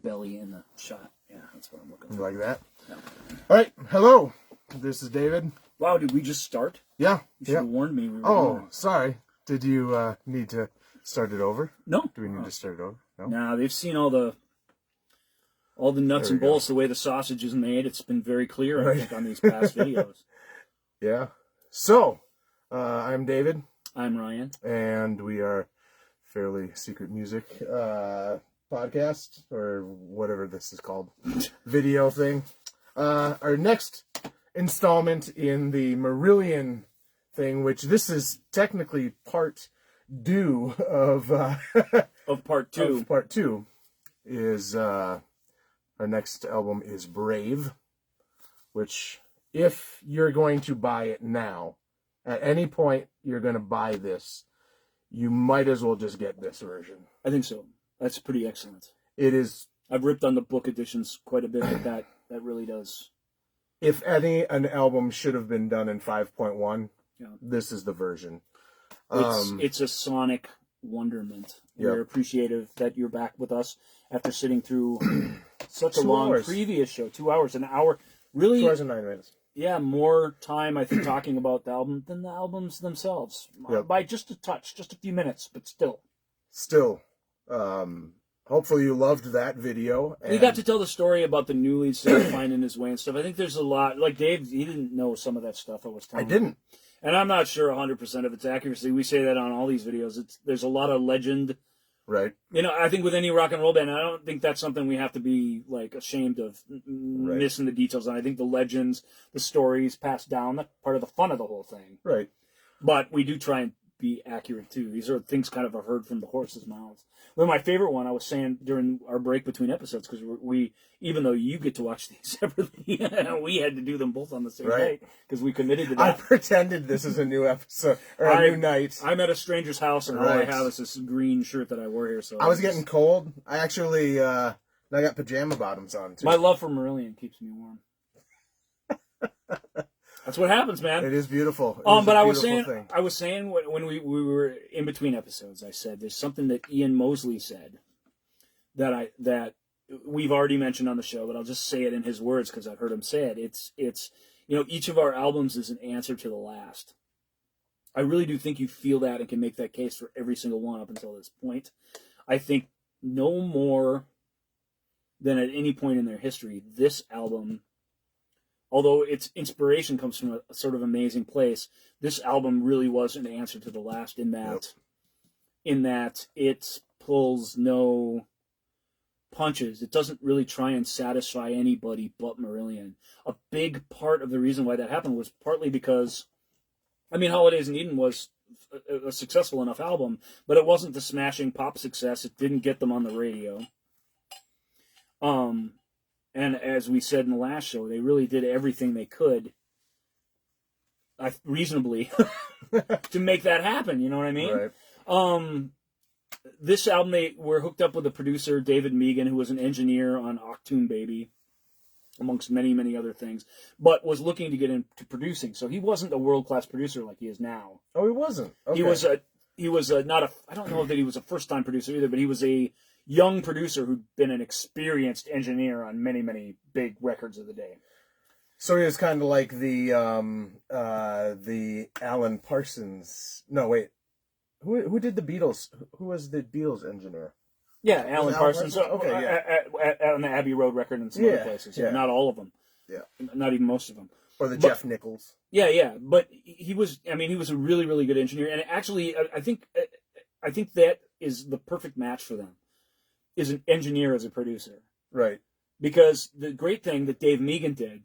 belly in the shot. Yeah, that's what I'm looking for. Like that? Yeah. All right. Hello. This is David. Wow, did we just start? Yeah. You should have warned me. We were Oh, sorry. Did you need to start it over? No. Do we need to start it over? No. Nah, they've seen all the nuts and bolts, the way the sausage is made. It's been very clear, I think, on these past videos. Yeah. So, I'm David. I'm Ryan. And we are Fairly Secret Music podcast, or whatever this is called, video thing. Our next installment in the Marillion thing, which this is technically part due of part two. Of part two is our next album is Brave, which if you're going to buy it now, at any point you're going to buy this, you might as well just get this version. I think so. That's pretty excellent. It is. I've ripped on the book editions quite a bit, but that really does. If an album should have been done in 5.1, this is the version. It's a sonic wonderment. We're appreciative that you're back with us after sitting through such a long previous show. 2 hours, an hour. Really, 2 hours and 9 minutes. Yeah, more time, I think, talking about the album than the albums themselves. By just a touch, just a few minutes, but still. Still. Hopefully you loved that video. And we got to tell the story about the new lead singer finding his way and stuff. I think there's a lot. Like Dave, he didn't know some of that stuff I was telling him. I didn't. And I'm not sure 100% of its accuracy. We say that on all these videos. There's a lot of legend. Right. You know, I think with any rock and roll band, I don't think that's something we have to be, like, ashamed of missing the details on. I think the legends, the stories passed down, that's part of the fun of the whole thing. Right. But we do try and be accurate, too. These are things kind of I've heard from the horse's mouths. Well, my favorite one, I was saying during our break between episodes, because we, even though you get to watch these separately, we had to do them both on the same night, because we committed to that. I pretended this is a new episode, or a new night. I'm at a stranger's house, and all I have is this green shirt that I wore here. So I was getting cold. I actually, I got pajama bottoms on, too. My love for Merlion keeps me warm. That's what happens, man. It is beautiful. But I was saying when we were in between episodes, I said there's something that Ian Mosley said that we've already mentioned on the show, but I'll just say it in his words because I've heard him say it. It's each of our albums is an answer to the last. I really do think you feel that and can make that case for every single one up until this point. I think no more than at any point in their history, this album, although its inspiration comes from a sort of amazing place, this album really was an answer to the last in that it pulls no punches. It doesn't really try and satisfy anybody but Marillion. A big part of the reason why that happened was partly because, Holidays in Eden was a successful enough album, but it wasn't the smashing pop success. It didn't get them on the radio. And as we said in the last show, they really did everything they could, reasonably, to make that happen. You know what I mean? Right. This album, they were hooked up with a producer, David Megan, who was an engineer on Octoon Baby, amongst many, many other things, but was looking to get into producing. So he wasn't a world-class producer like he is now. Oh, he wasn't? Okay. He was not a, I don't know that he was a first-time producer either, but he was a young producer who'd been an experienced engineer on many, many big records of the day. So he was kind of like the Alan Parsons. No, wait. Who did the Beatles? Who was the Beatles engineer? Yeah, Alan Parsons. Okay, yeah. On the Abbey Road record and some other places. Yeah, not all of them. Yeah. Not even most of them. Or Jeff Nichols. Yeah. But he was a really, really good engineer. And actually, I think that is the perfect match for them. Is an engineer as a producer. Right. Because the great thing that Dave Megan did,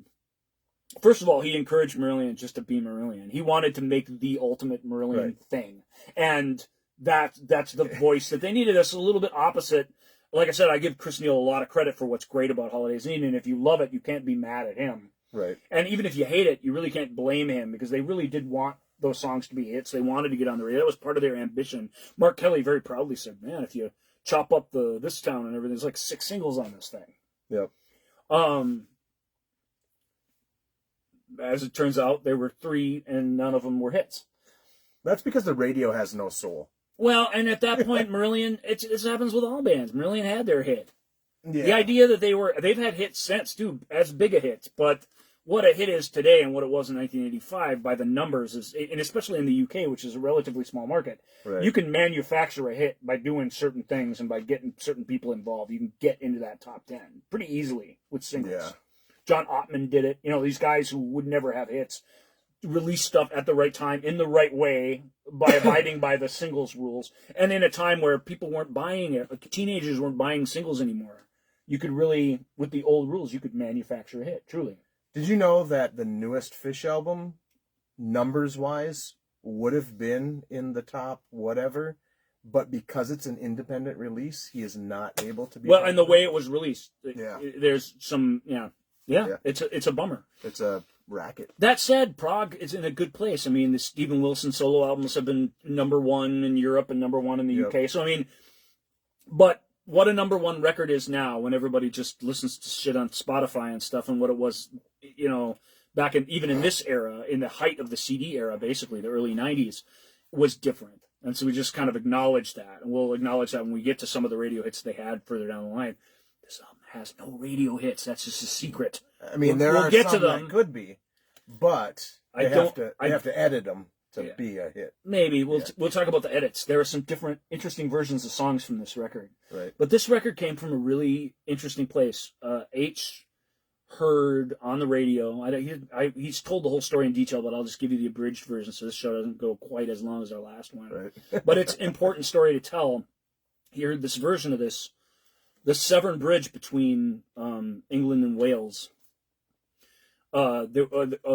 first of all, he encouraged Merlion just to be Merlion. He wanted to make the ultimate Merlion thing. And that's the voice that they needed. Us a little bit opposite. Like I said, I give Chris Neal a lot of credit for what's great about Holidays in Eden. And if you love it, you can't be mad at him. Right. And even if you hate it, you really can't blame him because they really did want those songs to be hits. They wanted to get on the radio. That was part of their ambition. Mark Kelly very proudly said, man, if you chop up This Town and everything, there's like 6 singles on this thing. Yep. As it turns out, there were 3 and none of them were hits. That's because the radio has no soul. Well, and at that point, Merlion, it happens with all bands. Merlion had their hit. Yeah. The idea that they've had hits since, too, as big a hits, but what a hit is today and what it was in 1985 by the numbers is, and especially in the UK, which is a relatively small market, Right. you can manufacture a hit by doing certain things and by getting certain people involved. You can get into that top 10 pretty easily with singles. Yeah. John Ottman did it. You know, these guys who would never have hits release stuff at the right time in the right way by abiding by the singles rules, and in a time where people weren't buying it, like teenagers weren't buying singles anymore. You could really, with the old rules, you could manufacture a hit, truly. Did you know that the newest Fish album, numbers-wise, would have been in the top whatever, but because it's an independent release, he is not able to be. Well, and the way it was released, Yeah. there's some, yeah. It's a bummer. It's a racket. That said, prog is in a good place. I mean, the Stephen Wilson solo albums have been #1 in Europe and #1 in the UK. So I mean, but what a #1 record is now, when everybody just listens to shit on Spotify and stuff, and what it was, you know, back in even in this era, in the height of the CD era, basically the early '90s, was different. And so we just kind of acknowledge that, and we'll acknowledge that when we get to some of the radio hits they had further down the line. This album has no radio hits. That's just a secret. I mean, there we'll are get some to them. that could be, but they have to edit them to be a hit. Maybe we'll talk about the edits. There are some different, interesting versions of songs from this record. Right. But this record came from a really interesting place. H heard on the radio. He's told the whole story in detail, but I'll just give you the abridged version so this show doesn't go quite as long as our last one. Right. But it's an important story to tell. He heard this version of this. The Severn Bridge between England and Wales. A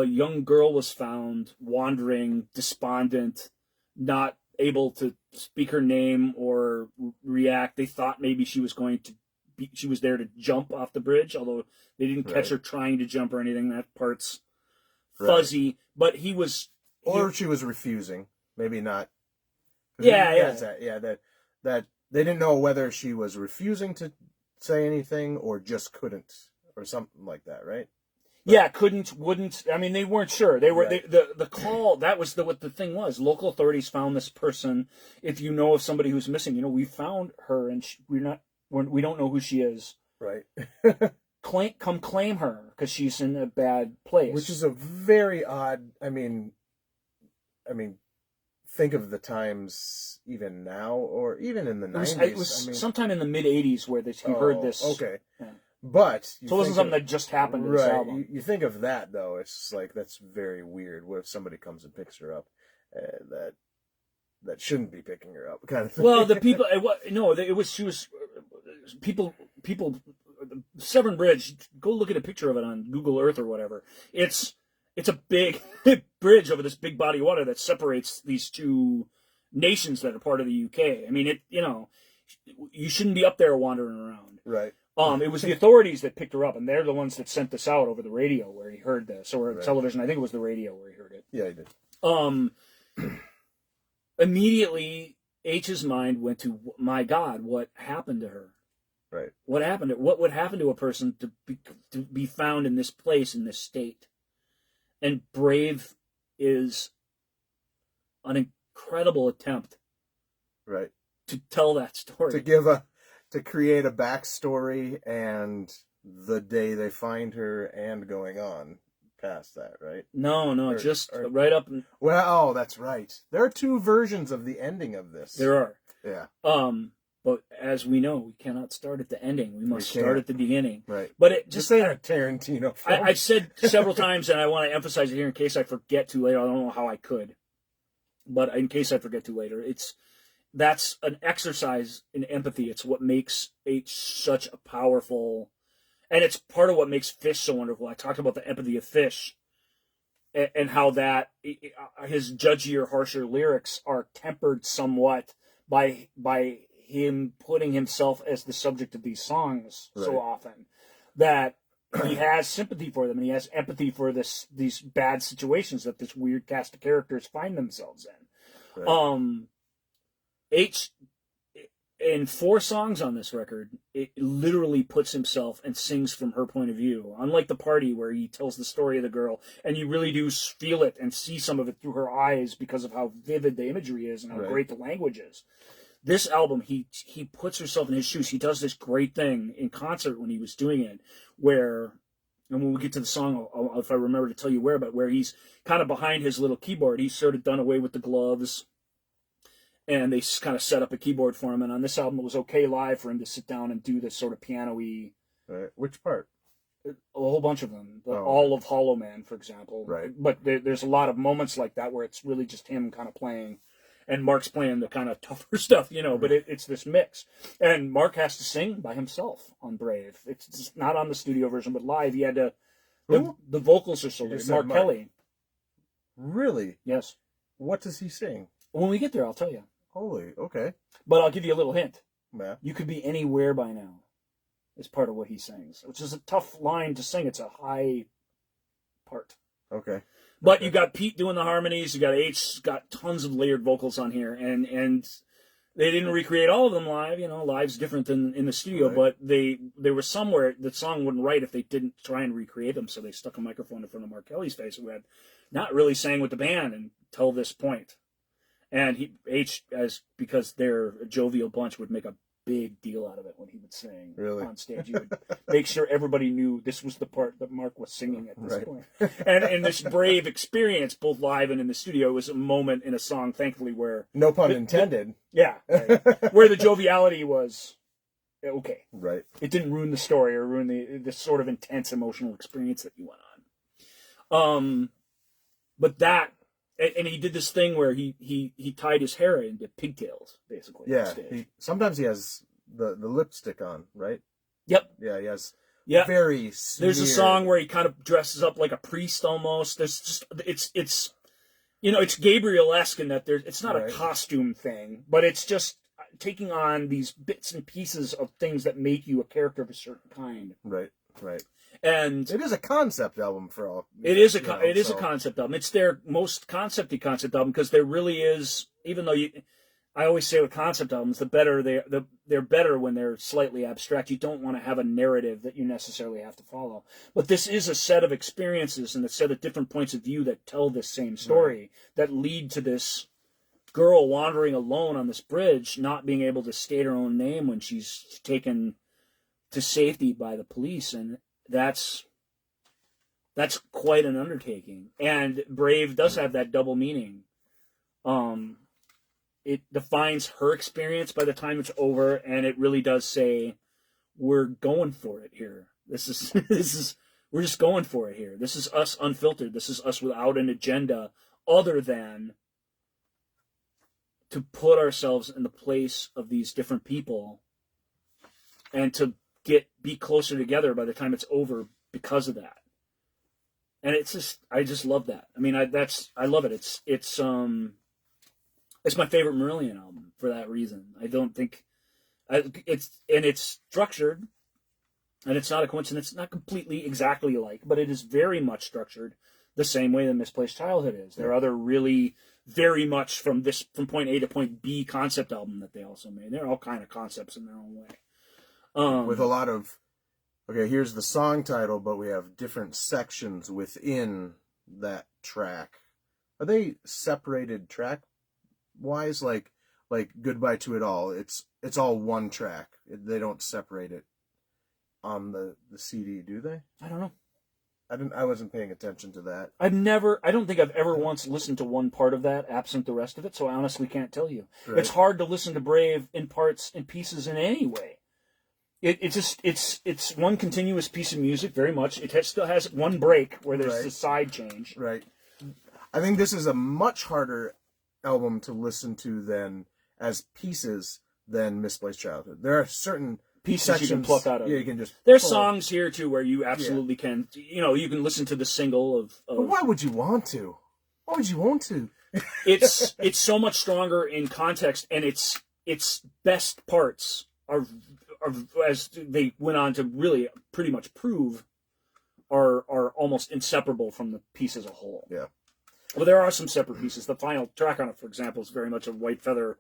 young girl was found wandering, despondent, not able to speak her name or react. They thought maybe she was there to jump off the bridge, although they didn't catch her trying to jump or anything. That part's fuzzy. But he was... Or she was refusing. Maybe not. Yeah. That they didn't know whether she was refusing to say anything or just couldn't, or something like that, right? But, yeah, couldn't, wouldn't. I mean, they weren't sure. They were the call. That was what the thing was. Local authorities found this person. If you know of somebody who's missing, you know, we found her, and we don't know who she is. Right. Come claim her because she's in a bad place. Which is a very odd. I mean, think of the times even now, or even in the 90s. It was sometime in the mid '80s where he heard this. Okay. Yeah. But so it wasn't something that just happened to this album. You think of that though, it's like that's very weird. What if somebody comes and picks her up, that shouldn't be picking her up, kind of thing. Well, the people. People. Severn Bridge. Go look at a picture of it on Google Earth or whatever. It's a big bridge over this big body of water that separates these two nations that are part of the UK. I mean, you shouldn't be up there wandering around. Right. It was the authorities that picked her up, and they're the ones that sent this out over the radio where he heard this, or television. I think it was the radio where he heard it. Yeah, he did. Immediately, H's mind went to, my God, what happened to her? Right. What happened? What would happen to a person to be found in this place, in this state? And Brave is an incredible attempt, right, to tell that story, to create a backstory and the day they find her and going on past that, right? No, right up. Well, that's right. There are two versions of the ending of this. There are. Yeah. But as we know, we cannot start at the ending. We must start at the beginning. Right. But it just ain't a Tarantino film. I've said several times, and I want to emphasize it here in case I forget to later. I don't know how I could, but in case I forget to later, that's an exercise in empathy. It's what makes H such a powerful, and it's part of what makes Fish so wonderful. I talked about the empathy of Fish, and how that his judgier, harsher lyrics are tempered somewhat by him putting himself as the subject of these songs so often, that he has sympathy for them and he has empathy for these bad situations that this weird cast of characters find themselves in. Right. H, in 4 songs on this record, it literally puts himself and sings from her point of view. Unlike The Party, where he tells the story of the girl, and you really do feel it and see some of it through her eyes because of how vivid the imagery is and how great the language is. This album, he puts himself in his shoes. He does this great thing in concert when he was doing it, where, and when we get to the song, if I remember to tell you where, but where he's kind of behind his little keyboard. He's sort of done away with the gloves, and they kind of set up a keyboard for him. And on this album, it was okay live for him to sit down and do this sort of piano-y. Right. Which part? A whole bunch of them. Oh. All of Hollow Man, for example. Right. But there's a lot of moments like that where it's really just him kind of playing, and Mark's playing the kind of tougher stuff, you know, but it's this mix. And Mark has to sing by himself on Brave. It's just not on the studio version, but live he had to... The vocals are so You good. just said Mark Mark. Kelly. Really? Yes. What does he sing? When we get there, I'll tell you. Holy, okay. But I'll give you a little hint. Yeah. You could be anywhere by now is part of what he sings, which is a tough line to sing. It's a high part. Okay. But you got Pete doing the harmonies. You got H, got tons of layered vocals on here, and they didn't recreate all of them live. You know, live's different than in the studio, Right. but there was somewhere the song wouldn't write if they didn't try and recreate them. So they stuck a microphone in front of Mark Kelly's face, who had not really sang with the band until this point. And because they're a jovial bunch, would make a big deal out of it when he would sing on stage. He would make sure everybody knew this was the part that Mark was singing at this point. And this Brave experience, both live and in the studio, was a moment in a song, thankfully, where... No pun intended. Yeah. Right, where the joviality was okay. Right. It didn't ruin the story or ruin the sort of intense emotional experience that you went on. But that... And he did this thing where he tied his hair into pigtails, basically. Yeah. Sometimes he has the lipstick on, right? Yep. Yeah, he has There's very a song where he kind of dresses up like a priest almost. There's just it's you know, it's Gabriel-esque in that it's not a costume thing, but it's just taking on these bits and pieces of things that make you a character of a certain kind. Right. Right. And it is a concept album for all. It is a concept album. It's their most concept-y concept album because there really is. Even though I always say with concept albums, they're better when they're slightly abstract. You don't want to have a narrative that you necessarily have to follow. But this is a set of experiences and a set of different points of view that tell this same story that lead to this girl wandering alone on this bridge, not being able to state her own name when she's taken to safety by the police, and that's quite an undertaking. And Brave does have that double meaning. It defines her experience by the time it's over, and it really does say, we're going for it here. We're just going for it here. This is us unfiltered. This is us without an agenda other than to put ourselves in the place of these different people and to be closer together by the time it's over because of that. And I just love that. I mean, I love it. It's my favorite Merlion album for that reason. I don't think it's structured, and it's not a coincidence. It's not completely exactly alike, but it is very much structured the same way that Misplaced Childhood is. There are other really very much from point A to point B concept album that they also made. They're all kind of concepts in their own way. With a lot of, here's the song title, but we have different sections within that track. Are they separated track-wise? Like Goodbye to It All, it's all one track. They don't separate it on the CD, do they? I don't know. I wasn't paying attention to that. I don't think I've ever once listened to one part of that, absent the rest of it, so I honestly can't tell you. Right. It's hard to listen to Brave in parts and pieces in any way. It's one continuous piece of music, very much. It still has one break where there's a side change. Right. I think this is a much harder album to listen to as pieces than Misplaced Childhood. There are certain pieces you can pluck out of. Yeah, you can just. There's songs here too where you absolutely can. You know, you can listen to the single of. But why would you want to? Why would you want to? It's so much stronger in context, and its best parts are, as they went on to really pretty much prove, are almost inseparable from the piece as a whole. Yeah. Well, there are some separate pieces. The final track on it, for example, is very much a White Feather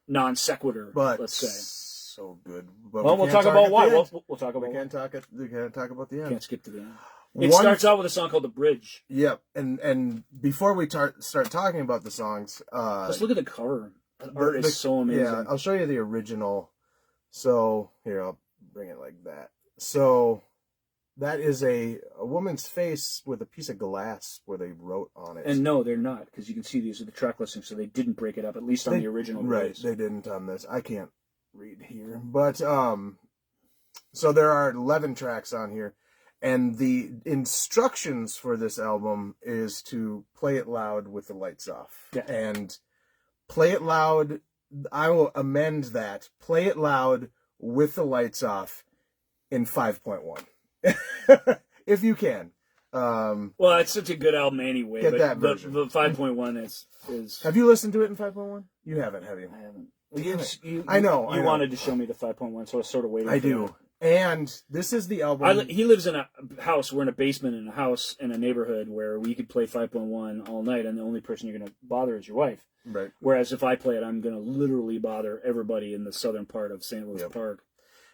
non sequitur. But let's say so good. But we'll talk about why. We'll talk about. We can't talk about the end. Can't skip to the end. It starts out with a song called "The Bridge." Yep, and before we start talking about the songs, just look at the cover. art is so amazing. Yeah, I'll show you the original. So here, I'll bring it like that. So that is a woman's face with a piece of glass where they wrote on it. And no, they're not, because you can see these are the track listings, so they didn't break it up, at least on the original release. Right, they didn't on this. I can't read here. But, so there are 11 tracks on here. And the instructions for this album is to play it loud with the lights off. Yeah. And play it loud, I will amend that. Play it loud with the lights off in 5.1. If you can. Well, it's such a good album anyway. Get but that version. The 5.1 is. Have you listened to it in 5.1? You haven't, have you? I haven't. I know. You wanted to show me the 5.1, so I was sort of waiting. I for do. that. And this is the album. He lives in a house. We're in a basement in a house in a neighborhood where we could play 5.1 all night, and the only person you're going to bother is your wife. Right. Whereas if I play it, I'm going to literally bother everybody in the southern part of St. Louis Park,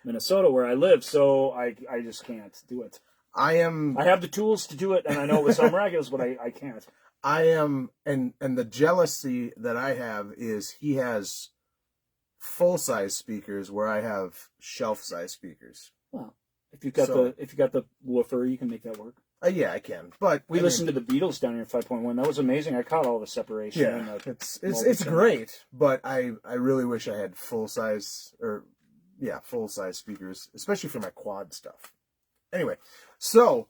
Minnesota, where I live. So I just can't do it. I have the tools to do it, and I know it would sound miraculous, but I can't. I am, and the jealousy that I have is he has full-size speakers where I have shelf-size speakers. Well, if you've got the woofer, you can make that work. Yeah, I can. But we listened to the Beatles down here in 5.1. That was amazing. I caught all the separation. Yeah, it's great. But I really wish I had full-size speakers, especially for my quad stuff. Anyway, so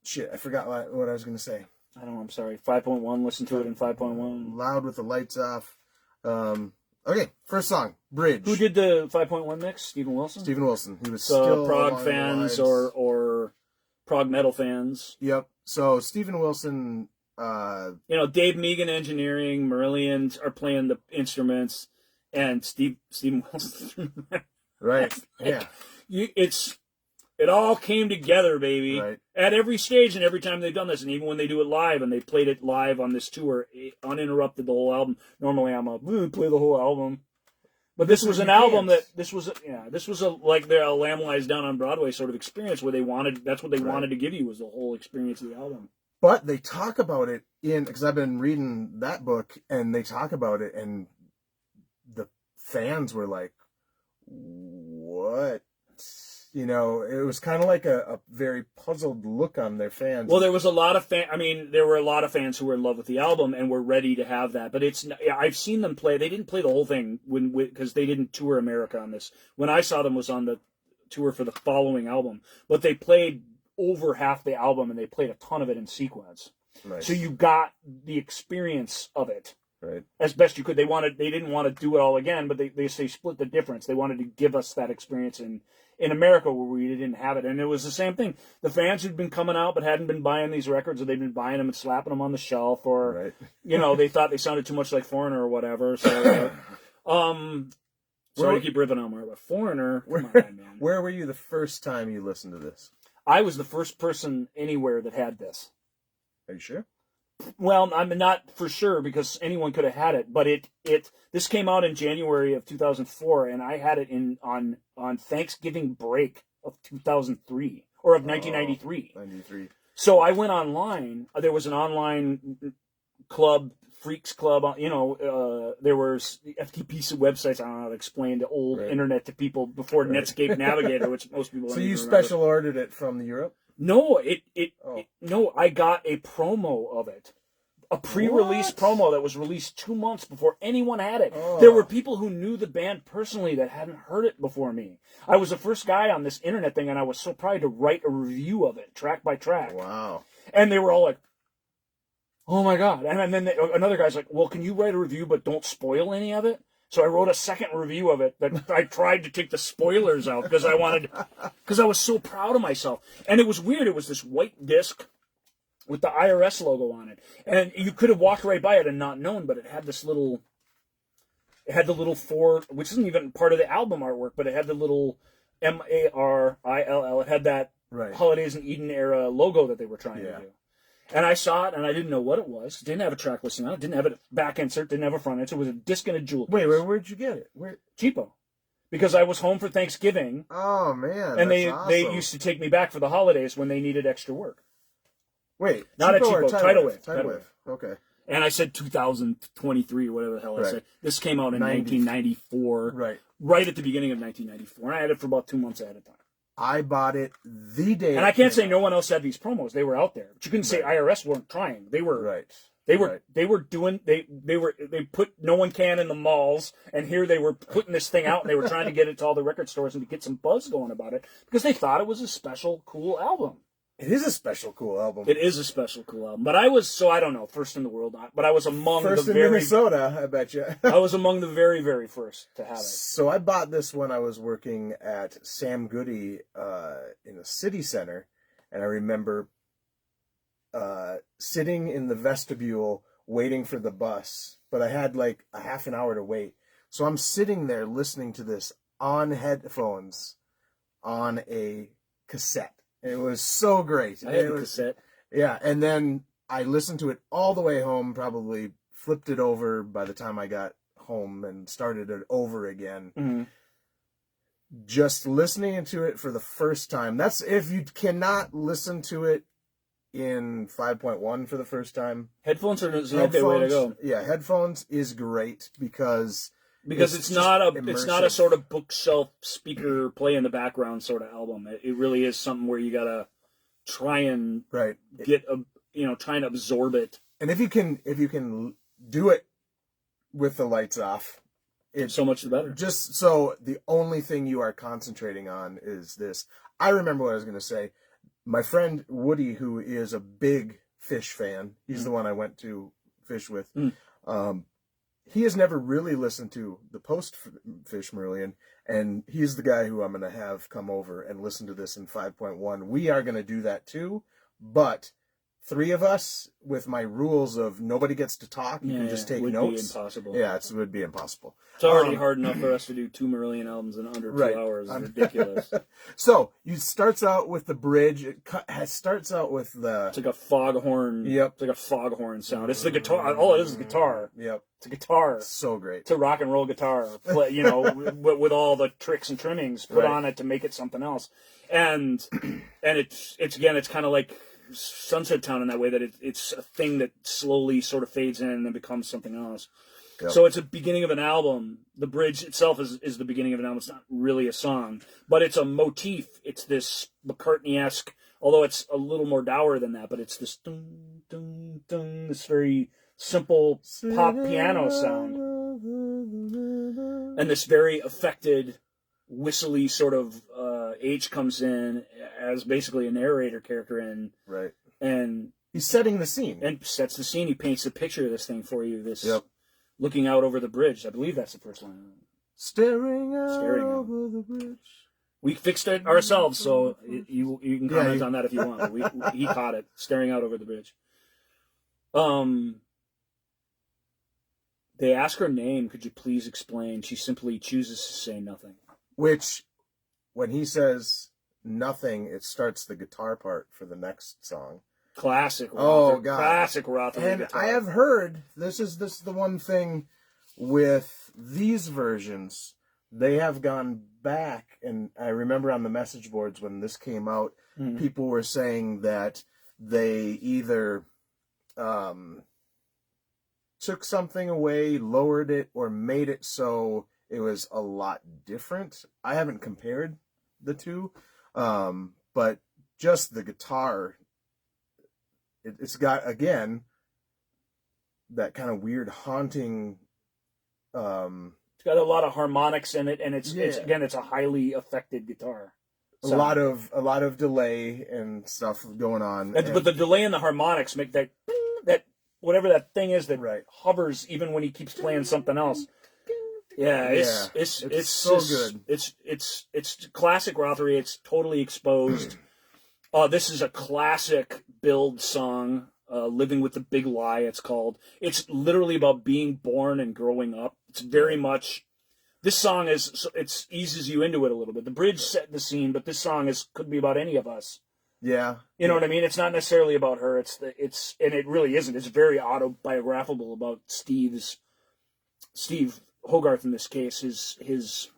shit, I forgot what I was going to say. I don't know, I'm sorry. 5.1, listen to it in 5.1. Loud with the lights off. Okay, first song, Bridge. Who did the 5.1 mix? Stephen Wilson? Stephen Wilson. He was still prog fans or prog metal fans. Yep. So Stephen Wilson... Dave Megan Engineering, Merlion are playing the instruments, and Stephen Wilson. Right, yeah. It all came together, baby. Right. At every stage and every time they've done this, and even when they do it live, and they played it live on this tour, uninterrupted the whole album. Normally, I'm play the whole album, but this was an album this was like a Lamb Lies Down on Broadway sort of experience where that's what they wanted to give you, was the whole experience of the album. But they talk about it because I've been reading that book, and they talk about it, and the fans were like, "What?" It was kind of like a very puzzled look on their fans. Well, there was a lot of there were a lot of fans who were in love with the album and were ready to have that. But I've seen them play. They didn't play the whole thing because they didn't tour America on this. When I saw them was on the tour for the following album. But they played over half the album, and they played a ton of it in sequence. Nice. So you got the experience of it. Right. As best you could. They didn't want to do it all again, but they split the difference. They wanted to give us that experience in America where we didn't have it. And it was the same thing. The fans who'd been coming out but hadn't been buying these records, or they'd been buying them and slapping them on the shelf, or, they thought they sounded too much like Foreigner or whatever. So, sorry to keep ripping on but Foreigner, come on, man. Where were you the first time you listened to this? I was the first person anywhere that had this. Are you sure? Well, I'm not for sure because anyone could have had it, but this came out in January of 2004, and I had it on Thanksgiving break of 2003 or of 1993. 93. So I went online. There was an online club, Freaks Club. There was the FTP websites. I don't know how to explain the old internet to people before Netscape Navigator, which most people. So you special ordered it from Europe? No, no. I got a promo of it, a pre-release promo that was released 2 months before anyone had it. Oh. There were people who knew the band personally that hadn't heard it before me. I was the first guy on this internet thing, and I was so proud to write a review of it, track by track. Wow! And they were all like, "Oh my god!" And then another guy's like, "Well, can you write a review but don't spoil any of it?" So I wrote a second review of it that I tried to take the spoilers out because I was so proud of myself. And it was weird. It was this white disc with the IRS logo on it. And you could have walked right by it and not known, but it had the little four, which isn't even part of the album artwork, but it had the little Marill. It had that Holidays in Eden era logo that they were trying to do. And I saw it, and I didn't know what it was. It didn't have a track listing on it. Didn't have a back insert. Didn't have a front insert. It was a disc and a jewel case. Wait, where'd you get it? Cheapo. Because I was home for Thanksgiving. Oh, man, and they used to take me back for the holidays when they needed extra work. Wait, not Cheapo, a Cheapo, Tidal Wave. Tidal Wave. Okay. And I said 2023 or whatever the hell I Right. said. This came out in 90. 1994. Right at the beginning of 1994. And I had it for about 2 months ahead of time. I bought it the day. And I can't say no one else had these promos. They were out there. But you couldn't say IRS weren't trying. They were. Right. They were doing they put No One Can in the malls, and here they were putting this thing out, and they were trying to get it to all the record stores and to get some buzz going about it because they thought it was a special cool album. It is a special cool album. It is a special cool album. But I don't know, first in the world, but I was among first the in very Minnesota, I bet you. I was among the very, very first to have it. So I bought this when I was working at Sam Goody in a city center, and I remember sitting in the vestibule waiting for the bus, but I had like a half an hour to wait. So I'm sitting there listening to this on headphones on a cassette. It was so great. I had a cassette. Yeah, and then I listened to it all the way home, probably flipped it over by the time I got home and started it over again. Mm-hmm. Just listening to it for the first time. That's if you cannot listen to it in 5.1 for the first time. Headphones are the way to go. Yeah, headphones is great because it's not a sort of bookshelf speaker play in the background sort of album. It really is something where you gotta try and get try and absorb it. And if you can do it with the lights off, it's so much the better. Just so the only thing you are concentrating on is this. I remember what I was going to say. My friend Woody, who is a big Fish fan, he's the one I went to fish with. He has never really listened to the post-Fish Merlion, and he's the guy who I'm going to have come over and listen to this in 5.1. We are going to do that too, but 3 of us, with my rules of nobody gets to talk, you can just take notes. Would be impossible. Yeah, it would be impossible. It's already hard enough for us to do 2 Merlion albums in under 2 hours. It's ridiculous. So, it starts out with the bridge. It starts out with the... It's like a foghorn. Yep. It's like a foghorn sound. It's the guitar. All it is guitar. Yep. It's a guitar. So great. It's a rock and roll guitar, with all the tricks and trimmings put on it to make it something else. And it's kind of like Sunset Town in that way that it's a thing that slowly sort of fades in and then becomes something else. Yep. So it's a beginning of an album. The bridge itself is the beginning of an album. It's not really a song, but it's a motif. It's this McCartney-esque, although it's a little more dour than that, but it's this dun, dun, dun, this very simple pop piano sound. And this very affected, whistly sort of H comes in as basically a narrator character and he's setting the scene. And sets the scene. He paints a picture of this thing for you, looking out over the bridge. I believe that's the first line. Staring out over the bridge. We fixed it ourselves, so you can comment on that if you want. He caught it, staring out over the bridge. They ask her name. Could you please explain? She simply chooses to say nothing. Which, when he says nothing, it starts the guitar part for the next song. Classic. Oh, God. Classic Rothery And guitar. I have heard, this is the one thing with these versions, they have gone back, and I remember on the message boards when this came out, people were saying that they either took something away, lowered it, or made it so it was a lot different. I haven't compared the two, but just the guitar, it's got, again, that kind of weird haunting... it's got a lot of harmonics in it, and it's a highly affected guitar. A lot of delay and stuff going on. But the delay and the harmonics make that whatever that thing is that hovers even when he keeps playing something else. Yeah, it's so good. It's classic Rothery. It's totally exposed. This is a classic Build song. Living with the Big Lie, it's called. It's literally about being born and growing up. It's very much. This song it eases you into it a little bit. The bridge set the scene, but this song could be about any of us. Yeah, you know what I mean. It's not necessarily about her. And it really isn't. It's very autobiographical about Steve Hogarth in this case. His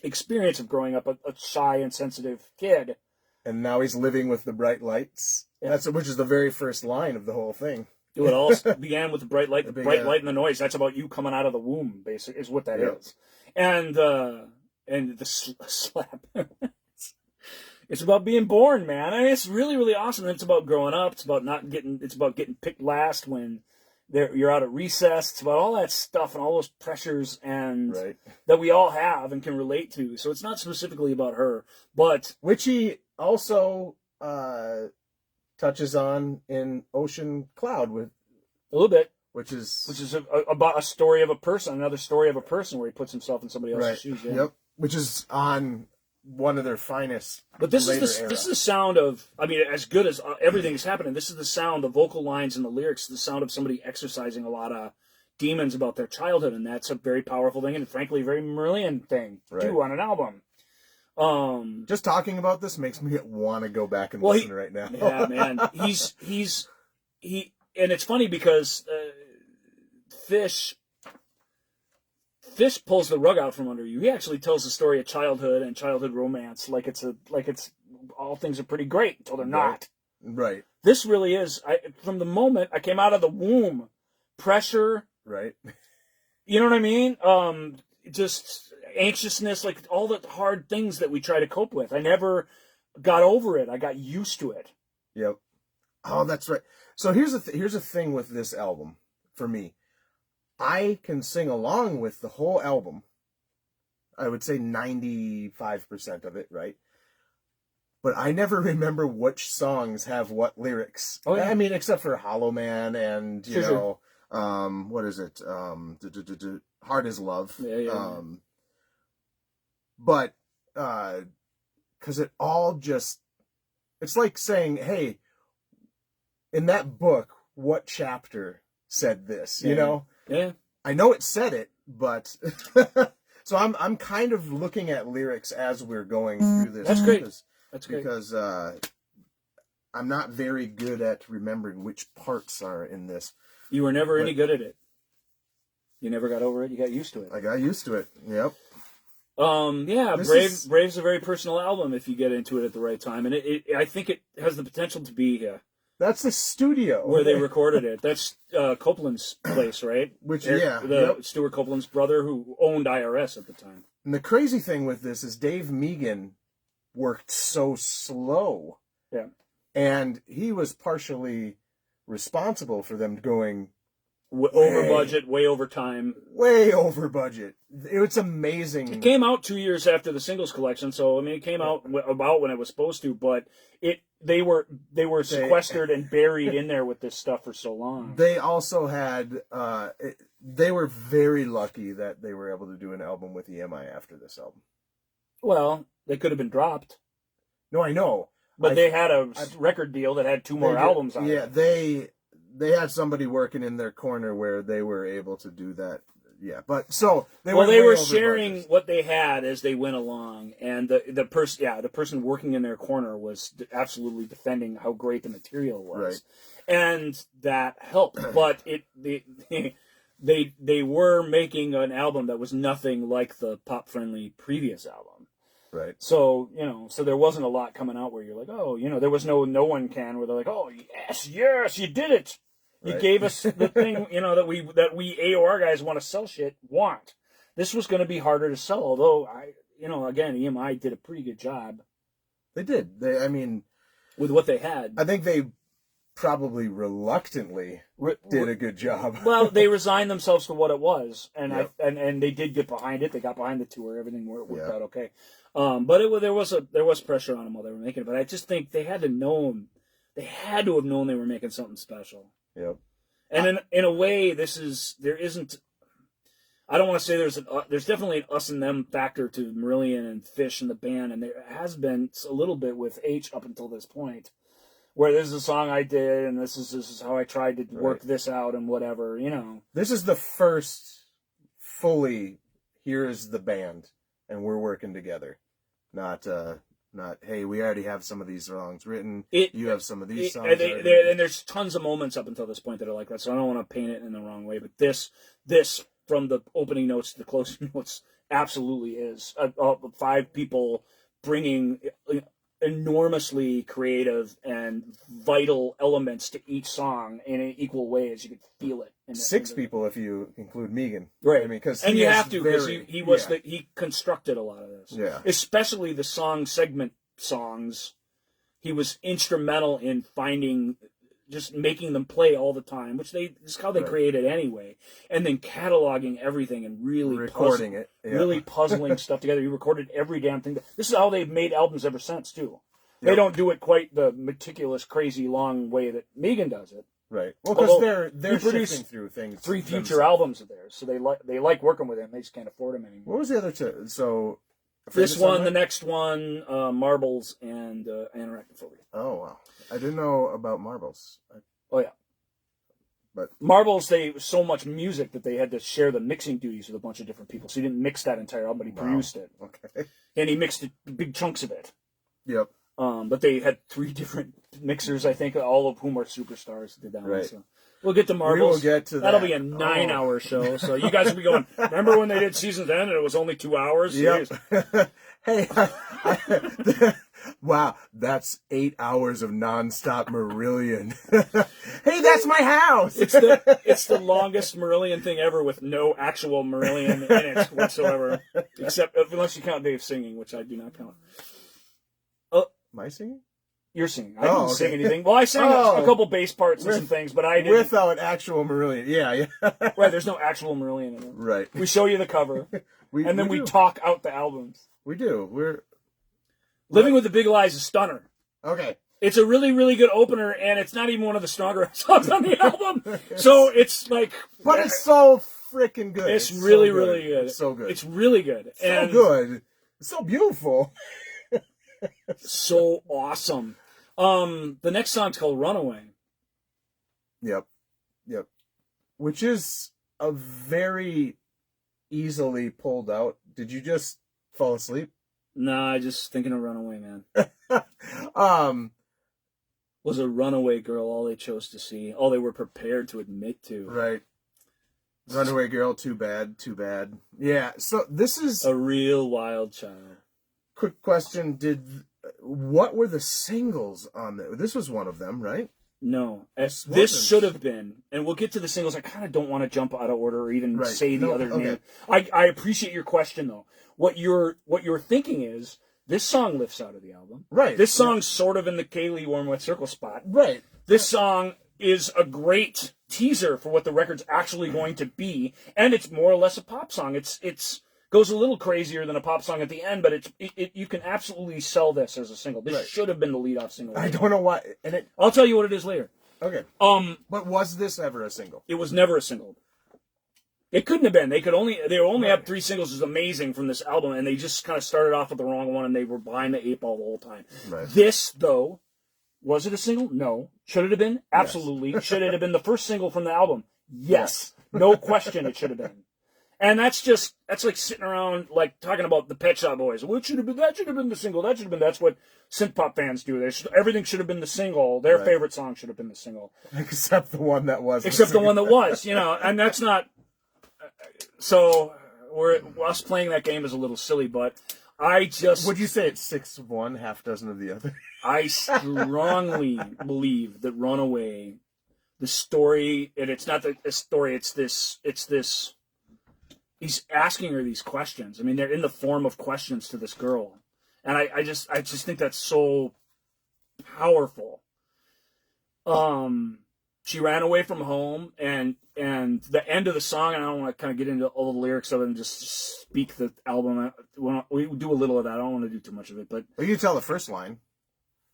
experience of growing up a shy and sensitive kid, and now he's living with the bright lights. Yeah. Which is the very first line of the whole thing. It all began with the bright light, began- and the noise. That's about you coming out of the womb, basically, is what that Yep. is. And the slap. It's about being born, man. I mean, it's really, really awesome. It's about growing up. It's about getting picked last when you're out at recess. It's about all that stuff and all those pressures and Right. that we all have and can relate to. So it's not specifically about her, but Which he also touches on in Ocean Cloud with, a little bit, which is about a story of a person, another story of a person where he puts himself in somebody else's right. shoes. Yeah. Yep. Which is on one of their finest. But this later is era. the sound of, I mean, as good as everything is happening, this is the sound, the vocal lines and the lyrics, the sound of somebody exercising a lot of demons about their childhood, and that's a very powerful thing, and frankly, a very Merlion thing too on an album. Just talking about this makes me want to go back and Well, listen right now. Yeah, man, and it's funny because Fish pulls the rug out from under you. He actually tells the story of childhood and childhood romance like it's all things are pretty great until they're not. Right. This really is. From the moment I came out of the womb, pressure. Right. You know what I mean? Just anxiousness, like all the hard things that we try to cope with. I never got over it. I got used to it. Yep. Oh, that's right. So here's a thing with this album for me. I can sing along with the whole album. I would say 95% of it, right? But I never remember which songs have what lyrics. Oh, yeah. I mean, except for Hollow Man and, you Sure. know, what is it? Hard is Love. Yeah. But, because it all just, it's like saying, hey, in that book, what chapter said this, you know? Yeah. I know it said it, but so I'm kind of looking at lyrics as we're going through this. That's great. That's great. Because I'm not very good at remembering which parts are in this. You were never any good at it. You never got over it. You got used to it. I got used to it. Yep. Yeah, Brave's a very personal album if you get into it at the right time, and I think it has the potential to be That's the studio where they recorded it. That's Copeland's place, right? Stuart Copeland's brother, who owned IRS at the time. And the crazy thing with this is Dave Meegan worked so slow. Yeah. And he was partially responsible for them going over budget, way over time. Way over budget. It's amazing. It came out 2 years after the singles collection, so I mean, it came out about when it was supposed to, but they were sequestered and buried in there with this stuff for so long. They also had they were very lucky that they were able to do an album with EMI after this album. Well, they could have been dropped. No, I know. But they had a record deal that had two more albums on it. Yeah, they had somebody working in their corner where they were able to do that. Yeah, but so they were sharing what they had as they went along, and the person working in their corner was absolutely defending how great the material was, right. And that helped. But they were making an album that was nothing like the pop friendly previous album. Right. So, so there wasn't a lot coming out where you're like, oh, there was no one can where they're like, oh, yes, you did it. You gave us the thing, that we AOR guys want to sell shit want. This was going to be harder to sell, although again, EMI did a pretty good job. They did. With what they had. I think they probably reluctantly did a good job. Well, they resigned themselves to what it was, and and they did get behind it. They got behind the tour. Everything worked out okay. But there was pressure on them while they were making it. But I just think they had to know. They had to have known they were making something special. Yep. And in a way, there isn't. I don't want to say there's definitely an us and them factor to Marillion and Fish and the band, and there has been a little bit with H up until this point, where this is a song I did, and this is how I tried to work this out and whatever, This is the first fully, here's the band, and we're working together. Not, hey, we already have some of these songs written, you have some of these songs and there's tons of moments up until this point that are like that, so I don't want to paint it in the wrong way, but this from the opening notes to the closing notes absolutely is. 5 people bringing enormously creative and vital elements to each song in equal ways. You could feel it. Six people if you include Megan. Right. I mean, because you have to, because he constructed a lot of this. Yeah. Especially the song segment songs. He was instrumental in finding, just making them play all the time, which is how they created anyway, and then cataloging everything and really recording it, really puzzling stuff together. He recorded every damn thing. This is how they've made albums ever since too. They don't do it quite the meticulous, crazy, long way that Megan does it. Right. Well, because they're shifting through things. 3 future albums of theirs, so they like working with him. They just can't afford him anymore. What was the other two? So this one, the next one, Marbles and Anoractophobia. Oh wow! I didn't know about Marbles. Oh yeah. But Marbles, so much music that they had to share the mixing duties with a bunch of different people. So he didn't mix that entire album, but he produced it. Okay. And he mixed big chunks of it. Yep. But they had 3 different mixers, I think, all of whom are superstars. Did that one. Right. So we'll get to Marbles. We will get to that. That'll be a 9-hour show. So you guys will be going, remember when they did Seasons End and it was only 2 hours? Yep. Hey, wow, that's 8 hours of nonstop Marillion. Hey, that's my house. It's the longest Merlion thing ever with no actual Marillion in it whatsoever, except unless you count Dave singing, which I do not count. Am I singing? You're singing. I didn't sing anything. Well, I sang a couple bass parts and some things, but I didn't. Without actual Marillion. Yeah. Right, there's no actual Marillion in it. Right. We show you the cover, and then we talk out the albums. We do. Living with the Big Lie is a stunner. Okay. It's a really, really good opener, and it's not even one of the stronger songs on the album. So it's like... But it's so freaking good. It's really, really good. It's so good. It's really good. So good. It's so beautiful. So awesome. The next song's called Runaway. Yep. Which is a very easily pulled out. Did you just fall asleep? Nah, just thinking of Runaway, man. Was a runaway girl all they chose to see, all they were prepared to admit to. Right. Runaway girl, too bad. Yeah, so this is... A real wild child. Quick question, what were the singles on this? This was one of them, right? No. This should have been, and we'll get to the singles. I kind of don't want to jump out of order or even say the other name. I appreciate your question, though. What you're thinking is, this song lifts out of the album. Right. This song's sort of in the Kaylee Warm Wet Circle spot. Right. This song is a great teaser for what the record's actually going to be, and it's more or less a pop song. It's goes a little crazier than a pop song at the end, but you can absolutely sell this as a single. This should have been the lead-off single. I don't know why. I'll tell you what it is later. Okay. But was this ever a single? It was never a single. It couldn't have been. They only have 3 singles, which is amazing from this album, and they just kind of started off with the wrong one, and they were behind the 8 ball the whole time. Right. This, though, was it a single? No. Should it have been? Absolutely. Yes. Should it have been the first single from the album? Yes. No question it should have been. And that's like sitting around, like, talking about the Pet Shop Boys. Well, that should have been the single. That's what synth pop fans do. Everything should have been the single. Their favorite song should have been the single. Except the one that was. Except the one that was, and that's not... So, us playing that game is a little silly, but I just... Would you say it's 6 of one, half dozen of the other? I strongly believe that Runaway, the story, and it's not a story, it's this... He's asking her these questions. I mean, they're in the form of questions to this girl. And I just think that's so powerful. She ran away from home, and the end of the song, and I don't want to kind of get into all the lyrics of it and just speak the album. We do a little of that. I don't want to do too much of it. But well, you tell the first line.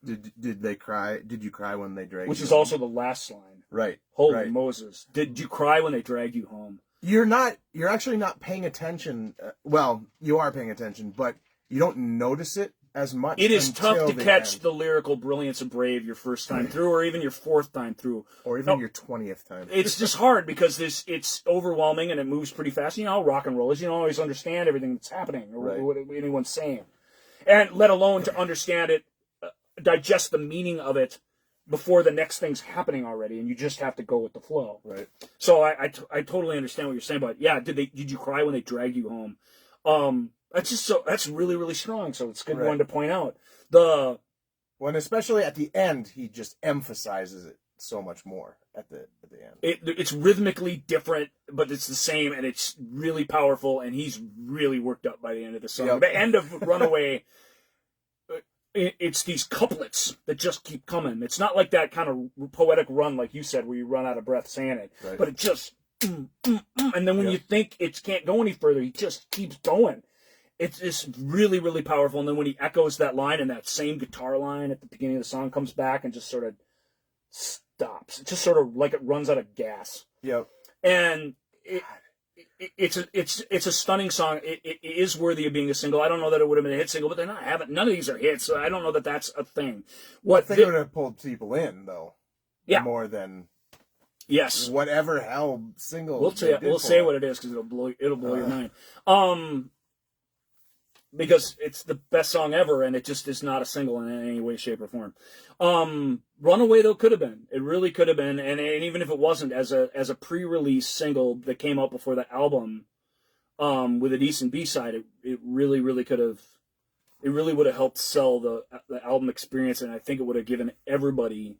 Did they cry? Did you cry when they dragged you home? Which is also the last line. Right. Holy Moses. Did you cry when they dragged you home? You're actually not paying attention. Well, you are paying attention, but you don't notice it as much. It is tough to catch the lyrical brilliance of Brave your first time through, or even your 4th time through. Or even your 20th time. It's just hard because it's overwhelming and it moves pretty fast. You know how rock and roll is. You don't always understand everything that's happening or what anyone's saying. And let alone to understand it, digest the meaning of it before the next thing's happening already, and you just have to go with the flow. Right. So I totally understand what you're saying, but yeah, did you cry when they dragged you home? That's really, really strong, so it's a good one to point out. The When especially at the end, he just emphasizes it so much more at the end. It's rhythmically different, but it's the same, and it's really powerful, and he's really worked up by the end of the song. Yep. The end of Runaway, it's these couplets that just keep coming. It's not like that kind of poetic run, like you said, where you run out of breath saying it, Right. but it just, and then when you think it can't go any further, he just keeps going. It's really, really powerful. And then when he echoes that line, and that same guitar line at the beginning of the song comes back and just sort of stops. It's just sort of like it runs out of gas. Yep. And it's a stunning song. It is worthy of being a single. I don't know that it would have been a hit single, but none of these are hits, so I don't know that that's a thing. I think it would have pulled people in, though. Yeah. More than whatever hell single. We'll say what it is, because it'll blow your mind. Because it's the best song ever, and it just is not a single in any way, shape, or form. Runaway, though, could have been. It really could have been, and even if it wasn't, as a pre-release single that came out before the album, with a decent B-side, it really, really could have. It really would have helped sell the album experience, and I think it would have given everybody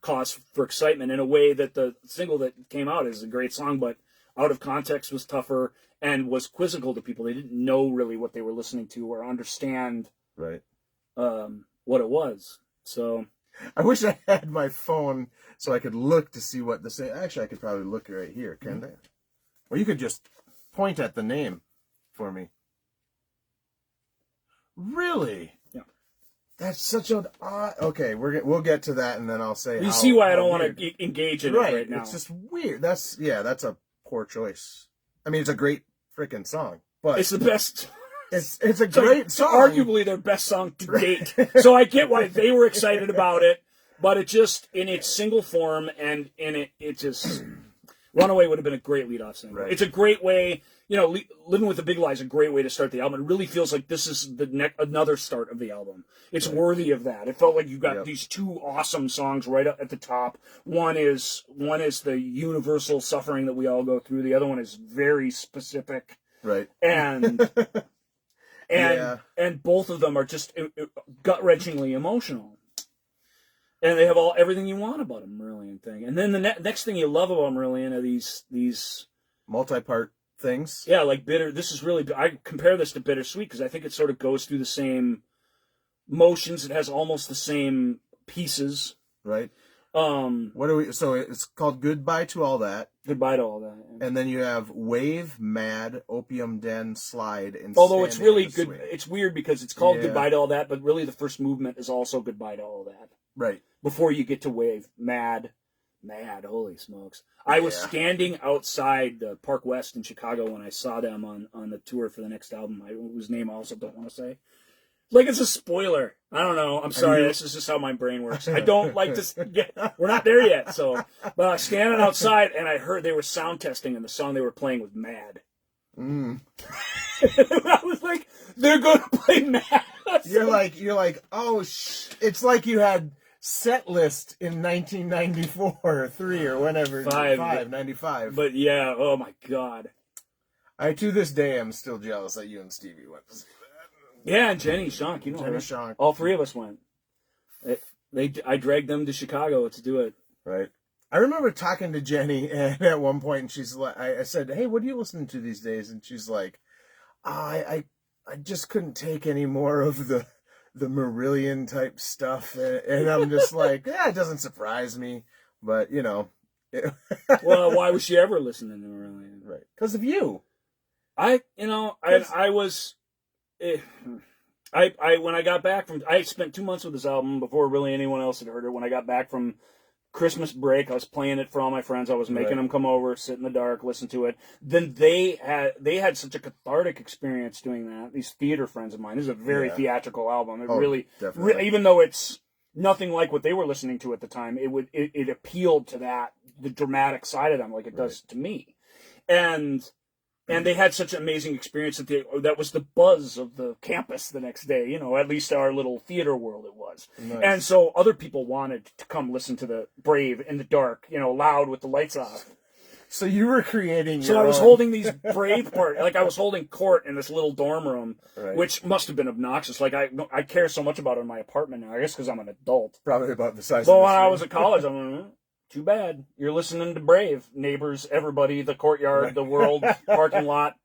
cause for excitement in a way that the single that came out is a great song, but out of context was tougher and was quizzical to people. They didn't know really what they were listening to or understand right what it was. So I wish I had my phone so I could look to see what the same. Actually, I could probably look right here, can't I? Well, you could just point at the name for me. Really? Yeah. That's such an odd. Okay, we'll get to that, and then I'll say. You see why I don't want to engage in it right now. It's just weird. That's a poor choice. I mean, it's a great freaking song, but it's the best. It's a great song. Arguably their best song to date. So I get why they were excited about it, but it just in its single form and in it just Runaway would have been a great lead-off single. Right. It's a great way, Living with the Big Lie is a great way to start the album. It really feels like this is another start of the album. It's worthy of that. It felt like you got these two awesome songs right up at the top. One is the universal suffering that we all go through. The other one is very specific. Right. And both of them are just gut-wrenchingly emotional. And they have everything you want about a Merlion thing. And then the next thing you love about Merlion are these multi-part things. Yeah, like Bitter. This is really, I compare this to Bittersweet because I think it sort of goes through the same motions. It has almost the same pieces. Right. So it's called Goodbye to All That. Goodbye to All That. Yeah. And then you have Wave, Mad, Opium Den, Slide, and although it's really good. Swing. It's weird because it's called Goodbye to All That, but really the first movement is also Goodbye to All That. Right. Before you get to Wave, Mad, holy smokes. I was standing outside the Park West in Chicago when I saw them on the tour for the next album, whose name I also don't want to say. Like it's a spoiler. I don't know. I'm sorry. This is just how my brain works. I don't like to. We're not there yet. So, but I was standing outside and I heard they were sound testing, and the song they were playing was Mad. I was like, they're going to play Mad. You're like, oh, it's like you had Set List in 1994 or 3 or whenever. 95. But yeah, oh my God. I, to this day, am still jealous that you and Stevie went to see that. Yeah, and Jenny Shank, Jenny Shank. All three of us went. I dragged them to Chicago to do it. Right. I remember talking to Jenny at one point, and she's like, I said, "Hey, what are you listening to these days?" And she's like, I just couldn't take any more of the Marillion type stuff, and I'm just like, yeah, it doesn't surprise me, but Well, why was she ever listening to Marillion? Right, because of you. I was. When I got back from, I spent 2 months with this album before really anyone else had heard it. When I got back from Christmas break, I was playing it for all my friends. I was making them come over, sit in the dark, listen to it. Then they had such a cathartic experience doing that. These theater friends of mine. This is a very theatrical album. It even though it's nothing like what they were listening to at the time, it appealed to the dramatic side of them, like it does to me. And they had such an amazing experience that was the buzz of the campus the next day, at least our little theater world it was. Nice. And so other people wanted to come listen to the Brave in the dark, loud with the lights off. So you were creating. So I was holding these Brave part, like I was holding court in this little dorm room, Right. which must have been obnoxious. Like I care so much about it in my apartment now. I guess because I'm an adult. Probably about the size. But of when I room. was at college, I'm like, too bad. You're listening to Brave. Neighbors, everybody, the courtyard, Right. the world, parking lot,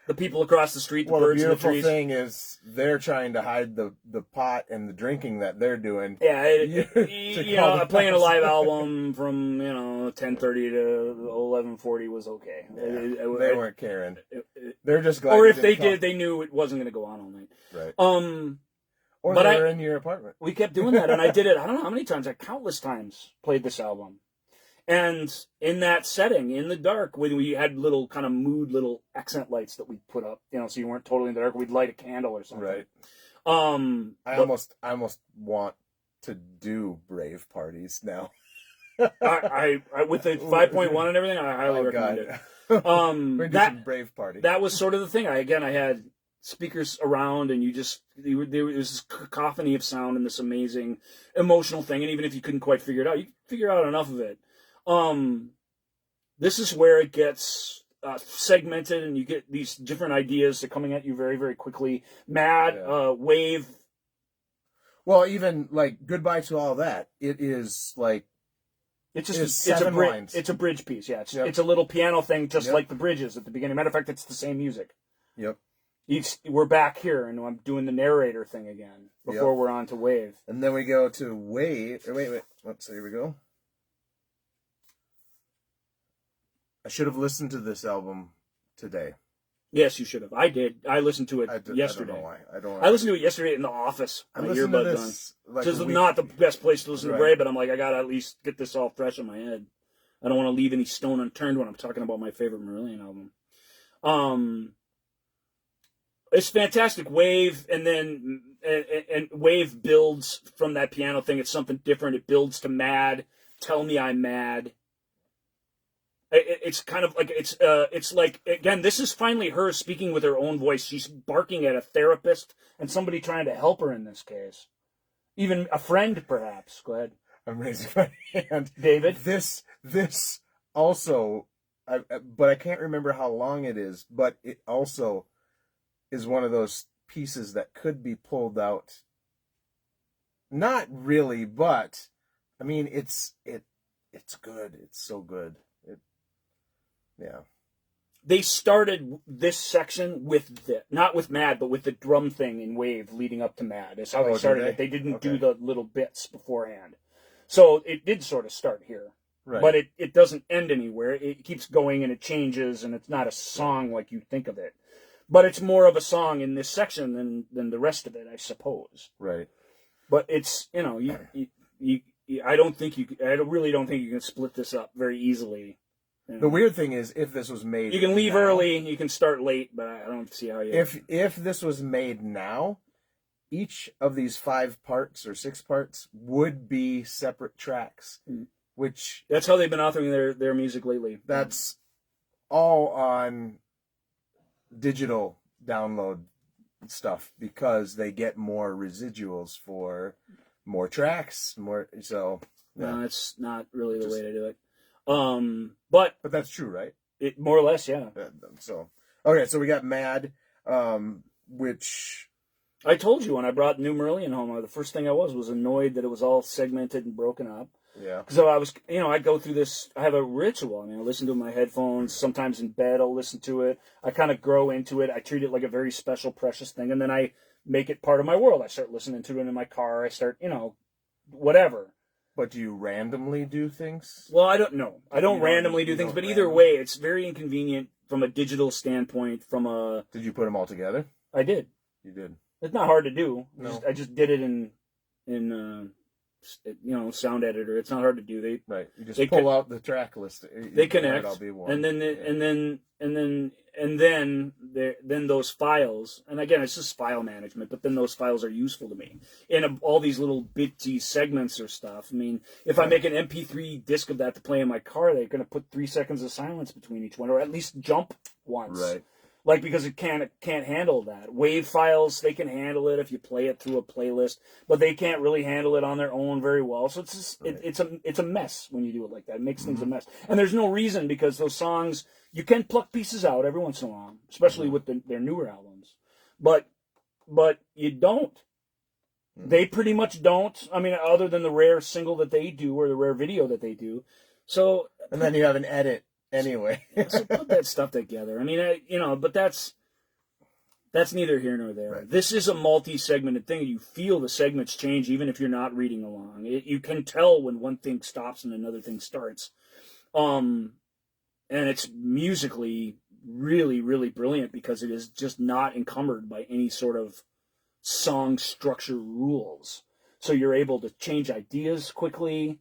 the people across the street, the Well, birds the in the beautiful trees. thing is they're trying to hide the pot and the drinking that they're doing. Yeah, To playing a live album from 10:30 to 11:40 was okay. Yeah, they weren't caring. They're just glad. Or you if they didn't come. did, they knew it wasn't going to go on all night. Right. Or but they were in your apartment. We kept doing that, and I did it. I don't know how many times. I countless times played this album, and in that setting, in the dark, when we had little kind of mood, little accent lights that we put up, so you weren't totally in the dark. We'd light a candle or something. Right. I almost want to do Brave parties now. I with the 5.1 and everything, I highly recommend it. We're gonna do some Brave party. That was sort of the thing. I had speakers around, and there was this cacophony of sound and this amazing emotional thing. And even if you couldn't quite figure it out, you could figure out enough of it. This is where it gets segmented, and you get these different ideas that are coming at you very, very quickly. Mad, Wave. Well, even like Goodbye to All That, it is like it's just it's a bridge. lines. It's a bridge piece. Yeah, it's a little piano thing, just like the bridges at the beginning. Matter of fact, it's the same music. Yep. We're back here, and I'm doing the narrator thing again before we're on to Wave. And then we go to Wave. Wait. Let's see. Here we go. I should have listened to this album today. Yes, you should have. I did. I listened to it yesterday. I don't know why. I listened to it yesterday in the office. I My listened to earbud this on. like This is a week- not the best place to listen Right. to Bray, but I'm like, I gotta at least get this all fresh in my head. I don't want to leave any stone unturned when I'm talking about my favorite Marillion album. It's fantastic. Wave, and then and Wave builds from that piano thing. It's something different. It builds to Mad. Tell Me I'm Mad. It's kind of like it's like, again, this is finally her speaking with her own voice. She's barking at a therapist and somebody trying to help her in this case, even a friend perhaps. Go ahead. I'm raising my hand, David. This also, but I can't remember how long it is. But it also is one of those pieces that could be pulled out. Not really, but I mean, it's good. It's so good. Yeah. They started this section with not with Mad, but with the drum thing in Wave leading up to Mad. That's how they started it. They didn't do the little bits beforehand. So it did sort of start here. Right. But it doesn't end anywhere. It keeps going and it changes, and it's not a song like you think of it. But it's more of a song in this section than the rest of it, I suppose. Right. But it's, I really don't think you can split this up very easily. The weird thing is, if this was made, you can leave now, early, you can start late, but I don't see how you. If this was made now, each of these 5 parts or 6 parts would be separate tracks, which that's how they've been authoring their music lately. That's all on digital download stuff because they get more residuals for more tracks, more. So no, it's not really the way to do it. But that's true, right? It more or less, yeah. So okay, so we got Mad, which I told you when I brought New Merlion home, the first thing I was annoyed that it was all segmented and broken up. Yeah. So I was, I go through this. I have a ritual. I mean, I listen to it in my headphones. Sometimes in bed, I'll listen to it. I kind of grow into it. I treat it like a very special, precious thing, and then I make it part of my world. I start listening to it in my car. I start, whatever. But do you randomly do things? Well, I don't know. I don't randomly do things, but either way, it's very inconvenient from a digital standpoint. Did you put them all together? I did. You did. It's not hard to do. No. I just did it in sound editor. It's not hard to do. You just pull out the track list. They connect, and then those files. And again, it's just file management. But then those files are useful to me in all these little bitty segments or stuff. I mean, if I make an MP3 disc of that to play in my car, they're going to put 3 seconds of silence between each one, or at least jump once. Right. Like, because it can't handle that. Wave files, they can handle it if you play it through a playlist, but they can't really handle it on their own very well. So it's just, Right. it's a mess when you do it like that. It makes things a mess. And there's no reason, because those songs, you can pluck pieces out every once in a while, especially with their newer albums. But you don't. They pretty much don't. I mean, other than the rare single that they do or the rare video that they do. So, and then you have an edit anyway. so put that stuff together. I mean, but that's neither here nor there. Right. This is a multi-segmented thing. You feel the segments change even if you're not reading along. You can tell when one thing stops and another thing starts. And it's musically really, really brilliant because it is just not encumbered by any sort of song structure rules. So you're able to change ideas quickly.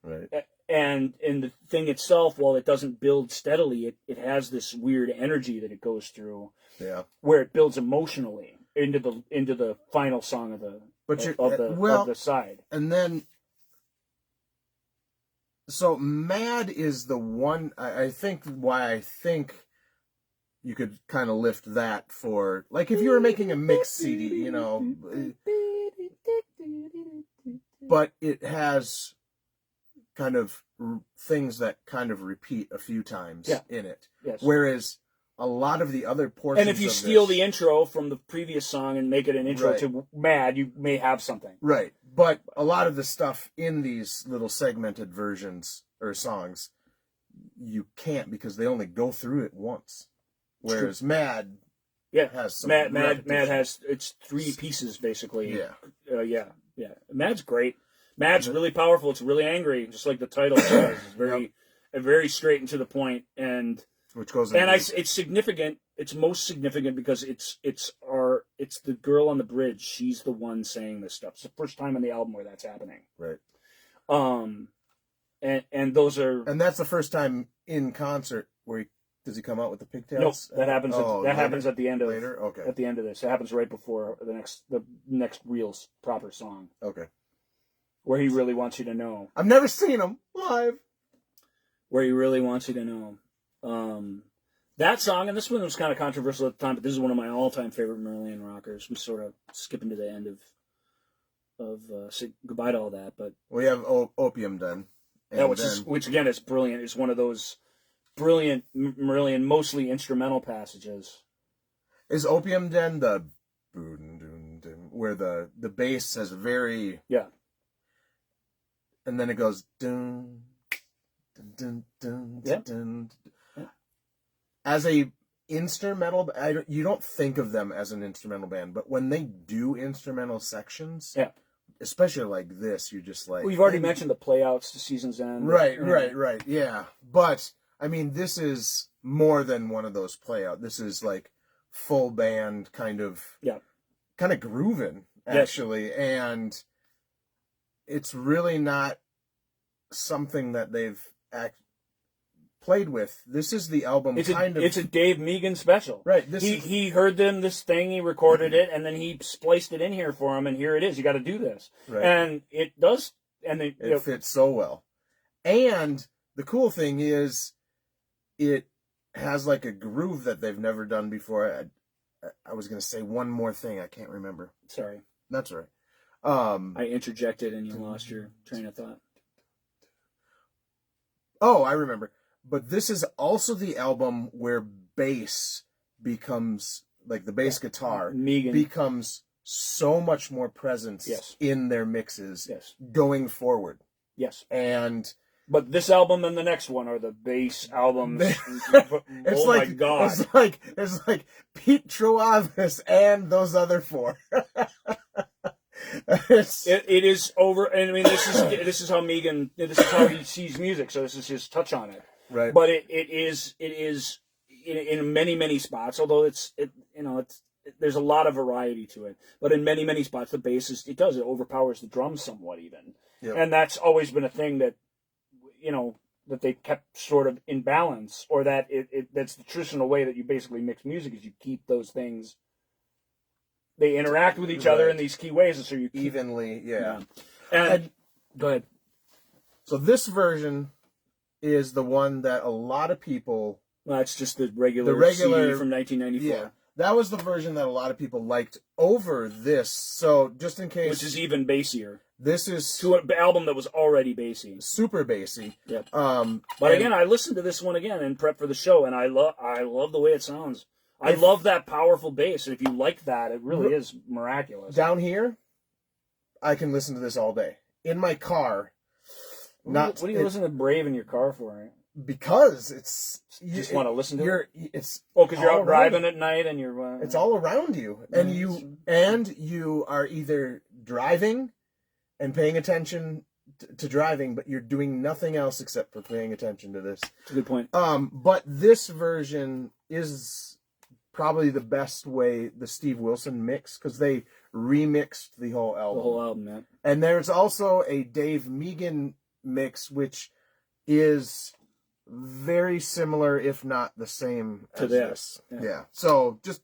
Right. And in the thing itself, while it doesn't build steadily, it has this weird energy that it goes through. Yeah. Where it builds emotionally into the final song of the side. And then, so Mad is the one, I think you could kind of lift that for, like, if you were making a mix CD, but it has kind of things that kind of repeat a few times in it. Yes. Whereas a lot of the other portions and if you steal the intro from the previous song and make it an intro to Mad, you may have something. Right. But a lot of the stuff in these little segmented versions or songs, you can't, because they only go through it once. Whereas Mad has some Mad has, it's 3 pieces basically. Yeah. Mad's great. Mad's really powerful. It's really angry, just like the title says. It's very straight and to the point, and it's significant. It's most significant because it's the girl on the bridge. She's the one saying this stuff. It's the first time in the album where that's happening. Right. And those are, and that's the first time in concert where does he come out with the pigtails? Nope, that happens. Happens at the end of later. Okay. At the end of this, it happens right before the next real proper song. Okay. Where he really wants you to know. I've never seen him live. Where he really wants you to know. That song, and this one was kind of controversial at the time, but this is one of my all-time favorite Merlion rockers. We sort of skipping to the end of say goodbye to all that, but we have Opium done. Which again is brilliant. It's one of those brilliant Merlion, mostly instrumental passages. Is Opium Den the where the bass has a very and then it goes dun dun dun dun dun. As a instrumental, you don't think of them as an instrumental band, but when they do instrumental sections, especially like this, you're just like... Well, you've already mentioned the playouts to Season's End. Right, yeah. But, I mean, this is more than one of those playout. This is like full band kind of grooving, actually. Yes. And it's really not something that they've played with. This is the album it's a Dave Megan special. Right. He heard this thing, he recorded it, and then he spliced it in here for him, and here it is. You got to do this. Right. And it does. And it fits so well. And the cool thing is it has like a groove that they've never done before. I was going to say one more thing. I can't remember. Sorry. That's all right. I interjected and you lost your train of thought. Oh, I remember. But this is also the album where bass becomes, like the bass guitar, becomes so much more presence in their mixes going forward. Yes. But this album and the next one are the bass albums. My God. It's like Pete Troavis and those other 4. It is over, and I mean this is how Megan, this is how he sees music. So this is his touch on it. Right. But it is in many spots. Although there's a lot of variety to it. But in many spots, the bass it overpowers the drums somewhat even. Yep. And that's always been a thing that that they kept sort of in balance, or that that's the traditional way that you basically mix music is you keep those things. They interact with each other in these key ways, and so you keep evenly, And go ahead. So this version is the one that a lot of people Well, that's just the regular CD from 1994. Yeah, that was the version that a lot of people liked over this. So just in case, which is even bassier. This is to an album that was already bassy, super bassy. Yep. But again, I listened to this one again in prep for the show, and I love the way it sounds. I love that powerful bass. If you like that, it really is miraculous. Down here, I can listen to this all day in my car. What do you listen to Brave in your car for? Right? Because you just want to listen to it. It's because you're out driving at night and you're. It's all around you, and you are either driving and paying attention to driving, but you're doing nothing else except for paying attention to this. That's a good point. But this version is probably the best way, the Steve Wilson mix, because they remixed the whole album. The whole album, man. And there's also a Dave Meegan mix, which is very similar, if not the same, to as this. Yeah. So just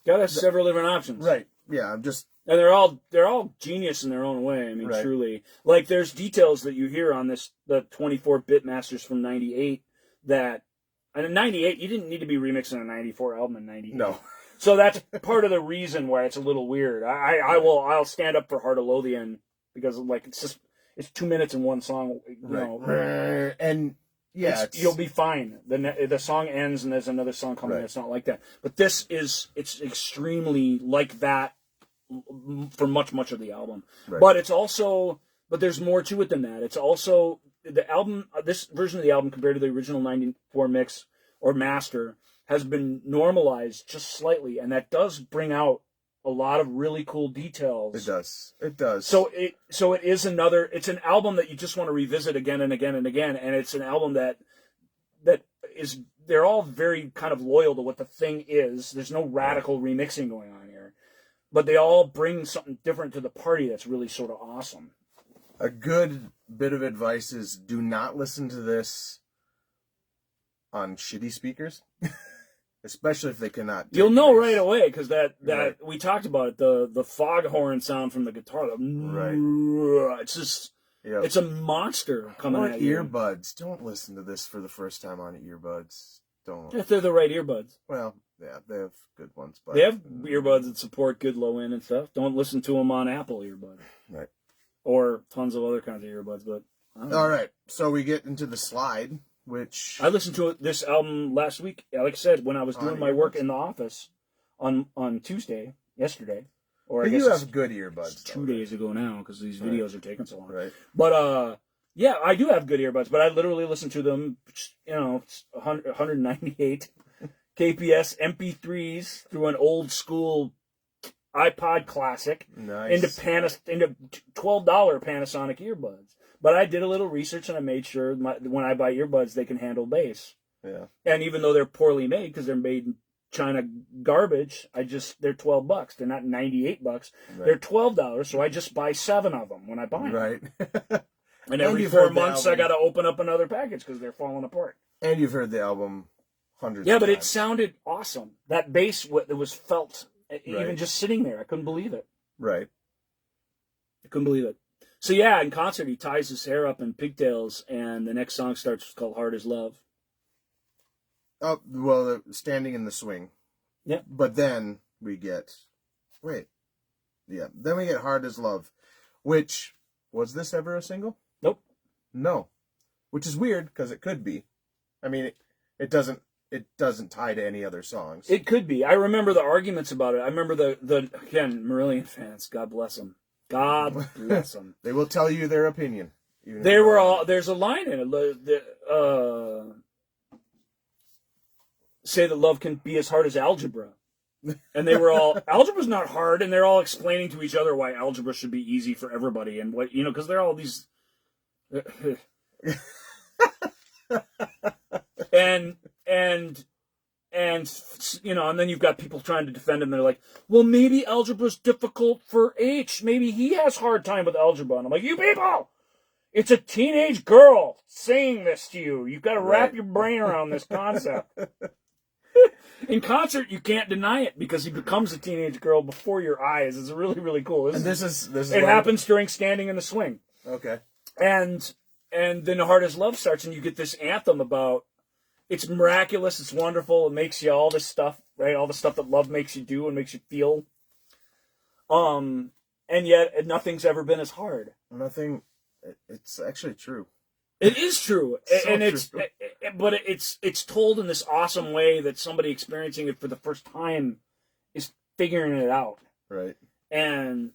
got us several different options. Right. Yeah. And they're all genius in their own way. I mean, truly. Like, there's details that you hear on this, the 24-bit masters from '98 that, and in '98 you didn't need to be remixing a '94 album in '98. No. So that's part of the reason why it's a little weird. I'll stand up for Heart of Lothian because like it's 2 minutes in one song, you know. And yeah, you'll be fine. The song ends and there's another song coming. It's not like that. But it's extremely like that for much of the album. Right. But there's more to it than that. It's also the album. This version of the album compared to the original '94 mix or master has been normalized just slightly, and that does bring out a lot of really cool details. It does. So it is it's an album that you just want to revisit again and again and again, and it's an album that is, they're all very kind of loyal to what the thing is. There's no radical remixing going on here, but they all bring something different to the party that's really sort of awesome. A good bit of advice is do not listen to this on shitty speakers. Especially if they cannot. You'll know right away because that we talked about it. The foghorn sound from the guitar. It's just it's a monster coming at you. Earbuds. Don't listen to this for the first time on earbuds. Don't. If they're the right earbuds. Well, yeah, they have good ones. But they have earbuds that support good low end and stuff. Don't listen to them on Apple earbuds. Right. Or tons of other kinds of earbuds. But all right, so we get into the slide. Which I listened to this album last week, like I said, when I was doing my work in the office on Tuesday, yesterday. Or I guess you have good earbuds. 2 days ago now because these videos are taking so long. Right. But yeah, I do have good earbuds, but I literally listen to them, you know, 198 kps MP3s through an old school iPod Classic into $12 Panasonic earbuds. But I did a little research and I made sure when I buy earbuds, they can handle bass. Yeah. And even though they're poorly made because they're made in China garbage, they're $12. They're not $98. Right. They're $12. So I just buy 7 of them when I buy them. Right. And every 4 months I got to open up another package because they're falling apart. And you've heard the album hundreds of times. Yeah, but it sounded awesome. That bass, it was felt, even just sitting there. I couldn't believe it. Right. I couldn't believe it. So yeah, in concert he ties his hair up in pigtails, and the next song starts called "Hard as Love." Oh well, standing in the swing. Yeah, but then we get then we get "Hard as Love," which was this ever a single? Nope. No, which is weird because it could be. I mean, it doesn't tie to any other songs. It could be. I remember the arguments about it. I remember the again Marillion fans. God bless them. God bless them. They will tell you their opinion. There's a line in it. Say that love can be as hard as algebra. And they were all, algebra's not hard, and they're all explaining to each other why algebra should be easy for everybody, and what, you know, because they're all these... and you know, and then you've got people trying to defend him. They're like, well, maybe algebra's difficult for H. Maybe he has hard time with algebra. And I'm like, you people, it's a teenage girl saying this to you. You've got to wrap your brain around this concept. In concert, you can't deny it because he becomes a teenage girl before your eyes. It's really, really cool. This is it happens during Standing in the Swing. Okay. And then Hard as Love starts, and you get this anthem about, It's miraculous. It's wonderful. It makes you all this stuff, right? All the stuff that love makes you do and makes you feel. And yet nothing's ever been as hard. Nothing. It's actually true. It is true, So and true. but it's told in this awesome way that somebody experiencing it for the first time is figuring it out. Right. And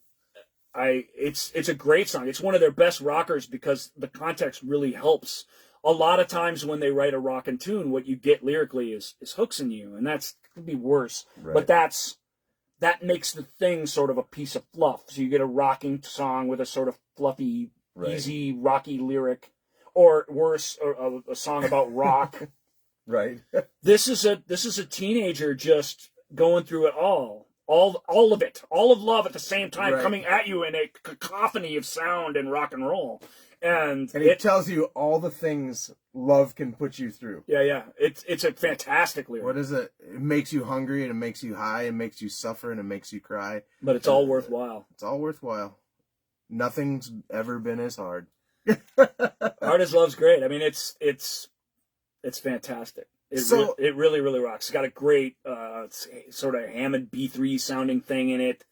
it's a great song. It's one of their best rockers because the context really helps. A lot of times when they write a rockin' tune, what you get lyrically is hooks in you, and that's could be worse. Right. But that makes the thing sort of a piece of fluff. So you get a rocking song with a sort of fluffy, Right. easy, rocky lyric, or worse, a song about rock. Right. This is a teenager just going through it all of it, all of love at the same time, Right. coming at you in a cacophony of sound and rock and roll. And it tells you all the things love can put you through. Yeah. It's a fantastic lyric. What is it? It makes you hungry, and it makes you high, and makes you suffer, and it makes you cry. But it's all worthwhile. It's all worthwhile. Nothing's ever been as hard. Hard as Love's great. I mean, it's fantastic. It really, really rocks. It's got a great sort of Hammond B3 sounding thing in it.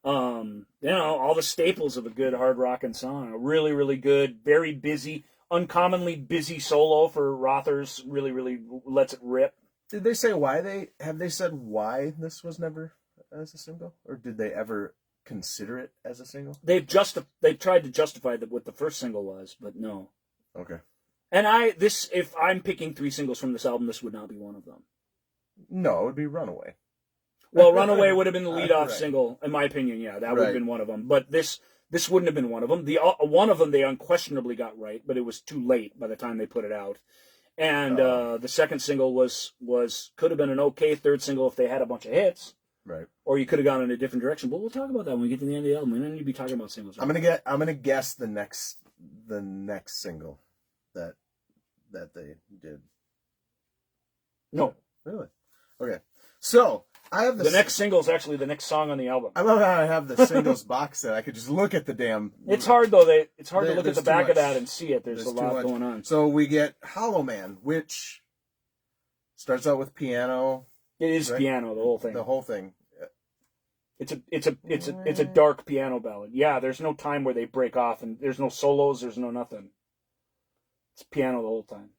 All the staples of a good hard rockin' song. A really, really good, very busy, uncommonly busy solo for Rothers. Really, really lets it rip. Did they say why have they said why this was never as a single? Or did they ever consider it as a single? They've tried to justify what the first single was, but no. Okay. And if I'm picking 3 singles from this album, this would not be one of them. No, it would be Runaway. Well, Runaway would have been the lead-off Right. single, in my opinion. Yeah, that would have Right. been one of them. But this wouldn't have been one of them. The one of them they unquestionably got right, but it was too late by the time they put it out. And the second single could have been an okay third single if they had a bunch of hits. Right. Or you could have gone in a different direction. But we'll talk about that when we get to the end of the album. We don't need to be talking about singles. Right? I'm gonna guess the next single that they did. No. Really? Okay. So I have The next single is actually the next song on the album. I love how I have the singles box set. I could just look at the damn. It's hard though. It's hard to look at There's the too back much. of that and see it. There's a too lot much. going on. So we get Hollow Man, which starts out with piano. It is Right. piano, the whole thing. The whole thing. It's a dark piano ballad. Yeah, there's no time where they break off, and there's no solos. There's no nothing. It's piano the whole time.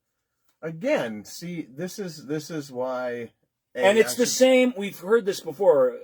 Again, see, this is why. And it's the same. We've heard this before.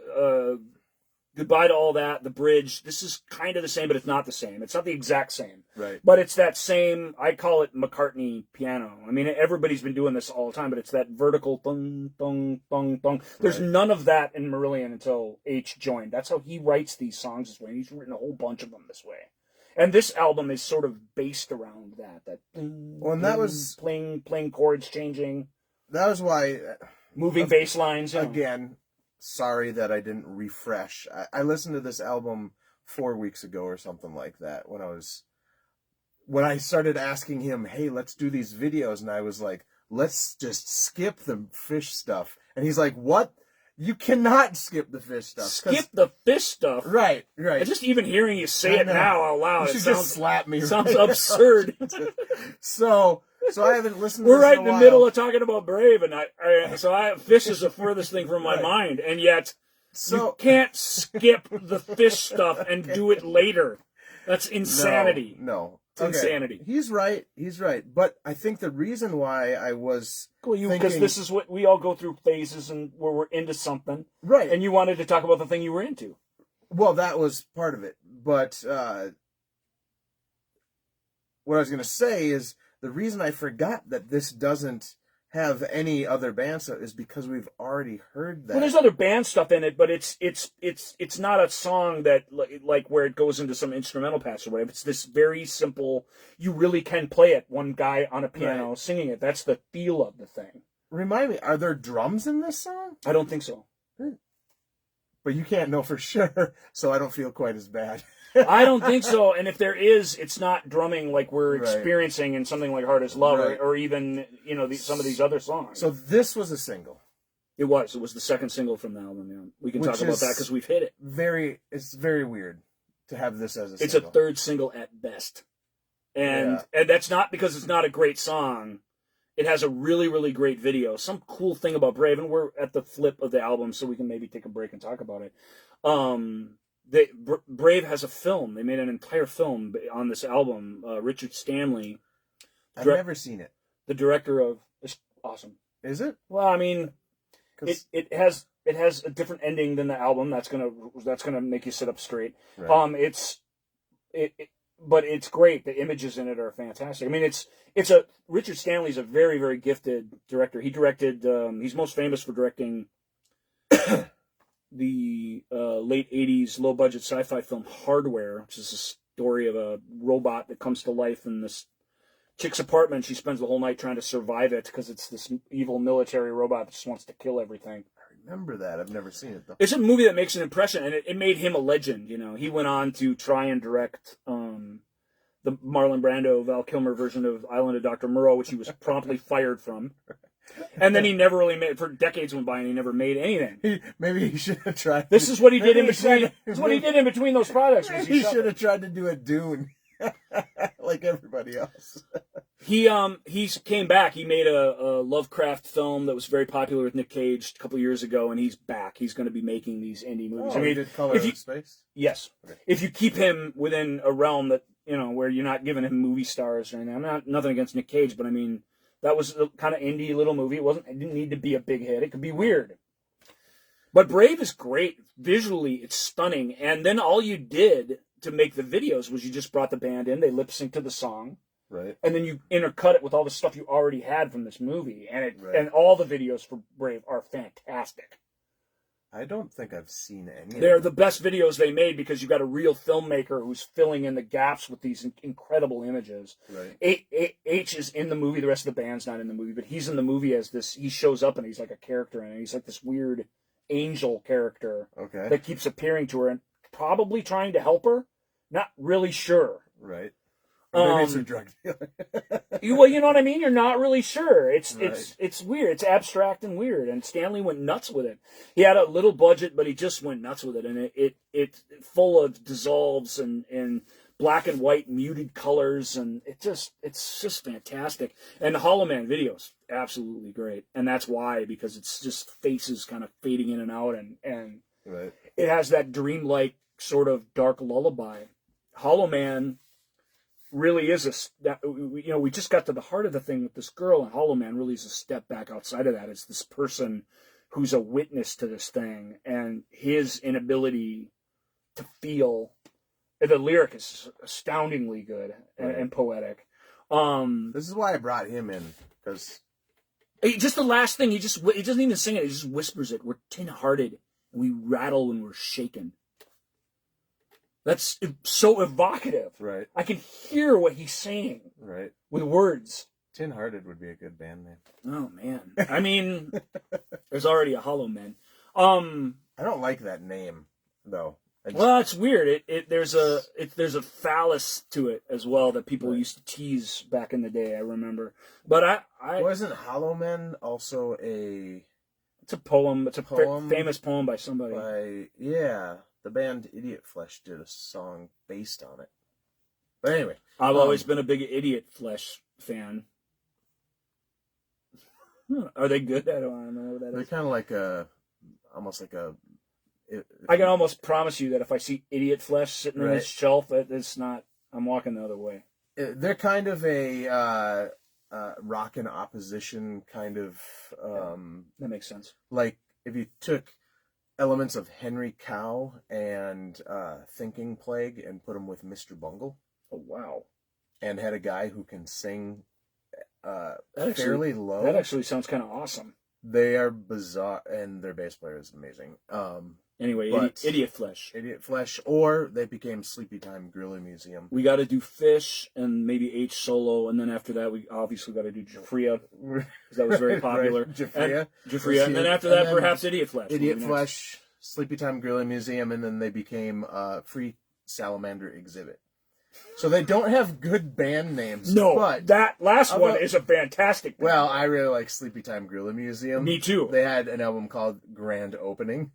Goodbye to All That, the bridge. This is kind of the same, but it's not the same. It's not the exact same. Right. But it's that same, I call it McCartney piano. I mean, everybody's been doing this all the time, but it's that vertical thung, thung, thung, thung. There's Right. none of that in Marillion until H joined. That's how he writes these songs this way. He's written a whole bunch of them this way. And this album is sort of based around that. Well, and that was playing chords, changing, that was why. moving bass lines. You know. Again, sorry that I didn't refresh. I listened to this album 4 weeks ago or something like that when I started asking him, hey, let's do these videos. And I was like, let's just skip the fish stuff. And he's like, what? You cannot skip the fish stuff. Skip the fish stuff. Right. Just even hearing you say I it know. now out loud, You it should sounds just slap me. sounds right absurd. So I haven't listened to We're this right in in a the while. middle of talking about Brave, and fish is the furthest thing from my Right. mind, and yet you So can't skip the fish stuff and do it later. That's insanity. No. It's insanity. He's right. But I think the reason why I was Because thinking, this is what we all go through phases and where we're into something, right. and you wanted to talk about the thing you were into. Well, that was part of it. But what I was going to say is the reason I forgot that this doesn't have any other band stuff is because we've already heard that. Well, there's other band stuff in it, but it's not a song that like where it goes into some instrumental patch or whatever. It's this very simple. You really can play it. One guy on a piano singing it. That's the feel of the thing. Remind me, are there drums in this song? I don't think so. But you can't know for sure, so I don't feel quite as bad. I don't think so. And if there is, it's not drumming like we're Right. experiencing in something like Hard as Love Right. or even some of these other songs. So this was a single. It was the second single from the album. Yeah. We can Which talk about is that because we've hit it. It's very weird to have this as a It's single. a third single at best. And that's not because it's not a great song. It has a really, really great video. Some cool thing about Brave, and we're at the flip of the album, so we can maybe take a break and talk about it. Brave has a film. They made an entire film on this album. Richard Stanley. I've never seen it. The director of... It's awesome. Is it? Well, I mean, it has a different ending than the album. That's gonna make you sit up straight. Right. But it's great. The images in it are fantastic. I mean, Richard Stanley's a very, very gifted director. He directed. He's most famous for directing the late '80s low budget sci-fi film Hardware, which is a story of a robot that comes to life in this chick's apartment. She spends the whole night trying to survive it because it's this evil military robot that just wants to kill everything. Remember that. I've never seen it though. It's a movie that makes an impression, and it made him a legend. You know, he went on to try and direct the Marlon Brando, Val Kilmer version of Island of Dr. Moreau, which he was promptly fired from. And then he never really made. For decades went by, and he never made anything. Maybe he should have tried. This is what he did in between. This is what he did in between those projects. He should have tried to do a Dune, like everybody else. He came back. He made a Lovecraft film that was very popular with Nick Cage a couple years ago, and he's back. He's going to be making these indie movies. I mean, he did Color of Space? Yes. Okay. If you keep him within a realm that, where you're not giving him movie stars or anything. Nothing against Nick Cage, but I mean, that was a kind of indie little movie. It didn't need to be a big hit. It could be weird. But Brave is great. Visually, it's stunning. And then all you did to make the videos was you just brought the band in, they lip synced to the song. Right. And then you intercut it with all the stuff you already had from this movie. And and all the videos for Brave are fantastic. I don't think I've seen any. They're the best videos they made because you got a real filmmaker who's filling in the gaps with these incredible images. Right. H is in the movie. The rest of the band's not in the movie, but he's in the movie as this. He shows up and he's like a character in it. He's like this weird angel character that keeps appearing to her and probably trying to help her. Not really sure. Right. Maybe it's a drug dealer. Well, you know what I mean? You're not really sure. It's weird. It's abstract and weird. And Stanley went nuts with it. He had a little budget, but he just went nuts with it. And it's full of dissolves and black and white muted colors. And it's just fantastic. And the Hollow Man video's absolutely great. And that's why, because it's just faces kind of fading in and out. And right. It has that dreamlike sort of dark lullaby. Hollow Man really is we just got to the heart of the thing with this girl, and Hollow Man really is a step back outside of that. It's this person who's a witness to this thing, and his inability to feel. The lyric is astoundingly good and poetic. This is why I brought him in, because just the last thing, he doesn't even sing it. He just whispers it. We're tin-hearted, and we rattle when we're shaken. That's so evocative. Right. I can hear what he's saying. Right. With words. Tin-Hearted would be a good band name. Oh, man. I mean, there's already a Hollow Man. I don't like that name, though. Well, it's weird. There's a phallus to it as well that people used to tease back in the day, I remember. But I wasn't Hollow Man also a... It's a poem. It's a famous poem by somebody. The band Idiot Flesh did a song based on it. But anyway. I've always been a big Idiot Flesh fan. Are they good? I don't know what that They're is. kind of like almost like a... I can almost promise you that if I see Idiot Flesh sitting on this shelf, it's not... I'm walking the other way. They're kind of a rock and opposition kind of... that makes sense. Like, if you took elements of Henry Cow and Thinking Plague and put them with Mr. Bungle. Oh, wow. And had a guy who can sing fairly low. That actually sounds kind of awesome. They are bizarre, and their bass player is amazing. Anyway, Idiot Flesh. Idiot Flesh, or they became Sleepy Time Gorilla Museum. We got to do Fish and maybe H solo, and then after that, we obviously got to do Jafria, because that was very popular. Jafria. And then after that, perhaps Idiot Flesh. Idiot Flesh, Sleepy Time Gorilla Museum, and then they became Free Salamander Exhibit. So they don't have good band names. No, but that last one is a fantastic band. Well, I really like Sleepy Time Gorilla Museum. Me too. They had an album called Grand Opening.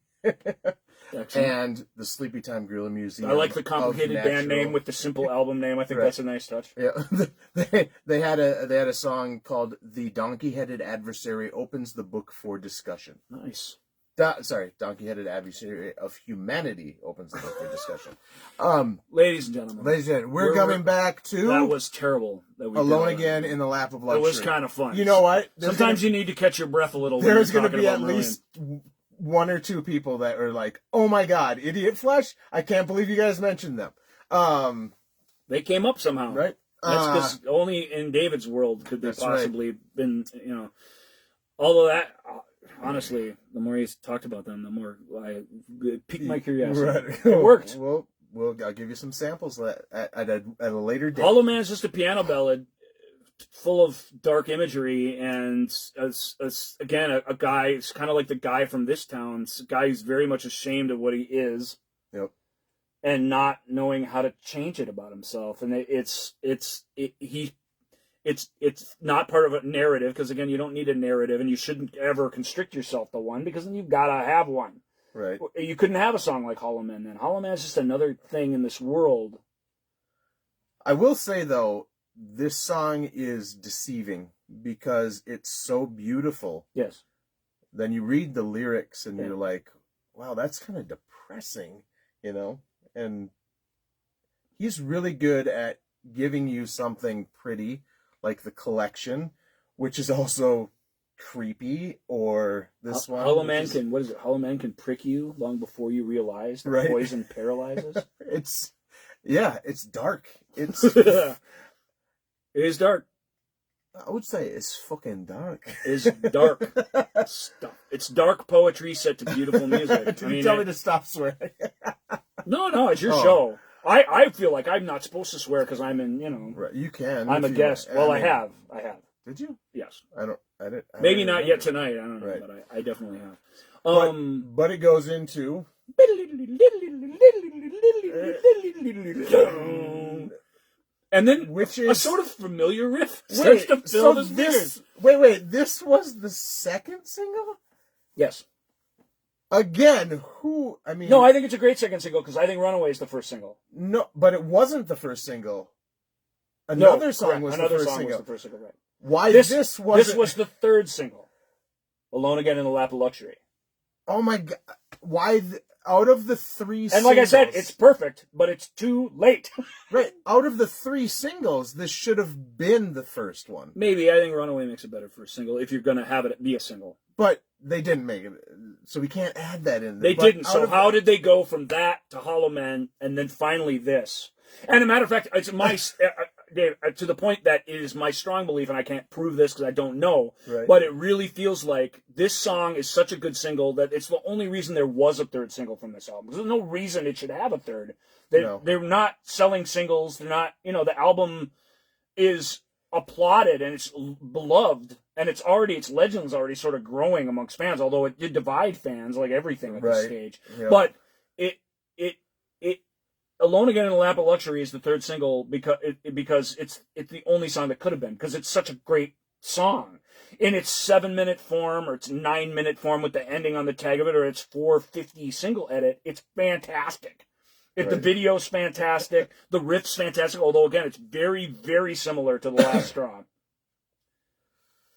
Excellent. and the Sleepy Time Gorilla Museum. I like the complicated of band Natural- name with the simple album name. I think Right. that's a nice touch. Yeah, they had a song called "The Donkey-Headed Adversary Opens the Book for Discussion." Nice. Donkey-Headed Adversary of Humanity opens the book for discussion. Ladies and gentlemen, Ladies and gentlemen, we're coming back to that was terrible. That we Alone did Again in the Lap of Luxury. It was kind of fun. You know what? Sometimes you need to catch your breath a little. There's going to be at least one or two people that are like, "Oh my God, Idiot Flesh! I can't believe you guys mentioned them." They came up somehow, Right? That's because only in David's world could they That's possibly been, Although that, honestly, the more you talked about them, the more it piqued my curiosity. Right. It worked. Well, I'll give you some samples at a later date. Hollow Man is just a piano ballad full of dark imagery, and again, a guy, it's kind of like the guy from this town. It's a guy who's very much ashamed of what he is. Yep. And not knowing how to change it about himself. And it's not part of a narrative, because again, you don't need a narrative, and you shouldn't ever constrict yourself to one, because then you've got to have one. Right. You couldn't have a song like Hollow Man then. Hollow Man is just another thing in this world. I will say, though, this song is deceiving because it's so beautiful. Yes. Then you read the lyrics and Yeah. you're like, wow, that's kind of depressing, And he's really good at giving you something pretty, like The Collection, which is also creepy, or this one. Hollow Man Hollow Man can prick you long before you realize that Right. poison paralyzes. It's dark. It's It is dark. I would say it's fucking dark. It's dark stuff. It's dark poetry set to beautiful music. Did you tell me to stop swearing? No, it's your show. I feel like I'm not supposed to swear because I'm in, Right, you can. I'm a guest. Well, I have. Did you? Yes. I didn't. Maybe not yet tonight. I don't know, Right. but I definitely have. But it goes into. And then Which a is sort of familiar riff starts to fill the speakers. Wait, this was the second single? Yes. Again, No, I think it's a great second single, because I think Runaway is the first single. No, but it wasn't the first single. Another No, song correct. was Another the first song single. was the first single, right. Why This wasn't... was the third single. Alone Again in the Lap of Luxury. Oh my God. Why... out of the three And like I said, it's perfect, but it's too late. Right. Out of the three singles, this should have been the first one. Maybe. I think Runaway makes it better for a single, if you're going to have it be a single. But they didn't make it, so we can't add that in there. They But didn't. out So of- how did they go from that to Hollow Man and then finally this? And as a matter of fact, it's my... Dave, to the point that it is my strong belief, and I can't prove this because I don't know, Right. but it really feels like this song is such a good single that it's the only reason there was a third single from this album. There's no reason it should have a third. They're not selling singles. They're not, the album is applauded and it's beloved, and its legend's already sort of growing amongst fans, although it did divide fans like everything at this Right. stage. Yep. But it Alone Again in the Lap of Luxury is the third single because it's the only song that could have been, because it's such a great song in its 7-minute form, or its 9-minute form with the ending on the tag of it, or its 4:50 single edit. It's fantastic. The Right. video's fantastic. The riff's fantastic. Although again, it's very, very similar to The Last Straw.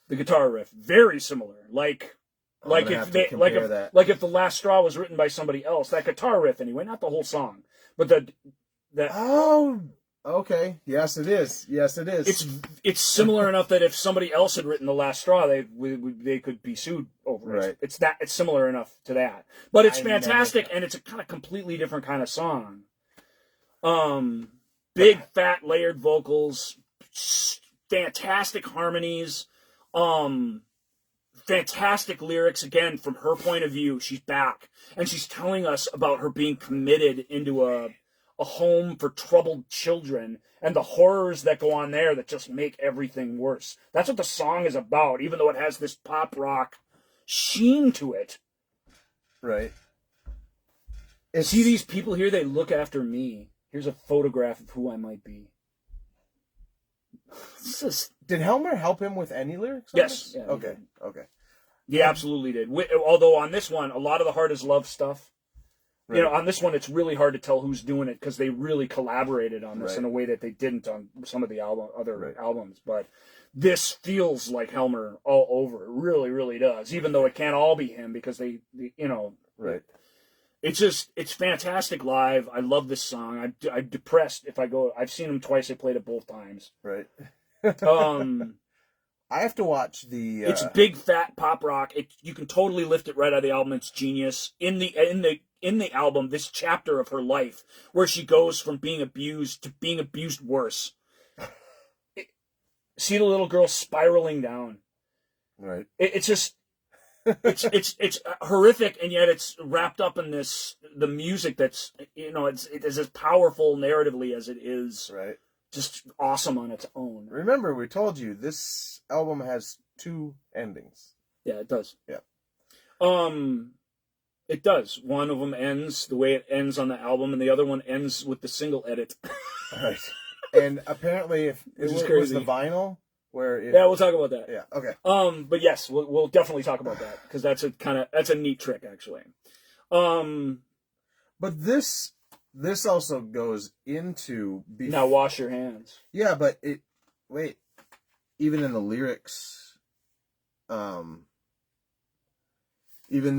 The guitar riff, very similar. Like if The Last Straw was written by somebody else, that guitar riff anyway, not the whole song, but Oh, okay. Yes, it is. it's similar enough that if somebody else had written The Last Straw, they could be sued over it. Right. It's similar enough to that, but it's I never- fantastic, and it's a kind of completely different kind of song. Big fat layered vocals, fantastic harmonies, fantastic lyrics. Again, from her point of view, she's back, and she's telling us about her being committed into a home for troubled children and the horrors that go on there that just make everything worse. That's what the song is about, even though it has this pop rock sheen to it. Right. See these people here? They look after me. Here's a photograph of who I might be. Did Helmer help him with any lyrics? on Yes. this? Yeah, Okay. he absolutely did. Although on this one, a lot of the Hard as Love stuff, You know, on this one, it's really hard to tell who's doing it because they really collaborated on this in a way that they didn't on some of the other albums. But this feels like Helmer all over. It really, really does. Even though it can't all be him because they you know, it's fantastic live. I love this song. I'm depressed if I go. I've seen him twice. I played it both times. Right. I have to watch the. It's big fat pop rock. You can totally lift it right out of the album. It's genius. In the album, this chapter of her life where she goes from being abused to being abused worse. See the little girl spiraling down. Right. It's just. It's horrific, and yet it's wrapped up in the music that's, you know, it is as powerful narratively as it is just awesome on its own. Remember, we told you this album has 2 endings. Yeah, it does. Yeah. It does. One of them ends the way it ends on the album, and the other one ends with the single edit. Right. And apparently, if it was the vinyl. Yeah, we'll talk about that. Yeah, okay. But yes, we'll definitely talk about that because that's a neat trick actually. But this also goes into now wash your hands. Yeah, but even in the lyrics, even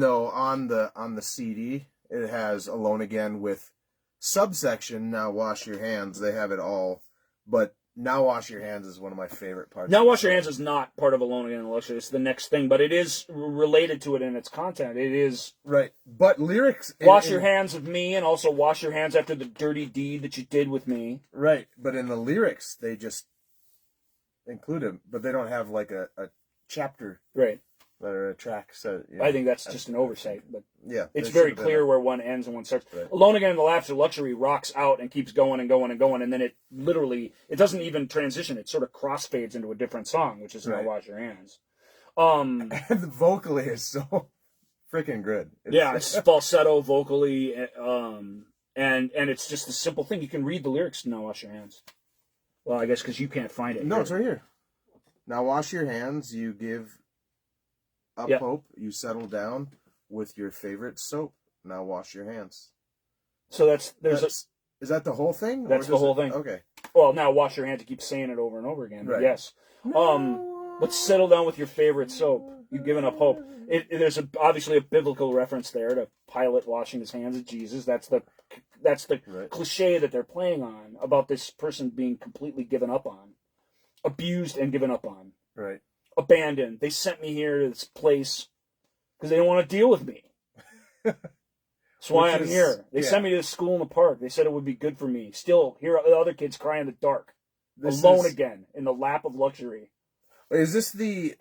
though on the CD it has Alone Again with subsection Now Wash Your Hands, they have it all, but Now Wash Your Hands is one of my favorite parts. Now Wash Your Hands is not part of Alone Again in Luxury. It's the next thing, but it is related to it in its content. It is... Right. But lyrics... Wash your hands of me, and also wash your hands after the dirty deed that you did with me. Right. But in the lyrics, they just include them, but they don't have like a chapter. Right. Or a track. So, you know, I think that's just an oversight, but yeah, it's very clear where one ends and one starts. Right. Alone Again in the Lapse of Luxury rocks out and keeps going and going and going, and then it doesn't even transition. It sort of crossfades into a different song, which is Now Wash Your Hands. And vocally is so freaking good. It's falsetto vocally, and it's just a simple thing. You can read the lyrics to Now Wash Your Hands. Well, I guess because you can't find it. No, it's right here. Now wash your hands, you give up hope, you settle down with your favorite soap. Now wash your hands. So is that the whole thing? That's the whole thing. Okay. Well, now wash your hands. You keep saying it over and over again. Right. Yes. But settle down with your favorite soap. You've given up hope. There's obviously a biblical reference there to Pilate washing his hands of Jesus. That's the cliche that they're playing on about this person being completely given up on, abused and given up on. Right. Abandoned. They sent me here to this place because they don't want to deal with me. That's why I'm here. They sent me to this school in the park. They said it would be good for me. Still, here are the other kids crying in the dark. Alone again, in the lap of luxury. Is this the...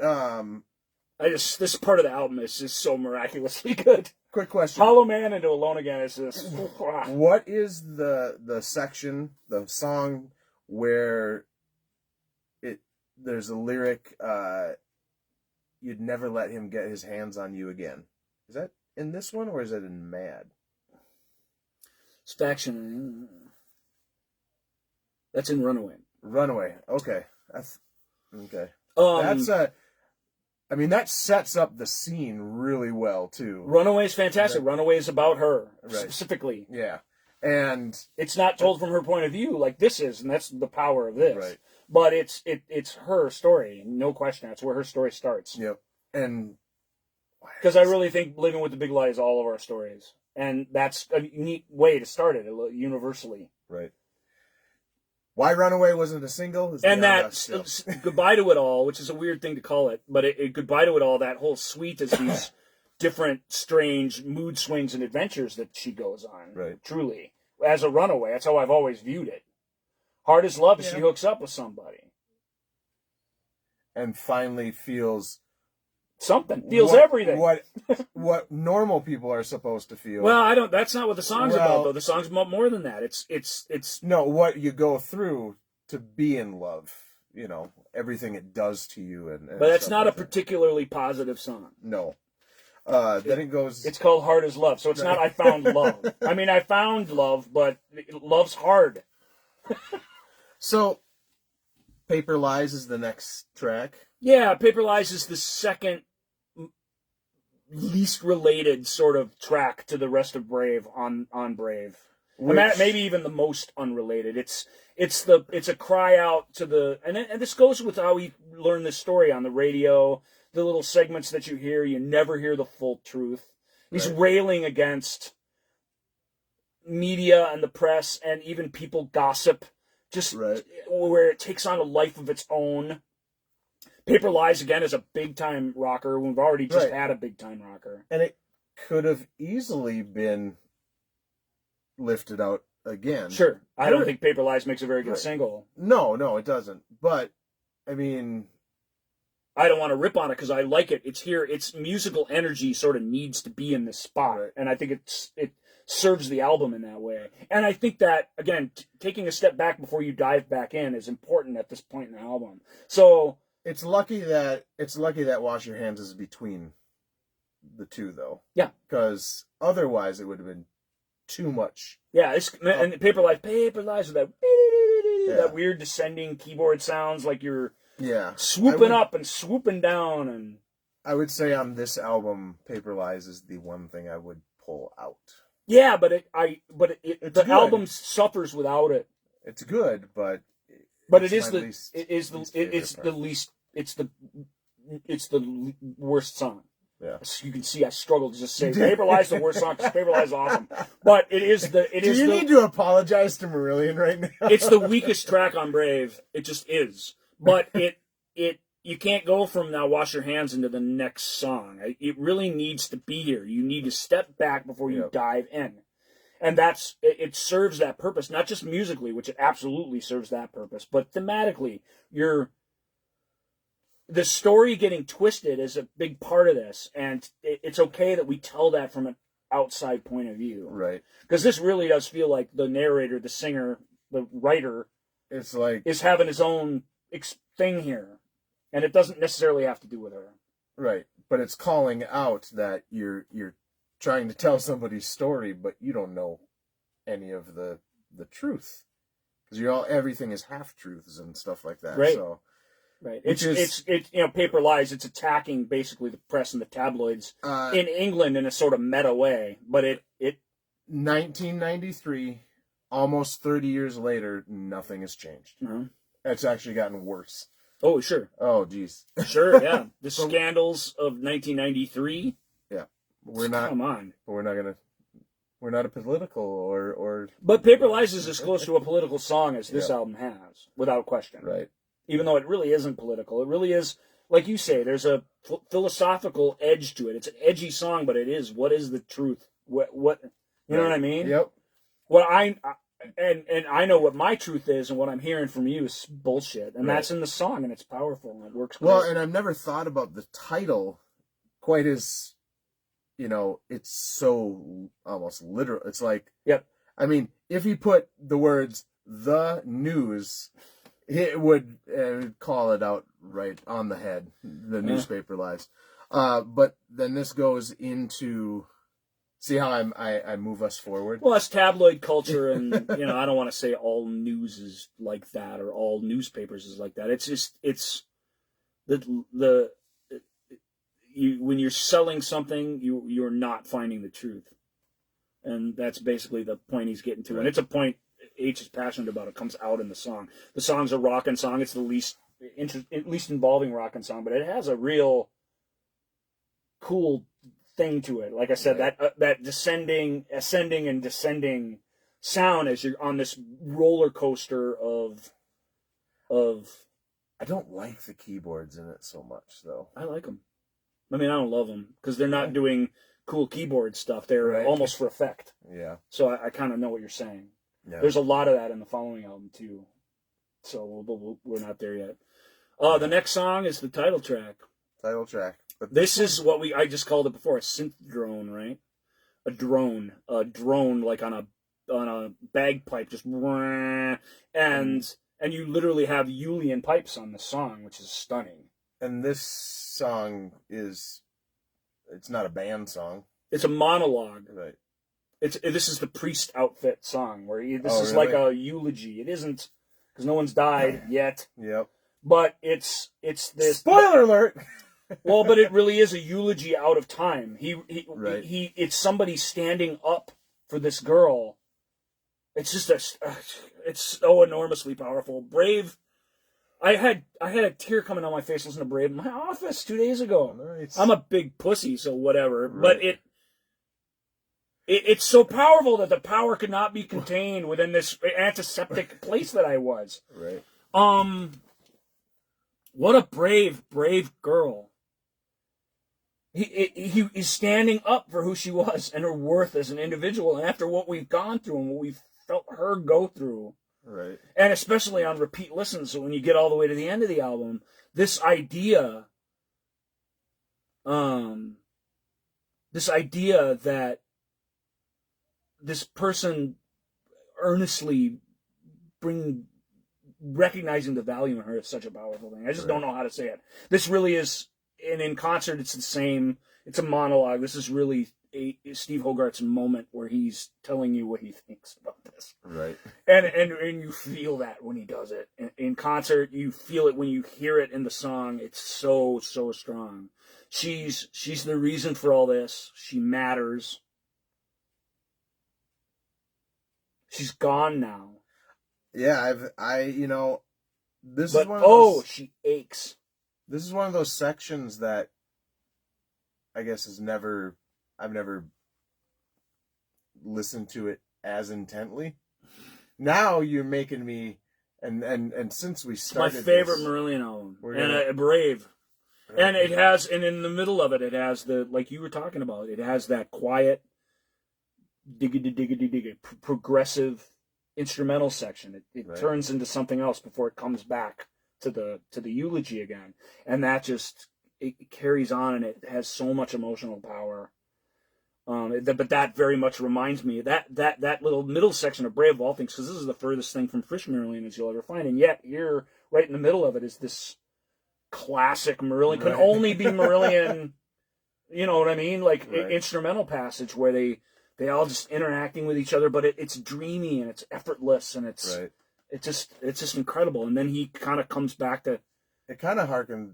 This part of the album is just so miraculously good. Quick question. Hollow Man into Alone Again is just... What is the section, the song, where... There's a lyric, you'd never let him get his hands on you again. Is that in this one, or is it in Mad? It's Faction. That's in Runaway. Runaway. Okay. Okay. That sets up the scene really well, too. Runaway's fantastic. Runaway is about her, specifically. Yeah. And it's not told from her point of view like this is, and that's the power of this. Right. But it's her story, no question. That's where her story starts. Yep. And because I really think Living with the Big Lie is all of our stories, and that's a unique way to start it universally. Right. Why Runaway wasn't a single? And that Goodbye to It All, which is a weird thing to call it, but Goodbye to It All, that whole suite is these different, strange mood swings and adventures that she goes on. Right. Truly, as a runaway, that's how I've always viewed it. Hard as love, she hooks up with somebody. And finally feels... something. Feels everything. What normal people are supposed to feel. Well, that's not what the song's about, though. The song's about more than that. It's... No, what you go through to be in love. You know, everything it does to you. But that's not a particularly positive song. No. Then it goes... It's called Hard as Love, so it's not I found love. I mean, I found love, but love's hard. So, Paper Lies is the next track. Yeah, Paper Lies is the second least related sort of track to the rest of Brave on Brave. Maybe even the most unrelated. It's a cry out to the and this goes with how we learn this story on the radio. The little segments that you hear, you never hear the full truth. He's railing against media and the press and even people gossip, just where it takes on a life of its own. Paper Lies, again, is a big-time rocker. We've already just had a big-time rocker. And it could have easily been lifted out again. Sure. I don't think Paper Lies makes a very good single. No, it doesn't. But, I mean... I don't want to rip on it because I like it. It's here. Its musical energy sort of needs to be in this spot. Right. And I think it serves the album in that way. And I think that, again, taking a step back before you dive back in is important at this point in the album. So... It's lucky that Wash Your Hands is between the two, though. Yeah. Because otherwise it would have been too much. Yeah, and Paper Lies with that weird descending keyboard sounds like you're swooping up and swooping down. And I would say on this album, Paper Lies is the one thing I would pull out. Yeah, but the album suffers without it. It's good, but it's the worst song. Yeah. You can see I struggle to just say Paper Lies is the worst song because Paper Lies is awesome. But Do you need to apologize to Marillion right now? It's the weakest track on Brave. It just is. But you can't go from Now Wash Your Hands into the next song. It really needs to be here. You need to step back before you dive in. And it serves that purpose, not just musically, which it absolutely serves that purpose, but thematically, the story getting twisted is a big part of this, and it's okay that we tell that from an outside point of view. Right. Because this really does feel like the narrator, the singer, the writer is having his own thing here, and it doesn't necessarily have to do with her. Right. But it's calling out that you're trying to tell somebody's story, but you don't know any of the truth. Because everything is half-truths and stuff like that. Right. So... Right. It's Paper Lies. It's attacking basically the press and the tabloids in England in a sort of meta way. But it 1993, almost 30 years later, nothing has changed. Mm-hmm. It's actually gotten worse. Oh, sure. Oh, geez. Sure, yeah. The scandals of 1993. Yeah. Come on. We're not a political or... But Paper Lies is as close to a political song as this album has, without question. Right. Even though it really isn't political. It really is, like you say, there's a philosophical edge to it. It's an edgy song, but it is, what is the truth? What you know what I mean? Yep. What I know what my truth is, and what I'm hearing from you is bullshit. And that's in the song, and it's powerful, and it works great. Well, and I've never thought about the title quite as, it's so almost literal. It's like, I mean, if you put the words, the news... It would call it out right on the head, the newspaper lies. But then this goes into... See how I move us forward? Well, that's tabloid culture, and, I don't want to say all news is like that, or all newspapers is like that. It's just, when you're selling something, you're not finding the truth. And that's basically the point he's getting to. Right. And it's a point H is passionate about. It comes out in the song. The song's a rockin' song. It's the least involving rockin' song, but it has a real cool thing to it. Like I said, that ascending and descending sound as you're on this roller coaster of. I don't like the keyboards in it so much, though. I like them. I mean, I don't love them because they're not doing cool keyboard stuff. They're almost for effect. Yeah. So I kind of know what you're saying. Yeah. There's a lot of that in the following album, too. So we're not there yet. The next song is the title track. Title track. But this is what I just called it before, a synth drone, right? A drone like on a bagpipe, just and you literally have Julian pipes on the song, which is stunning. And this song it's not a band song. It's a monologue. Right. This is the priest outfit song where this is really? like a eulogy. It isn't because no one's died yet. Yep. But it's this. Spoiler alert. Well, but it really is a eulogy out of time. Right. It's somebody standing up for this girl. It's just it's so enormously powerful. Brave. I had a tear coming down my face listening to Brave in my office 2 days ago. Nice. I'm a big pussy, so whatever. Right. But it's so powerful that the power could not be contained within this antiseptic place that I was. Right. What a brave girl. He is standing up for who she was and her worth as an individual. And after what we've gone through and what we've felt her go through, Right. and especially on repeat listens, so when you get all the way to the end of the album, this idea that this person earnestly recognizing the value in her is such a powerful thing. I just don't know how to say it. This really is, and in concert, it's the same. It's a monologue. This is really Steve Hogarth's moment where he's telling you what he thinks about this. Right. And you feel that when he does it. In concert, you feel it when you hear it in the song. It's so strong. She's the reason for all this. She matters. She's gone now. Yeah, this But is one of those, she aches. this is one of those sections that I guess I've never listened to it as intently. Now you're making me, and since we It's my started favorite this, Marillion album. We're And gonna- Brave. And it has, and in the middle of it, it has like you were talking about, it has that quiet, diggity, progressive instrumental section. It Right. turns into something else before it comes back to the eulogy again. And that just, it carries on, and it has so much emotional power. But that very much reminds me that little middle section of Brave of all things, because this is the furthest thing from Frisch Merlion as you'll ever find, and yet here, right in the middle of it, is this classic Merlion. Can only be Merlion. You know what I mean? Like instrumental passage where they all just interacting with each other, but it's dreamy and it's effortless and it's just incredible. And then he kind of comes back to it kind of harkened,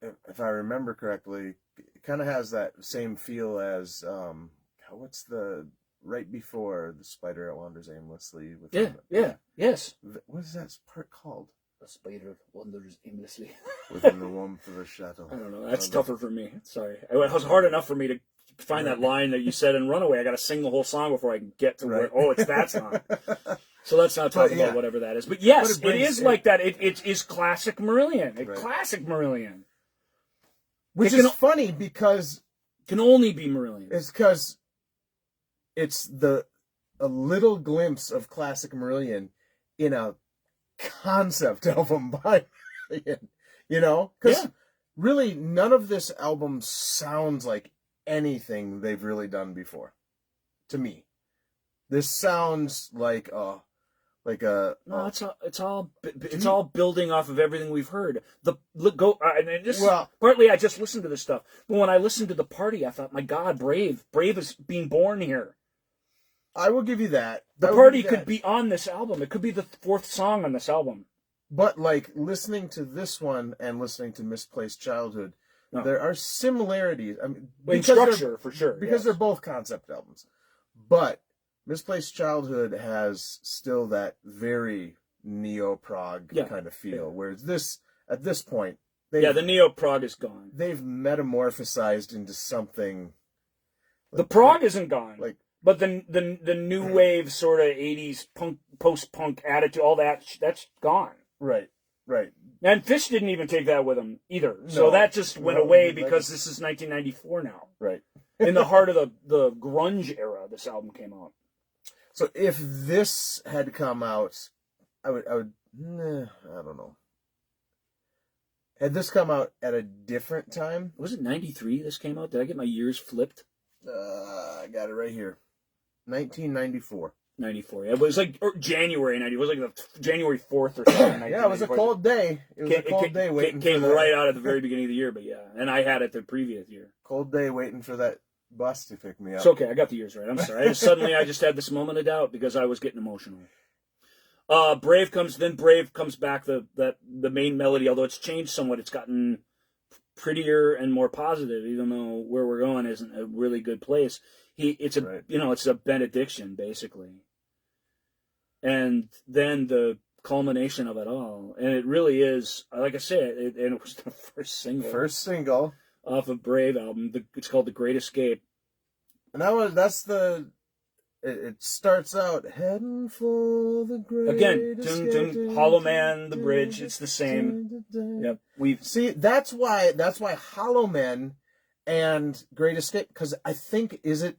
if I remember correctly, it kind of has that same feel as what's the right before the spider that wanders aimlessly with yes. What is that part called? The spider wanders aimlessly Within the warmth of a shadow. I don't know. That's tougher for me. Sorry, it was hard enough for me to find that line that you said in Runaway. I got to sing the whole song before I can get to where. Oh, it's that song. So let's not talk about whatever that is. But yes, it is like that. It is classic Marillion. Classic Marillion. Which is funny because can only be Marillion. It's because it's a little glimpse of classic Marillion in a concept album by Marillion. You know? Because really none of this album sounds like anything they've really done before. To me. This sounds like a no, it's all building off of everything we've heard. Partly I just listened to this stuff, but when I listened to The Party, I thought, my God, Brave is being born here. I will give you that. The Party could be on this album. It could be the fourth song on this album. But like listening to this one and listening to Misplaced Childhood, there are similarities. I mean, in structure for sure, because they're both concept albums, but Misplaced Childhood has still that very neo-prog kind of feel, whereas at this point... the neo-prog is gone. They've metamorphosized into something... The prog isn't gone, but the new wave sort of 80s punk, post-punk attitude, all that's gone. Right. And Fish didn't even take that with him either, so that just went away because this is 1994 now. Right. In the heart of the grunge era, this album came out. So if this had come out, I would, I don't know. Had this come out at a different time? Was it 93 this came out? Did I get my years flipped? I got it right here. 1994. 94. It was like January 90. It was like the January 4th or something. Yeah, it was a cold day. It was a cold day waiting. It came right out at the very beginning of the year, but yeah. And I had it the previous year. Cold day waiting for that bus to pick me up. It's okay. I got the years right. I'm sorry. I just had this moment of doubt because I was getting emotional. Brave comes back, the main melody, although it's changed somewhat. It's gotten prettier and more positive, even though where we're going isn't a really good place. It's a benediction basically, and then the culmination of it all, and it really is, like I said, and it was the first single off of Brave album. It's called "The Great Escape," and it starts out heading for the great again. Hollow Man, the bridge. It's the same. Yep. That's why Hollow Man and Great Escape, because I think, is it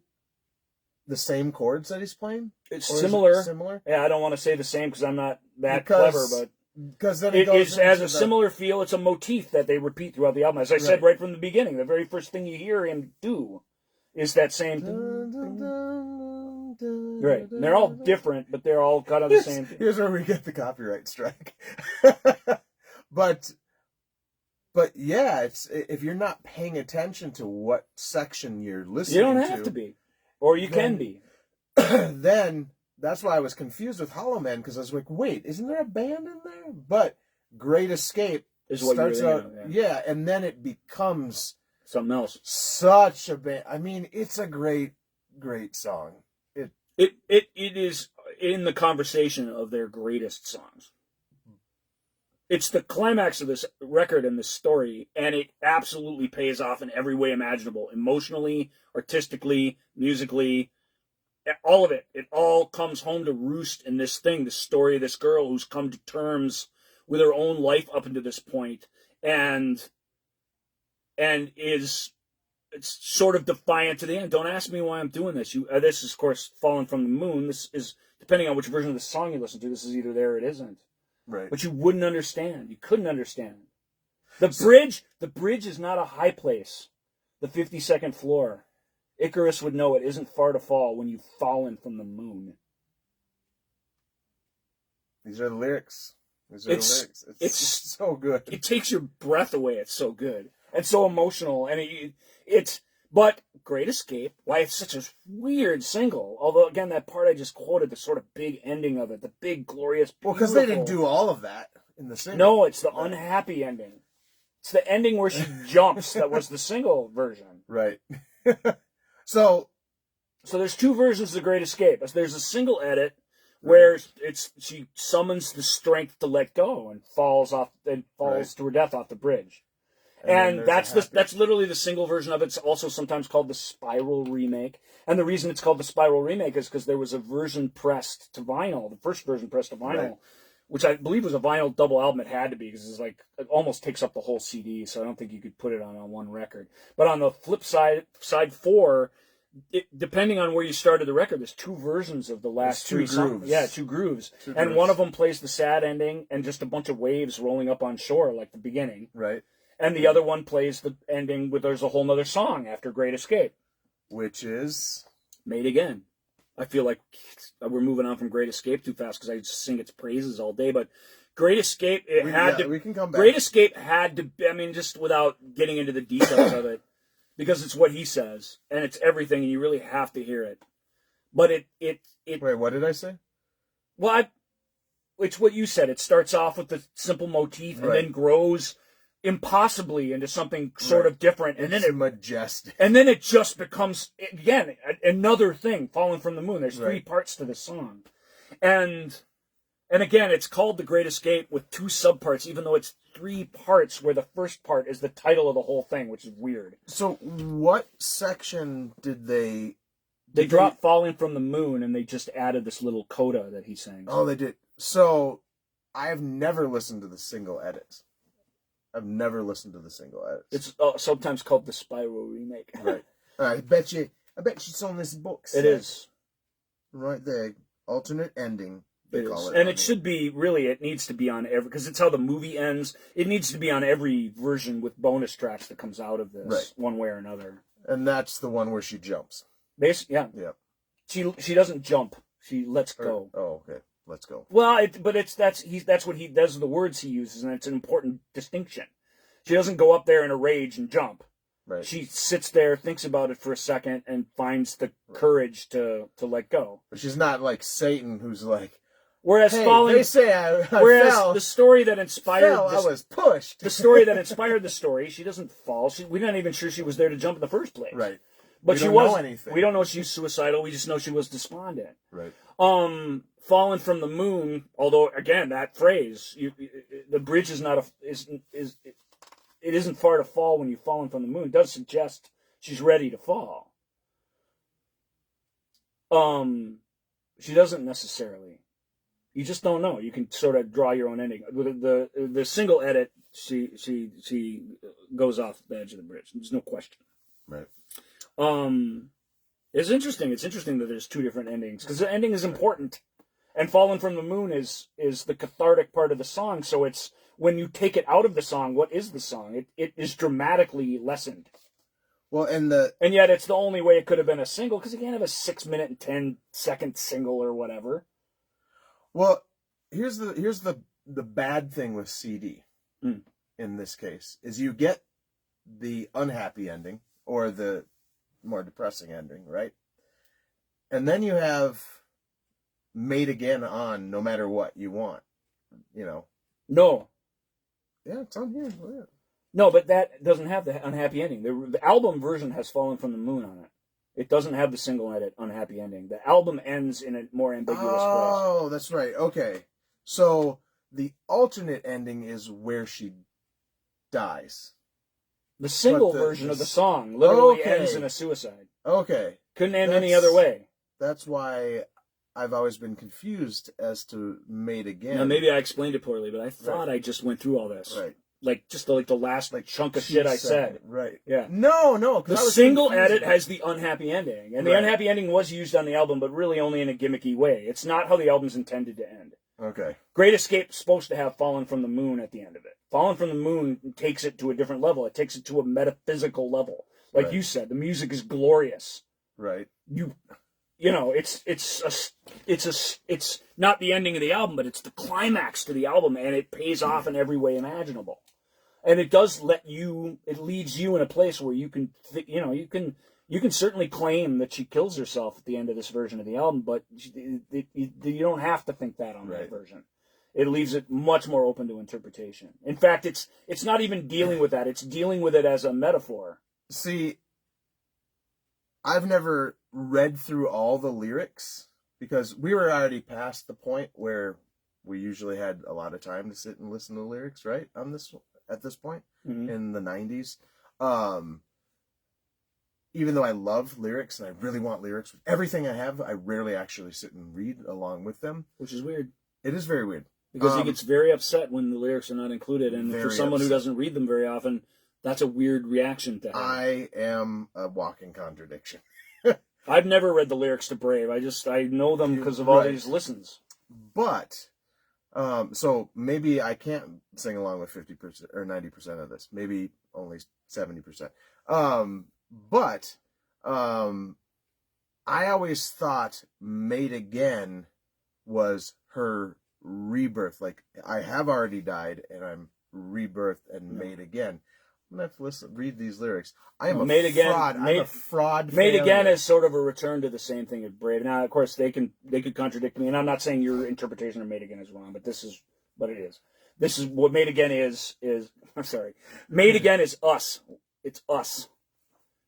the same chords that he's playing? It's similar. Yeah, I don't want to say the same because I'm not that clever, but because then it has a similar feel. It's a motif that they repeat throughout the album. As I said right from the beginning, the very first thing you hear him do is that same. Right, and they're all different, but they're all kind of the same thing. Here's where we get the copyright strike. But yeah, it's, if you're not paying attention to what section you're listening to, you don't have to be, or you can be. Then that's why I was confused with Hollow Man, because I was like, wait, isn't there a band in there? But Great Escape is what starts you're out, yeah, and then it becomes something else. Such a band. I mean, it's a great song. It is in the conversation of their greatest songs. It's the climax of this record and this story, and it absolutely pays off in every way imaginable. Emotionally, artistically, musically, all of it. It all comes home to roost in this thing, this story of this girl who's come to terms with her own life up until this point, and is... It's sort of defiant to the end. Don't ask me why I'm doing this. This is, of course, Fallen from the Moon. This is, depending on which version of the song you listen to, this is either there or it isn't. Right. But you wouldn't understand. You couldn't understand. The bridge is not a high place. The 52nd floor. Icarus would know it isn't far to fall when you've fallen from the moon. These are the lyrics. It's so good. It takes your breath away. It's so good. And so emotional. And but Great Escape, why it's such a weird single. Although, again, that part I just quoted, the sort of big ending of it, the big, glorious, beautiful... Well, because they didn't do all of that in the single. No, it's the unhappy ending. It's the ending where she jumps that was the single version. Right. So there's two versions of The Great Escape. There's a single edit where she summons the strength to let go and falls to her death off the bridge. And that's literally the single version of it. It's also sometimes called the Spiral Remake. And the reason it's called the Spiral Remake is because there was a version pressed to vinyl, the first version pressed to vinyl, which I believe was a vinyl double album. It had to be, because it's like, it almost takes up the whole CD, so I don't think you could put it on one record. But on the flip side 4, depending on where you started the record, there's two versions of the last three songs. Yeah, two grooves. And one of them plays the sad ending and just a bunch of waves rolling up on shore like the beginning. Right. And the other one plays the ending with there's a whole nother song after Great Escape. Which is? Made Again. I feel like we're moving on from Great Escape too fast because I just sing its praises all day. But Great Escape, we can come back. Great Escape had to be, I mean, just without getting into the details of it, because it's what he says, and it's everything, and you really have to hear it. But it Wait, what did I say? Well, it's what you said. It starts off with the simple motif and then grows impossibly into something sort of different, and then majestic, and then it just becomes again another thing, Falling from the Moon. There's three parts to the song, and again it's called The Great Escape with two subparts, even though it's three parts, where the first part is the title of the whole thing, which is weird. So what section did they dropped Falling from the Moon, and they just added this little coda that he sang. Oh, they did. So I have never listened to the single edits. I've never listened to the single edits. It's sometimes called the Spiral Remake. Right. I bet you it's on this book set. It is. Right there. Alternate ending. It is. And it should be, really, it needs to be on every, because it's how the movie ends. It needs to be on every version with bonus tracks that comes out of this, one way or another. And that's the one where she jumps. Yeah. She doesn't jump. She lets go. Oh, okay. Let's go. Well, that's what he does, the words he uses, and it's an important distinction. She doesn't go up there in a rage and jump. Right. She sits there, thinks about it for a second, and finds the courage to let go. But she's not like Satan, who's like, Whereas falling, they say I whereas fell. the story that inspired I this, was pushed. the story that inspired the story, she doesn't fall. We're not even sure she was there to jump in the first place. Right. But We she don't was. know anything. We don't know she's suicidal. We just know she was despondent. Right. Fallen from the moon. Although again, that phrase, the bridge is not it isn't far to fall when you've fallen from the moon. It does suggest she's ready to fall. She doesn't necessarily. You just don't know. You can sort of draw your own ending. The single edit, she goes off the edge of the bridge. There's no question. Right. It's interesting. It's interesting that there's two different endings because the ending is important, and "Fallen from the Moon" is the cathartic part of the song. So it's when you take it out of the song, what is the song? It is dramatically lessened. Well, and yet it's the only way it could have been a single because you can't have a 6 minute and 10-second single or whatever. Well, here's the bad thing with CD in this case is you get the unhappy ending or the more depressing ending, right? And then you have Made Again on No Matter What You Want, you know. No. Yeah, it's on here. Oh, yeah. No, but that doesn't have the unhappy ending. The album version has "Fallen from the Moon" on it. It doesn't have the single edit unhappy ending. The album ends in a more ambiguous place. Oh, that's right. Okay. So the alternate ending is where she dies. The single version of the song literally ends in a suicide. Okay. Couldn't end any other way. That's why I've always been confused as to Made Again. Now, maybe I explained it poorly, but I thought I just went through all this. Right. Like the last chunk of shit I said. Right. Yeah. No. The single edit has the unhappy ending. And the unhappy ending was used on the album, but really only in a gimmicky way. It's not how the album's intended to end. Okay. Great Escape's supposed to have "Fallen from the Moon" at the end of it. "Fallen from the Moon" takes it to a different level. It takes it to a metaphysical level. Like you said, the music is glorious. Right. You know, it's not the ending of the album, but it's the climax to the album, and it pays off in every way imaginable. And it does it leads you in a place where you can certainly claim that she kills herself at the end of this version of the album, but you don't have to think that on that version. It leaves it much more open to interpretation. In fact, it's not even dealing with that. It's dealing with it as a metaphor. See, I've never read through all the lyrics because we were already past the point where we usually had a lot of time to sit and listen to lyrics, right? At this point in the 90s. Even though I love lyrics and I really want lyrics with everything I have, I rarely actually sit and read along with them. Which is weird. It is very weird. Because he gets very upset when the lyrics are not included. And for someone who doesn't read them very often, that's a weird reaction to have. I am a walking contradiction. I've never read the lyrics to Brave. I know them because of all these listens. But, so maybe I can't sing along with 50% or 90% of this. Maybe only 70%. But I always thought Made Again was her rebirth. Like, I have already died and I'm rebirthed and made again. I'm going to have to read these lyrics. I am a fraud. I'm a fraud. Made Again is sort of a return to the same thing as Brave. Now, of course, they could contradict me, and I'm not saying your interpretation of Made Again is wrong, but this is what it is. This is what Made Again is. I'm sorry. Made Again is us. It's us.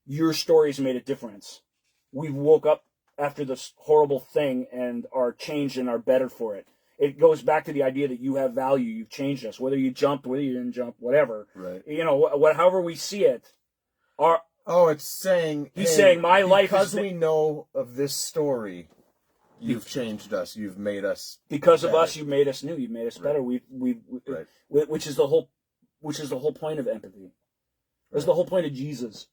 Your stories made a difference. We woke up after this horrible thing and are changed and are better for it. It goes back to the idea that you have value. You've changed us. Whether you jumped, whether you didn't jump, whatever. Right. You know, however we see it. It's saying... He's saying my life is... Because we know of this story, you've changed us. You've made us Because better. of us, you've made us new. You've made us better. Right. Which is the whole point of empathy. That's the whole point of Jesus.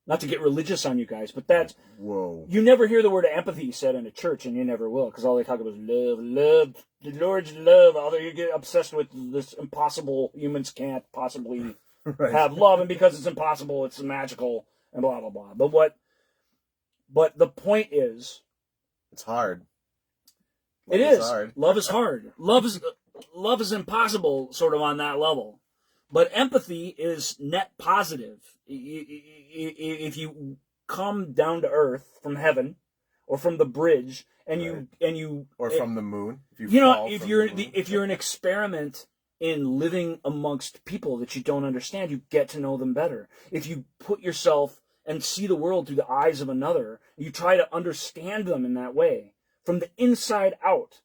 Not to get religious on you guys, but that's... Whoa. You never hear the word empathy said in a church, and you never will, because all they talk about is love. The Lord's love. Although you get obsessed with this impossible, humans can't possibly have love, and because it's impossible, it's magical, and blah, blah, blah. But the point is... It's hard. It is. Hard. Love is hard. Love is impossible, sort of on that level. But empathy is net positive. If you come down to earth from heaven, or from the bridge, and you or from the moon. If if you're an experiment in living amongst people that you don't understand, you get to know them better. If you put yourself and see the world through the eyes of another, you try to understand them in that way from the inside out.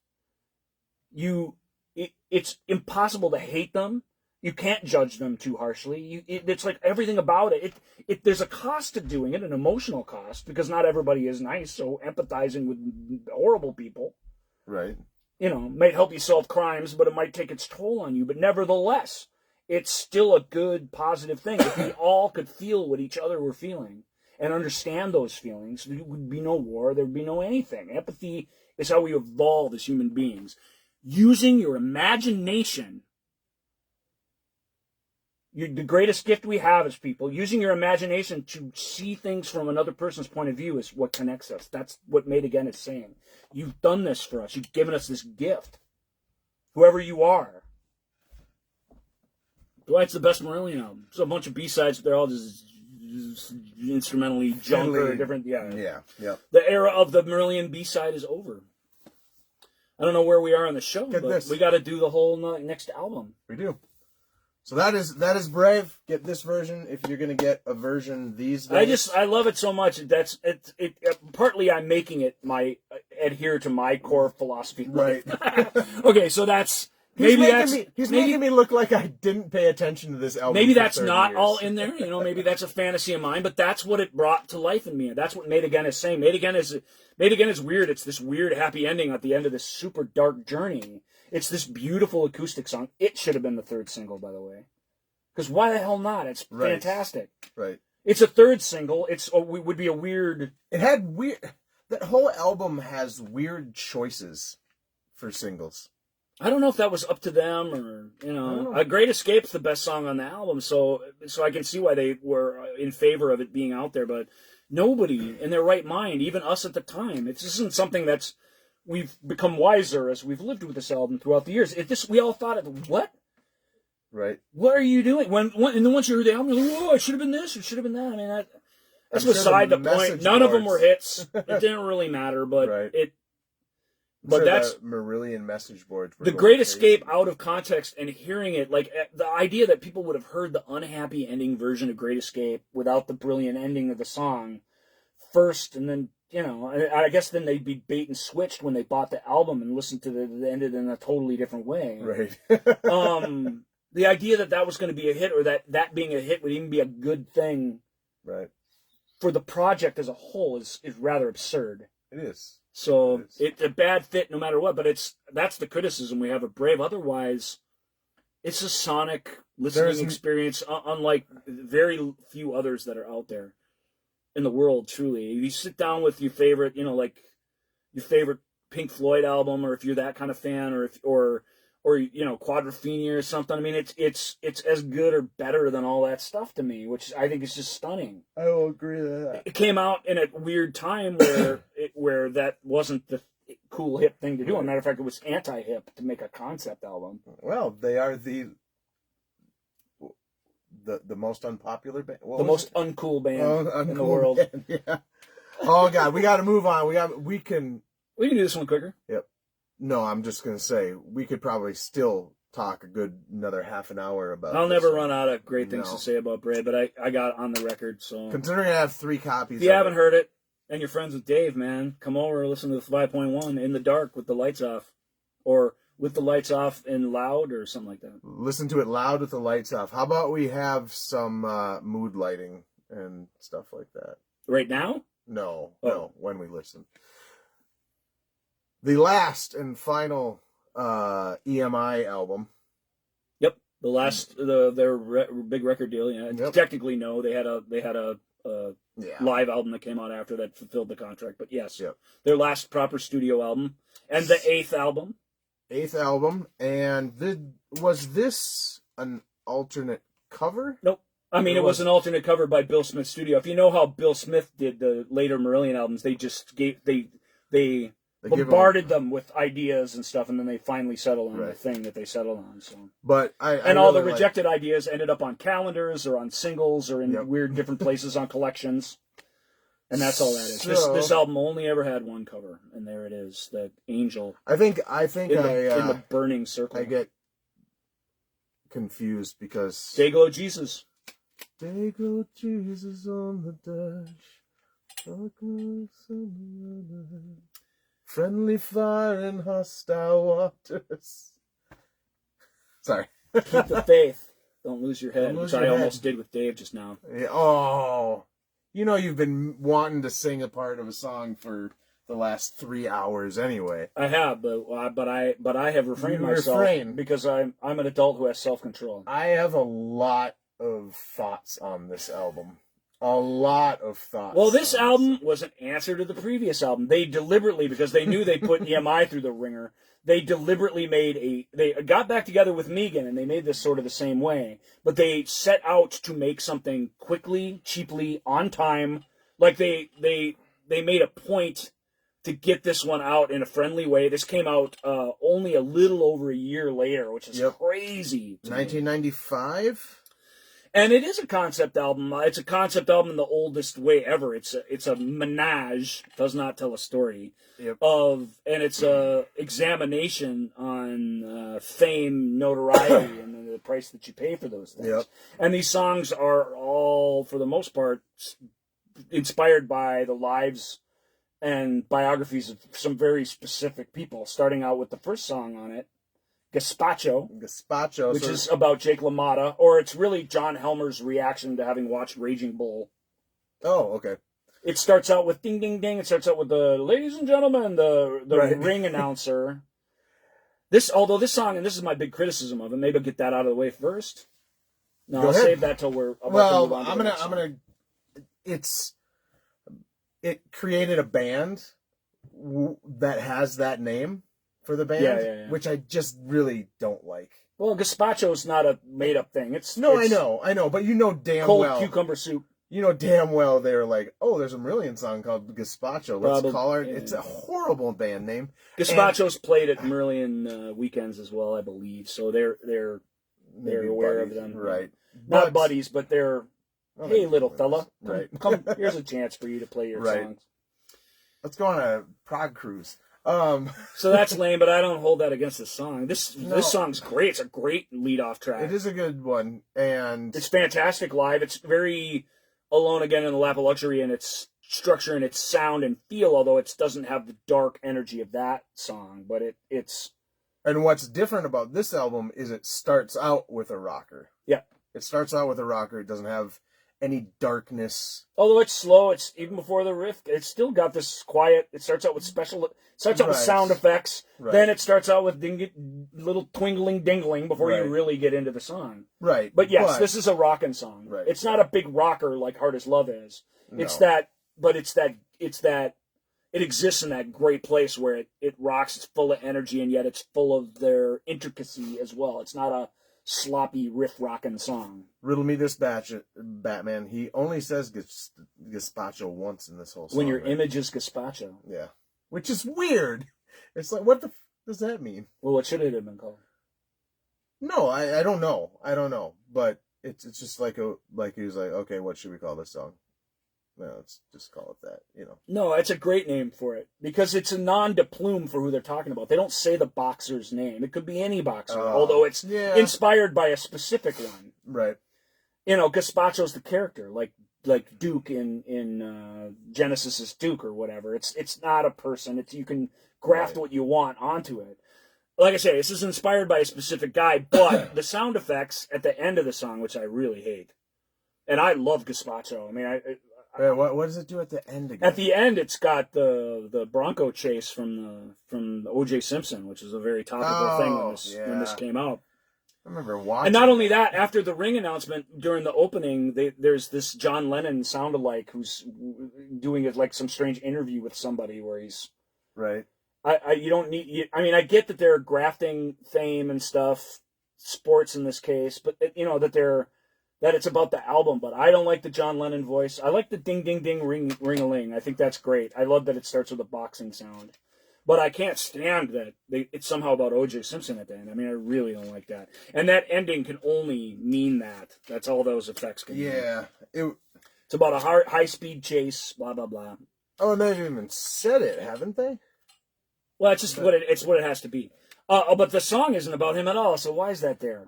It's impossible to hate them. You can't judge them too harshly. It's like everything about it. There's a cost to doing it, an emotional cost, because not everybody is nice. So empathizing with horrible people, right, might help you solve crimes, but it might take its toll on you. But nevertheless, it's still a good, positive thing. If we all could feel what each other were feeling and understand those feelings, there would be no war. There would be no anything. Empathy is how we evolve as human beings. Using your imagination. The greatest gift we have as people, using your imagination to see things from another person's point of view is what connects us. That's what Made Again is saying. You've done this for us. You've given us this gift. Whoever you are. Why it's the best Marillion album. There's a bunch of B-sides, but they're all just instrumentally junk or different. Yeah. The era of the Merlion B-side is over. I don't know where we are on the show, but we got to do the whole next album. We do. So that is brave. Get this version if you're gonna get a version these days. I love it so much. Partly I'm making it adhere to my core philosophy. Right. Okay, so that's he's making me look like I didn't pay attention to this album. Maybe that's not all in there. Maybe that's a fantasy of mine, but that's what it brought to life in me. That's what Made Again is saying. Made Again is weird. It's this weird happy ending at the end of this super dark journey. It's this beautiful acoustic song. It should have been the third single, by the way. Because why the hell not? It's fantastic. Right. It's a third single. Would be a weird... It had weird... That whole album has weird choices for singles. I don't know if that was up to them or, A Great Escape's the best song on the album, so I can see why they were in favor of it being out there, but nobody in their right mind, even us at the time, it isn't something that's... We've become wiser as we've lived with this album throughout the years. We all thought, what? Right. What are you doing? And then once you heard the album, you're like, whoa, it should have been this, it should have been that. I mean, that's beside the point. None of them were hits. It didn't really matter, but that's the Marillion message boards. The Great Escape out of context and hearing it, like the idea that people would have heard the unhappy ending version of Great Escape without the brilliant ending of the song first, and then. I guess then they'd be bait and switched when they bought the album and listened to the ended in a totally different way. Right. The idea that was going to be a hit, or that being a hit would even be a good thing, right, for the project as a whole is rather absurd. It is. So it's a bad fit no matter what. But that's the criticism we have of Brave. Otherwise, it's a sonic listening experience, unlike very few others that are out there in the world, truly. You sit down with your favorite, like your favorite Pink Floyd album, or if you're that kind of fan, or Quadrophenia or something. I mean, it's as good or better than all that stuff to me, which I think is just stunning. I will agree with that. It came out in a weird time where that wasn't the cool hip thing to do. As a matter of fact, it was anti-hip to make a concept album. Well, they are the most unpopular band. The most uncool band in the world. Band, yeah. Oh God, we got to move on. We can do this one quicker. Yep. No, I'm just gonna say we could probably still talk another half an hour about. I'll never run out of great things to say about Brave, but I got on the record. So considering I have 3 copies, if you haven't heard it and you're friends with Dave, man, come over and listen to the 5.1 in the dark with the lights off, or with the lights off and loud, or something like that. Listen to it loud with the lights off. How about we have some mood lighting and stuff like that? Right now? No, when we listen. The last and final EMI album. Yep, the last their big record deal. Yeah, yep. Technically, no, they had a live album that came out after that fulfilled the contract. But yes, their last proper studio album, and the 8th album. 8th album, and was this an alternate cover? Nope. I mean, it was an alternate cover by Bill Smith Studio. If you know how Bill Smith did the later Marillion albums, they just they bombarded them with ideas and stuff, and then they finally settled on the thing that they settled on. So, but all the rejected ideas ended up on calendars or on singles or in weird different places on collections. And that's all that is. This album only ever had one cover, and there it is, the angel. I think in the burning circle. I get confused because Day Glow Jesus. Day Glow Jesus on the dash. Friendly fire in hostile waters. Sorry. Keep the faith. Don't lose your head, Lose which your I head. almost did with Dave just now. Yeah, oh. You know you've been wanting to sing a part of a song for the last 3 hours anyway. I have, but I have refrained myself because I'm an adult who has self-control. I have a lot of thoughts on this album. A lot of thoughts. Well, this album was an answer to the previous album. They deliberately, because they knew they put EMI through the ringer, they deliberately they got back together with Megan, and they made this sort of the same way. But they set out to make something quickly, cheaply, on time. Like they made a point to get this one out in a friendly way. This came out only a little over a year later, which is crazy. 1995? And it is a concept album. It's a concept album in the oldest way ever. It's a menage, does not tell a story, and it's a examination on fame, notoriety, and the price that you pay for those things. Yep. And these songs are all, for the most part, inspired by the lives and biographies of some very specific people, starting out with the first song on it, Gazpacho, which is about Jake LaMotta, or it's really John Helmer's reaction to having watched Raging Bull. Oh, okay. It starts out with ding, ding, ding. It starts out with the ladies and gentlemen, the ring announcer. Although this song, and this is my big criticism of it, maybe I'll get that out of the way first. No, I'll save that till we're. It created a band that has that name for the band, which I just really don't like. Well, Gazpacho's not a made-up thing. I know, but you know damn cold well. Cucumber soup. You know damn well they're like, oh, there's a Merlion song called Gazpacho. Let's call her. Yeah. It's a horrible band name. Gazpacho's played at Merlion weekends as well, I believe. So they're aware of them, right? Not buddies, but they're. Well, hey, little fella, right? Come, here's a chance for you to play your songs. Let's go on a Prague cruise. So that's lame, but I don't hold that against the song. This song's great. It's a great lead-off track. It is a good one, and it's fantastic live. It's very Alone Again in the Lap of Luxury in its structure and its sound and feel, although it doesn't have the dark energy of that song. But it's. And what's different about this album is it starts out with a rocker. Yeah, it starts out with a rocker. It doesn't have any darkness. Although it's slow, it's even before the riff. It's still got this quiet. It starts out with with sound effects. Right. Then it starts out with little twingling dingling before you really get into the song. Right. But yes, this is a rockin' song. Right. It's not a big rocker like Hard as Love is. No. It's that it exists in that great place where it rocks. It's full of energy, and yet it's full of their intricacy as well. It's not a sloppy riff rockin' song. Riddle me this, Batman. He only says Gazpacho once in this whole song. When your image is Gazpacho. Yeah. Which is weird. It's like, what the does that mean? Well, what should it have been called? No, I don't know. I don't know. But it's just like he was like, okay, what should we call this song? No, let's just call it that, you know. No, it's a great name for it because it's a nom de plume for who they're talking about. They don't say the boxer's name. It could be any boxer, although it's inspired by a specific one. Right. You know, Gazpacho's the character, like Duke in Genesis's Duke or whatever. It's not a person. You can graft what you want onto it. Like I say, this is inspired by a specific guy, but the sound effects at the end of the song, which I really hate, and I love Gazpacho. I mean, what does it do at the end again? At the end, it's got the Bronco chase from the O.J. Simpson, which is a very topical thing when this came out. I remember watching. And not only that, after the Ring announcement during the opening, there's this John Lennon sound-alike who's doing it like some strange interview with somebody where he's right. You don't need. I mean, I get that they're grafting fame and stuff, sports in this case, but you know that it's about the album. But I don't like the John Lennon voice. I like the ding ding ding ring-a-ling. I think that's great. I love that it starts with a boxing sound. But I can't stand that it's somehow about O.J. Simpson at the end. I mean, I really don't like that. And that ending can only mean that. That's all those effects can mean. Yeah. It's It's about a high-speed chase, blah, blah, blah. Oh, and they've even said it, haven't they? Well, it's just what it has to be. But the song isn't about him at all, so why is that there?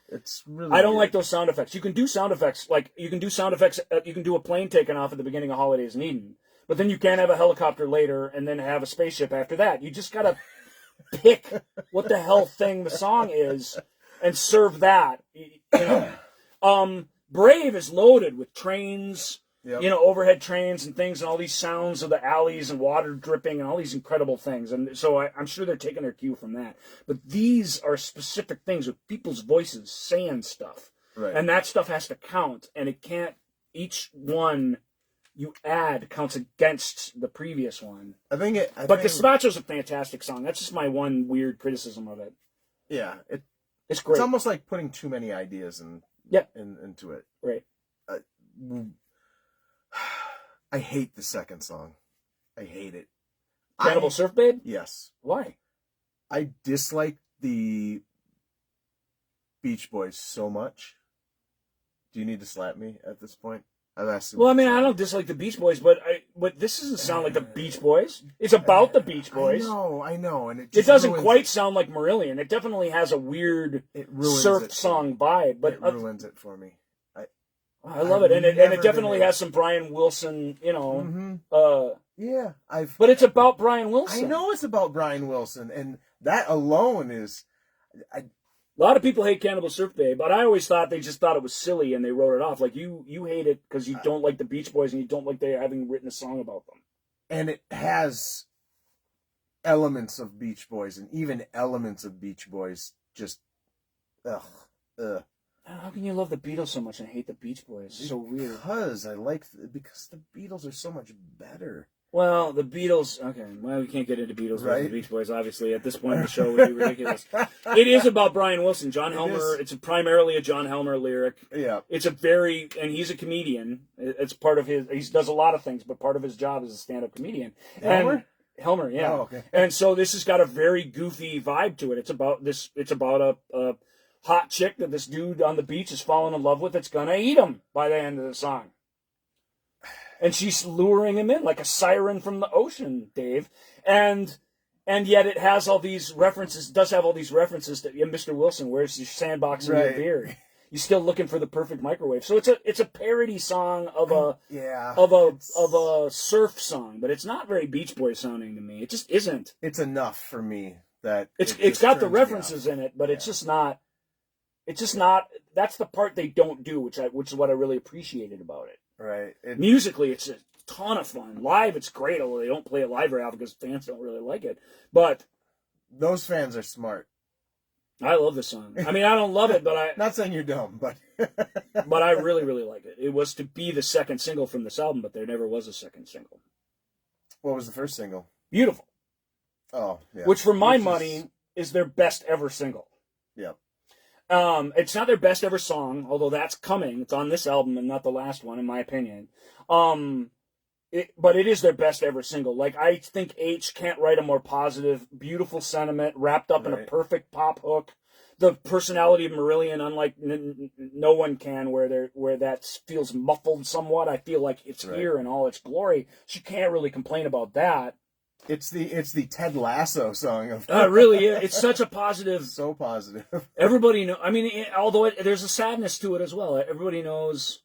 It's really. I don't weird. like those sound effects. You can do sound effects, you can do a plane taking off at the beginning of Holidays in Eden, but then you can't have a helicopter later and then have a spaceship after that. You just gotta pick what the hell thing the song is and serve that. Brave is loaded with trains, overhead trains and things, and all these sounds of the alleys and water dripping and all these incredible things. And so I'm sure they're taking their cue from that. But these are specific things with people's voices saying stuff. Right. And that stuff has to count, and it can't, each one you add counts against the previous one. But Gazpacho's a fantastic song. That's just my one weird criticism of it. Yeah, it's great. It's almost like putting too many ideas into it. Right. I hate the second song. I hate it. Cannibal Surfboard? Yes. Why? I dislike the Beach Boys so much. Do you need to slap me at this point? I've asked. Well, I mean, I don't dislike the Beach Boys, but this doesn't sound like the Beach Boys. It's about the Beach Boys. I know, and it doesn't quite sound like Marillion. It definitely has a weird surf song vibe, but it ruins it for me. I love it, and it definitely has some Brian Wilson, But it's about Brian Wilson. I know it's about Brian Wilson, and that alone is. A lot of people hate Cannibal Surfboard, but I always thought they just thought it was silly and they wrote it off. Like you hate it because you don't like the Beach Boys and you don't like they having written a song about them. And it has elements of Beach Boys, and even elements of Beach Boys just, ugh. How can you love the Beatles so much and hate the Beach Boys? It's so weird. Because the Beatles are so much better. Well, the Beatles. Okay, well, we can't get into Beatles versus the Beach Boys. Obviously, at this point in the show, would be ridiculous. It is about Brian Wilson, John Helmer. It's primarily a John Helmer lyric. Yeah, it's and he's a comedian. It's part of his. He does a lot of things, but part of his job is a stand-up comedian. Helmer, yeah. Oh, okay. And so this has got a very goofy vibe to it. It's about this. It's about a hot chick that this dude on the beach is falling in love with that's gonna eat him by the end of the song. And she's luring him in like a siren from the ocean, Dave. And yet it has all these references, does have all these references to Mr. Wilson, where's your sandbox and your beard? You're still looking for the perfect microwave. So it's a parody song of a surf song, but it's not very Beach Boys sounding to me. It just isn't. It's enough for me that it's got the references in it, but it's just not. It's just not. That's the part they don't do, which is what I really appreciated about it. Right. Musically, it's a ton of fun. Live, it's great, although they don't play it live very often because fans don't really like it. But those fans are smart. I love the song. I mean, I don't love it, but I... Not saying you're dumb, but... but I really, really like it. It was to be the second single from this album, but there never was a second single. What was the first single? Beautiful. Oh, yeah. Which, for my money, is their best ever single. Yep. It's not their best ever song, although that's coming. It's on this album and not the last one, in my opinion. But it is their best ever single. Like, I think H can't write a more positive, beautiful sentiment wrapped up in a perfect pop hook. The personality of Marillion, unlike no one can, where that feels muffled somewhat. I feel like it's here in all its glory. She can't really complain about that. It's the Ted Lasso song of. It really is. It's such a positive. So positive. Everybody knows. I mean, although there's a sadness to it as well. Everybody knows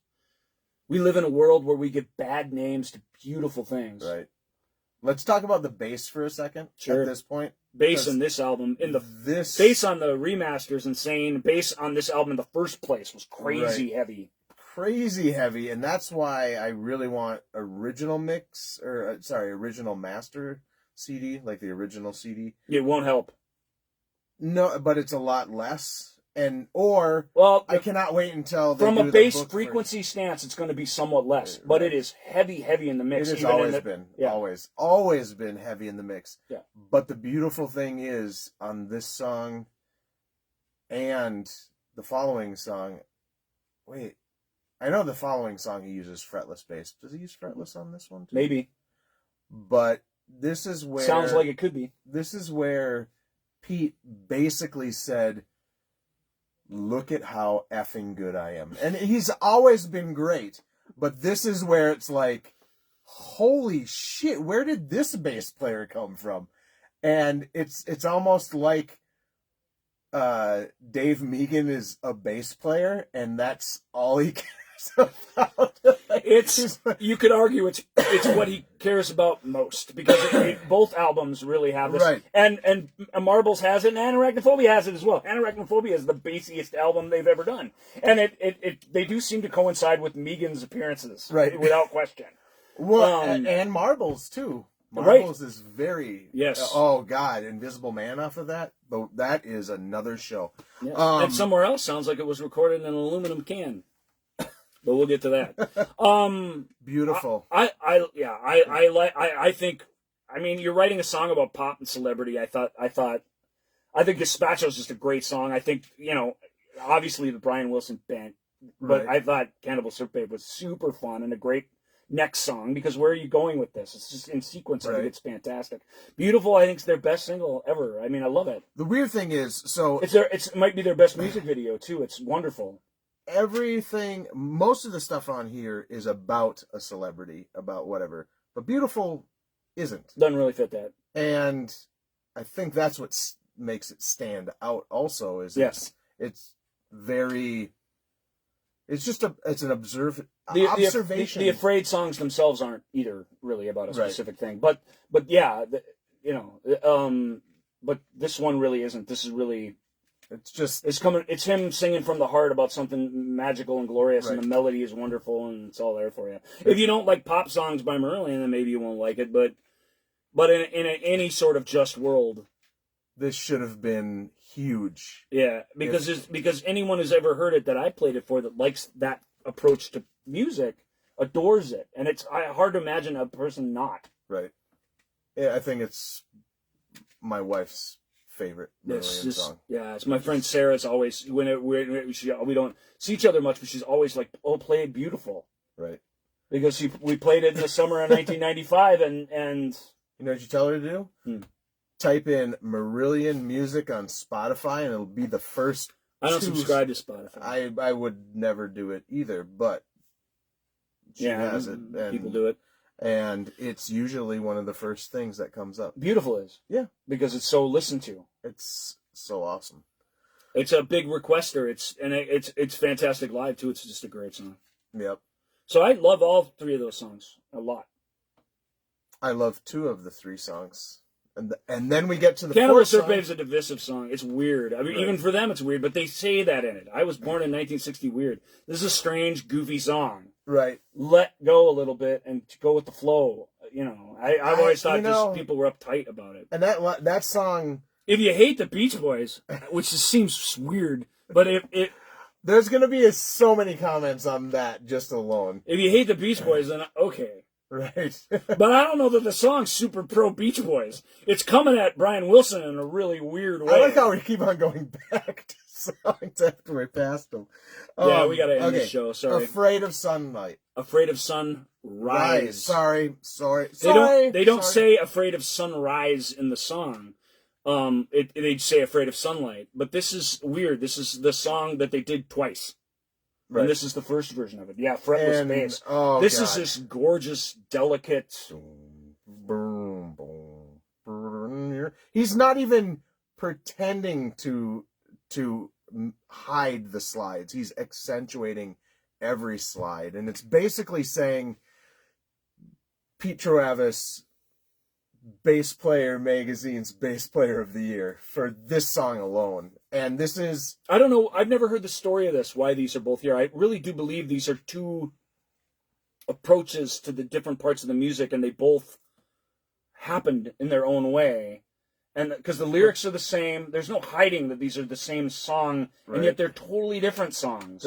we live in a world where we give bad names to beautiful things. Right. Let's talk about the bass for a second. Sure. At this point, bass in this album, bass on the remaster is insane. Bass on this album in the first place was crazy heavy. Crazy heavy, and that's why I really want original master CD, like the original CD. It won't help. No, but it's a lot less, I cannot wait until they from do a bass the frequency stance, it's going to be somewhat less, but it is heavy in the mix. It has always been heavy in the mix. Yeah. But the beautiful thing is on this song and the following song. Wait. I know the following song he uses fretless bass. Does he use fretless on this one too? Maybe. But this is where... Sounds like it could be. This is where Pete basically said, look at how effing good I am. And he's always been great. But this is where it's like, holy shit, where did this bass player come from? And it's almost like Dave Meegan is a bass player, and that's all he cares about. You could argue it's what he cares about most, because both albums really have this. Right. And Marbles has it, and Arachnophobia has it as well. Arachnophobia is the bassiest album they've ever done, and they do seem to coincide with Meegan's appearances, right, without question. Well, and Marbles too. Marbles is very... Yes. Oh, God. Invisible Man off of that? But that is another show. Yes. And Somewhere Else sounds like it was recorded in an aluminum can. But we'll get to that. Beautiful. I think... I mean, you're writing a song about pop and celebrity. I think Gazpacho's just a great song. I think, obviously the Brian Wilson band. But Right. I thought Cannibal Surfboard was super fun and a great next song, because where are you going with this? It's just in sequence. I think it's fantastic. Beautiful, I think, is their best single ever. I mean, I love it. The weird thing is, so... It might be their best music video, too. It's wonderful. Everything, most of the stuff on here is about a celebrity, about whatever. But Beautiful isn't. Doesn't really fit that. And I think that's what makes it stand out also, is it's very... It's just it's an observation. The Afraid songs themselves aren't either really about a specific thing, but yeah, but this one really isn't. This is really, it's him singing from the heart about something magical and glorious, and the melody is wonderful, and it's all there for you. If you don't like pop songs by Merlion, then maybe you won't like it, but in any sort of just world, this should have been huge. Yeah, because anyone who's ever heard it that I played it for that likes that approach to music adores it, and it's hard to imagine a person not. Right. Yeah, I think it's my wife's favorite Merlion song. Yeah, it's my friend Sarah's always we don't see each other much, but she's always like, "Oh, play it Beautiful," right? Because we played it in the summer of 1995, and you know what you tell her to do? Type in Marillion music on Spotify, and it'll be the first. I don't subscribe to Spotify. I would never do it either, but she has it. And, people do it. And it's usually one of the first things that comes up. Beautiful is. Yeah. Because it's so listened to. It's so awesome. It's a big requester. It's fantastic live, too. It's just a great song. Yep. So I love all three of those songs a lot. I love 2 of the 3 songs. And then we get to the Cannibal 4th song. Surfboard is a divisive song. It's weird. I mean, even for them, it's weird, but they say that in it. I was born in 1960 weird. This is a strange, goofy song. Right. Let go a little bit and go with the flow. I've always thought just people were uptight about it. And that song... If you hate the Beach Boys, which just seems weird, but if there's going to be so many comments on that just alone. If you hate the Beach Boys, then okay. Right. But I don't know that the song's super pro Beach Boys. It's coming at Brian Wilson in a really weird way. I like how we keep on going back to songs after we passed them. Yeah, we got to end the show. Sorry. Afraid of Sunlight. Afraid of Sunrise. Sorry. They don't say Afraid of Sunrise in the song. They say Afraid of Sunlight. But this is weird. This is the song that they did twice. Right. And this is the first version of it. Yeah, fretless bass. Oh, this is this gorgeous, delicate... He's not even pretending to hide the slides. He's accentuating every slide. And it's basically saying, Pete Travis, Bass Player Magazine's Bass Player of the Year for this song alone. And this is... I don't know. I've never heard the story of this, why these are both here. I really do believe these are 2 approaches to the different parts of the music, and they both happened in their own way. And because the lyrics are the same, there's no hiding that these are the same song, and yet they're totally different songs.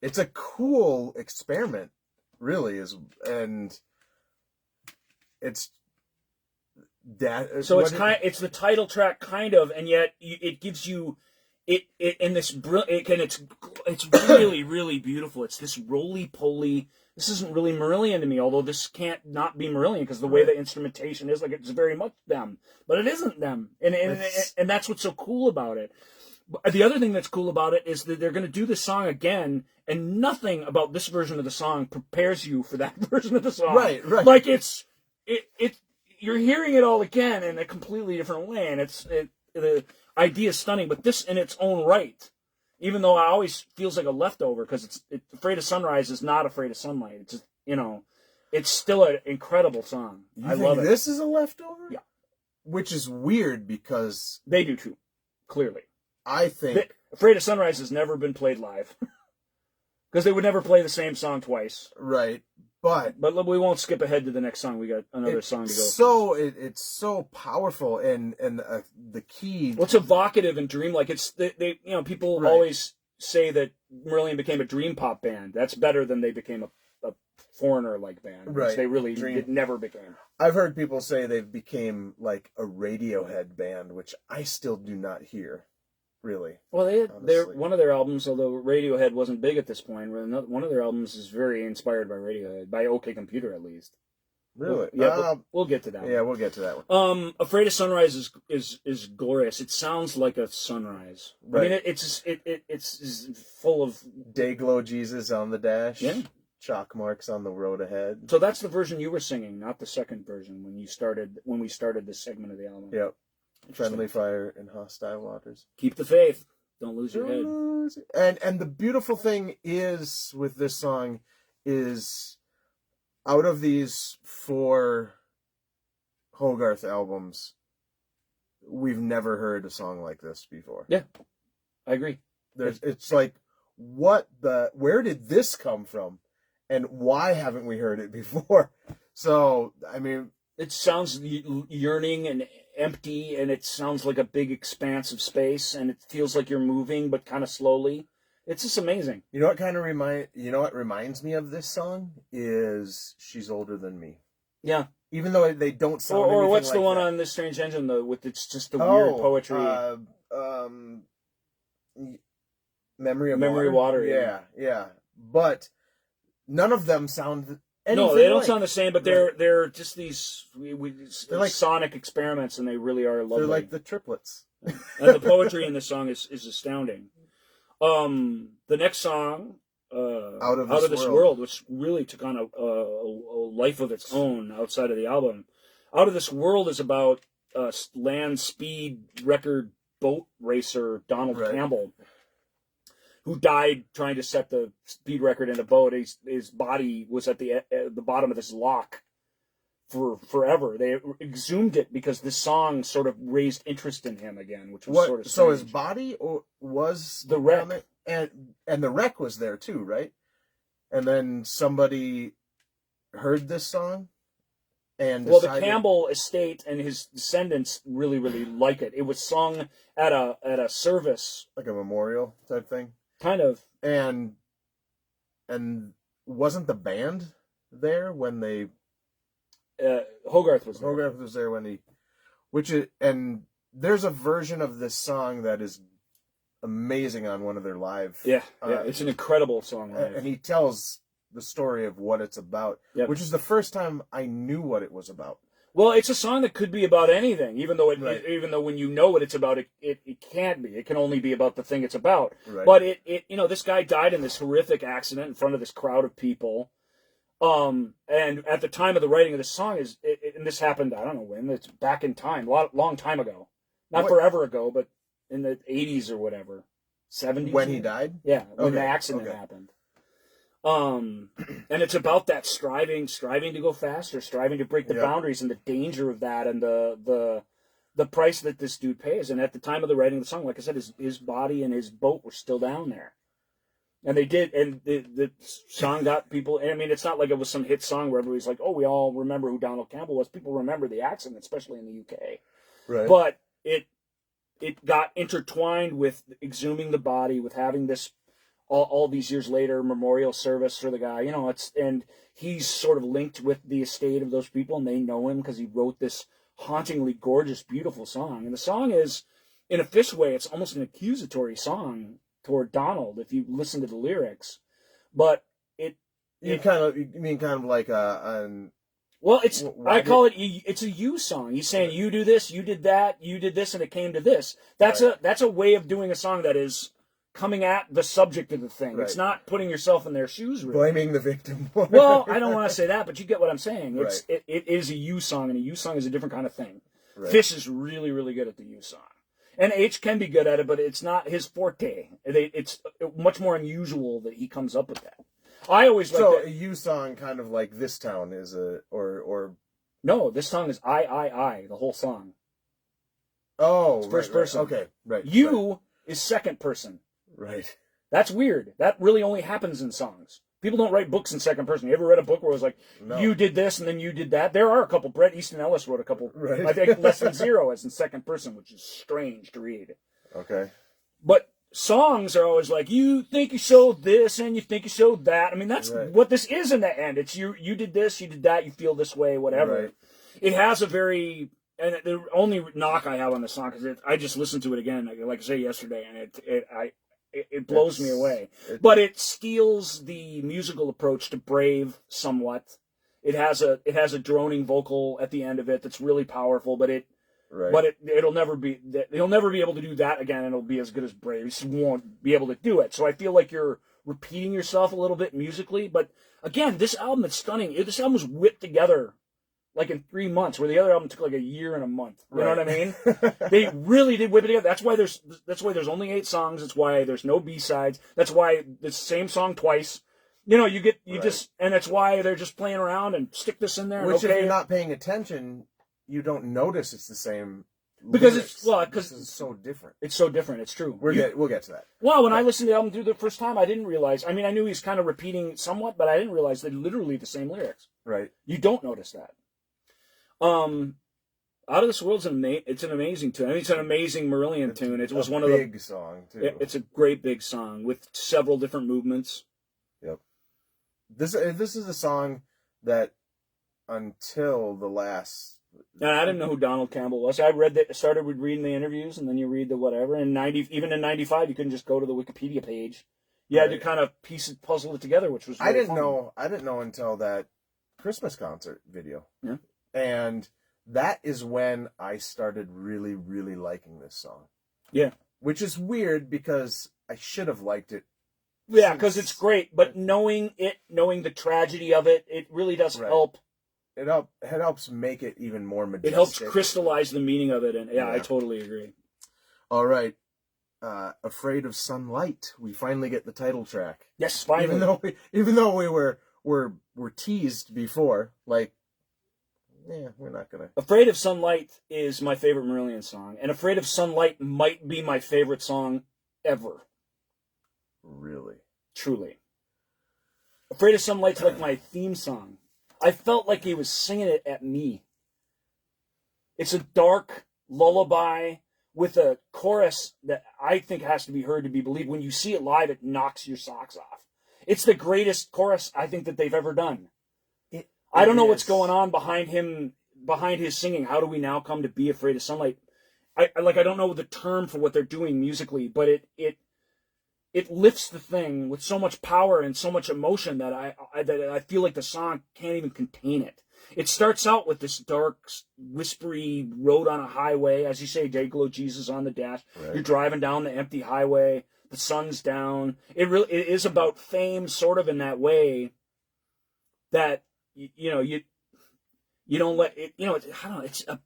It's a cool experiment, really, and it's... So it's the title track, kind of, and yet it gives you it in this it's really, really beautiful. It's this roly-poly. This isn't really Merlion to me, although this can't not be Merlion because the way the instrumentation is, like, it's very much them, but it isn't them, and that's what's so cool about it. The other thing that's cool about it is that they're going to do the song again, and nothing about this version of the song prepares you for that version of the song. Right. Like you're hearing it all again in a completely different way, and the idea is stunning. But this, in its own right, even though it always feels like a leftover, because Afraid of Sunrise is not Afraid of Sunlight. It's just, it's still an incredible song. I love it. This is a leftover? Yeah. Which is weird because They do too, clearly. I think Afraid of Sunrise has never been played live. Because they would never play the same song twice. right, but we won't skip ahead to the next song. We got another song to go. So it's so powerful, and the key. What's evocative and dreamlike? It's people always say that Merlion became a dream pop band. That's better than they became a Foreigner like band, which they really never became. I've heard people say they became like a Radiohead band, which I still do not hear. Really? Well, they're one of their albums, although Radiohead wasn't big at this point. One of their albums is very inspired by Radiohead, by OK Computer at least. Really? We'll get to that. Yeah, we'll get to that one. Afraid of Sunrise is glorious. It sounds like a sunrise. Right. I mean, it's full of Dayglow Jesus on the dash. Yeah. Chalk marks on the road ahead. So that's the version you were singing, not the second version when we started this segment of the album. Yep. Friendly fire in hostile waters. Keep the faith. Don't lose your head. And the beautiful thing is with this song is out of these 4 Hogarth albums, we've never heard a song like this before. Yeah, I agree. It's like, where did this come from? And why haven't we heard it before? So, I mean... It sounds yearning and empty, and it sounds like a big expanse of space, and it feels like you're moving, but kind of slowly. It's just amazing. You know what reminds me of this song is She's Older Than Me. Yeah. Even though they don't sound or what's the one that. on This Strange Engine, though, with it's just the weird poetry. Memory of Water. Yeah. But none of them sound anything. No, they don't sound the same, but they're just they're like sonic experiments, and they really are lovely. They're like the triplets. And the poetry in this song is astounding. The next song, Out of This World, which really took on a life of its own outside of the album. Out of This World is about land speed record boat racer Donald Campbell, who died trying to set the speed record in a boat. His body was at the bottom of this lock for forever. They exhumed it because this song sort of raised interest in him again, which was sort of strange. So his body was the wreck, and the wreck was there too, right? And then somebody heard this song and decided... the Campbell estate and his descendants really, really like it. It was sung at a service, like a memorial type thing. Kind of. And wasn't the band there when they... Hogarth was there. Hogarth was there when he... And there's a version of this song that is amazing on one of their live... Yeah, it's an incredible song live. And he tells the story of what it's about, which is the first time I knew what it was about. Well, it's a song that could be about anything, even though even though when you know what it's about, it can't be. It can only be about the thing it's about. Right. But this guy died in this horrific accident in front of this crowd of people. And at the time of the writing of this song and this happened, I don't know when, it's back in time, long time ago. Not forever ago, but in the 80s or whatever. 70s. When he died? Yeah, when the accident happened. And it's about that striving to go faster, striving to break the boundaries, and the danger of that, and the price that this dude pays. And at the time of the writing of the song, like I said, his body and his boat were still down there. And they did, and the song got people. I mean, it's not like it was some hit song where everybody's like, "Oh, we all remember who Donald Campbell was." People remember the accident, especially in the UK. Right. But it got intertwined with exhuming the body, with having this all these years later memorial service for the guy. And he's sort of linked with the estate of those people, and they know him because he wrote this hauntingly gorgeous, beautiful song. And the song is, in a fish way, it's almost an accusatory song toward Donald if you listen to the lyrics. But you mean kind of like an Well, Why I call it's a you song. He's saying you do this, you did that, you did this, and it came to this. That's a way of doing a song that is coming at the subject of the thing. Right. It's not putting yourself in their shoes. Really. Blaming the victim. Well, I don't want to say that, but you get what I'm saying. Right. It is a you song, and a you song is a different kind of thing. Right. Fish is really, really good at the you song. And H can be good at it, but it's not his forte. It's much more unusual that he comes up with that. I always like that. A you song kind of like This Town is or no, this song is I, the whole song. Oh, it's first person. Okay, right. You is second person. Right. That's weird. That really only happens in songs. People don't write books in second person. You ever read a book where it was like, you did this and then you did that? There are a couple. Bret Easton Ellis wrote a couple. Right. I think Less Than Zero is in second person, which is strange to read. Okay. But songs are always like, you think you showed this and you think you showed that. I mean, that's what this is in the end. It's you did this, you did that, you feel this way, whatever. Right. It has a very, and the only knock I have on the song is I just listened to it again, like I say yesterday, and it blows me away. But it steals the musical approach to Brave somewhat. It has a droning vocal at the end of it that's really powerful, but he'll never be able to do that again, and it'll be as good as Brave. He just won't be able to do it. So I feel like you're repeating yourself a little bit musically. But again, this album is stunning. This album was whipped together like in 3 months, where the other album took like a year and a month. You know what I mean? They really did whip it together. That's why there's only 8 songs. That's why there's no B-sides. That's why the same song twice. You know, just, and that's why they're just playing around and stick this in there. Which, if you're not paying attention, you don't notice it's the same. Because lyrics. This is so different. It's so different. It's true. We'll get to that. Well, when I listened to the album through the first time, I didn't realize. I mean, I knew he's kind of repeating somewhat, but I didn't realize they're literally the same lyrics. Right. You don't notice that. Out of This World's it's an amazing tune. I mean, it's an amazing Marillion tune. It was one of the big song too. It's a great big song with several different movements. Yep. This is a song that until the last. And I didn't know who Donald Campbell was. Started with reading the interviews, and then you read the whatever. And even in '95, you couldn't just go to the Wikipedia page. You had to kind of puzzle it together, which was really fun. I didn't know until that Christmas concert video. Yeah. And that is when I started really, really liking this song. Yeah. Which is weird because I should have liked it. Yeah, because it's great. But knowing the tragedy of it, it really does help. It helps make it even more majestic. It helps crystallize the meaning of it. And yeah, I totally agree. All right. Afraid of Sunlight. We finally get the title track. Yes, finally. Even though we were teased before, like, yeah, we're not gonna. Afraid of Sunlight is my favorite Merlion song, and Afraid of Sunlight might be my favorite song ever. Really? Truly. Afraid of Sunlight's like my theme song. I felt like he was singing it at me. It's a dark lullaby with a chorus that I think has to be heard to be believed. When you see it live, it knocks your socks off. It's the greatest chorus I think that they've ever done. I don't know what's going on behind his singing. How do we now come to be afraid of sunlight? I don't know the term for what they're doing musically, but it lifts the thing with so much power and so much emotion that I feel like the song can't even contain it. It starts out with this dark, whispery road on a highway, as you say, Day-Glow Jesus on the dash. Right. You're driving down the empty highway. The sun's down. It is about fame, sort of in that way. That you don't let it. I don't know.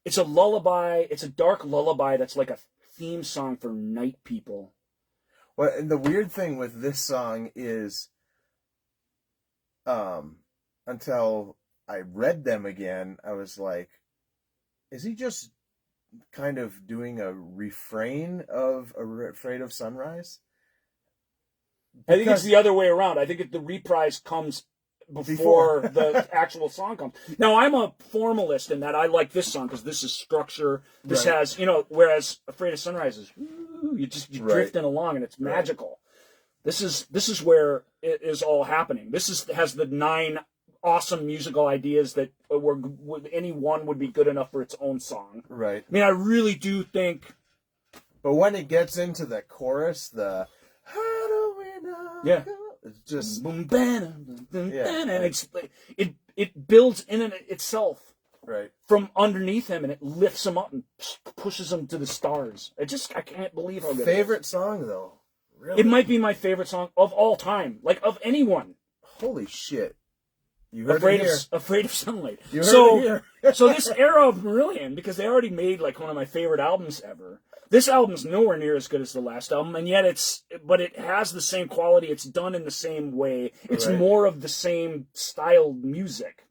It's a lullaby. It's a dark lullaby that's like a theme song for night people. Well, and the weird thing with this song is, until I read them again, I was like, is he just kind of doing a refrain of Afraid of Sunrise? I think it's the other way around. I think the reprise comes before the actual song comes. Now, I'm a formalist in that I like this song because this is structure. This has, whereas Afraid of Sunrise is, you're drifting along and it's magical. This is where it is all happening. Has the 9 awesome musical ideas that any one would be good enough for its own song. Right. I mean, I really do think. But when it gets into the chorus, the how do we know? Yeah. It's just boom, bam, and it builds in and itself right. from underneath him, and it lifts him up and pushes him to the stars. I can't believe how good Favorite song though. Really? It might be my favorite song of all time, like of anyone. Holy shit! You heard it here. Afraid of Sunlight. You heard it here. So this era of Marillion, because they already made like one of my favorite albums ever. This album's nowhere near as good as the last album, and yet but it has the same quality. It's done in the same way. It's Right. more of the same styled music,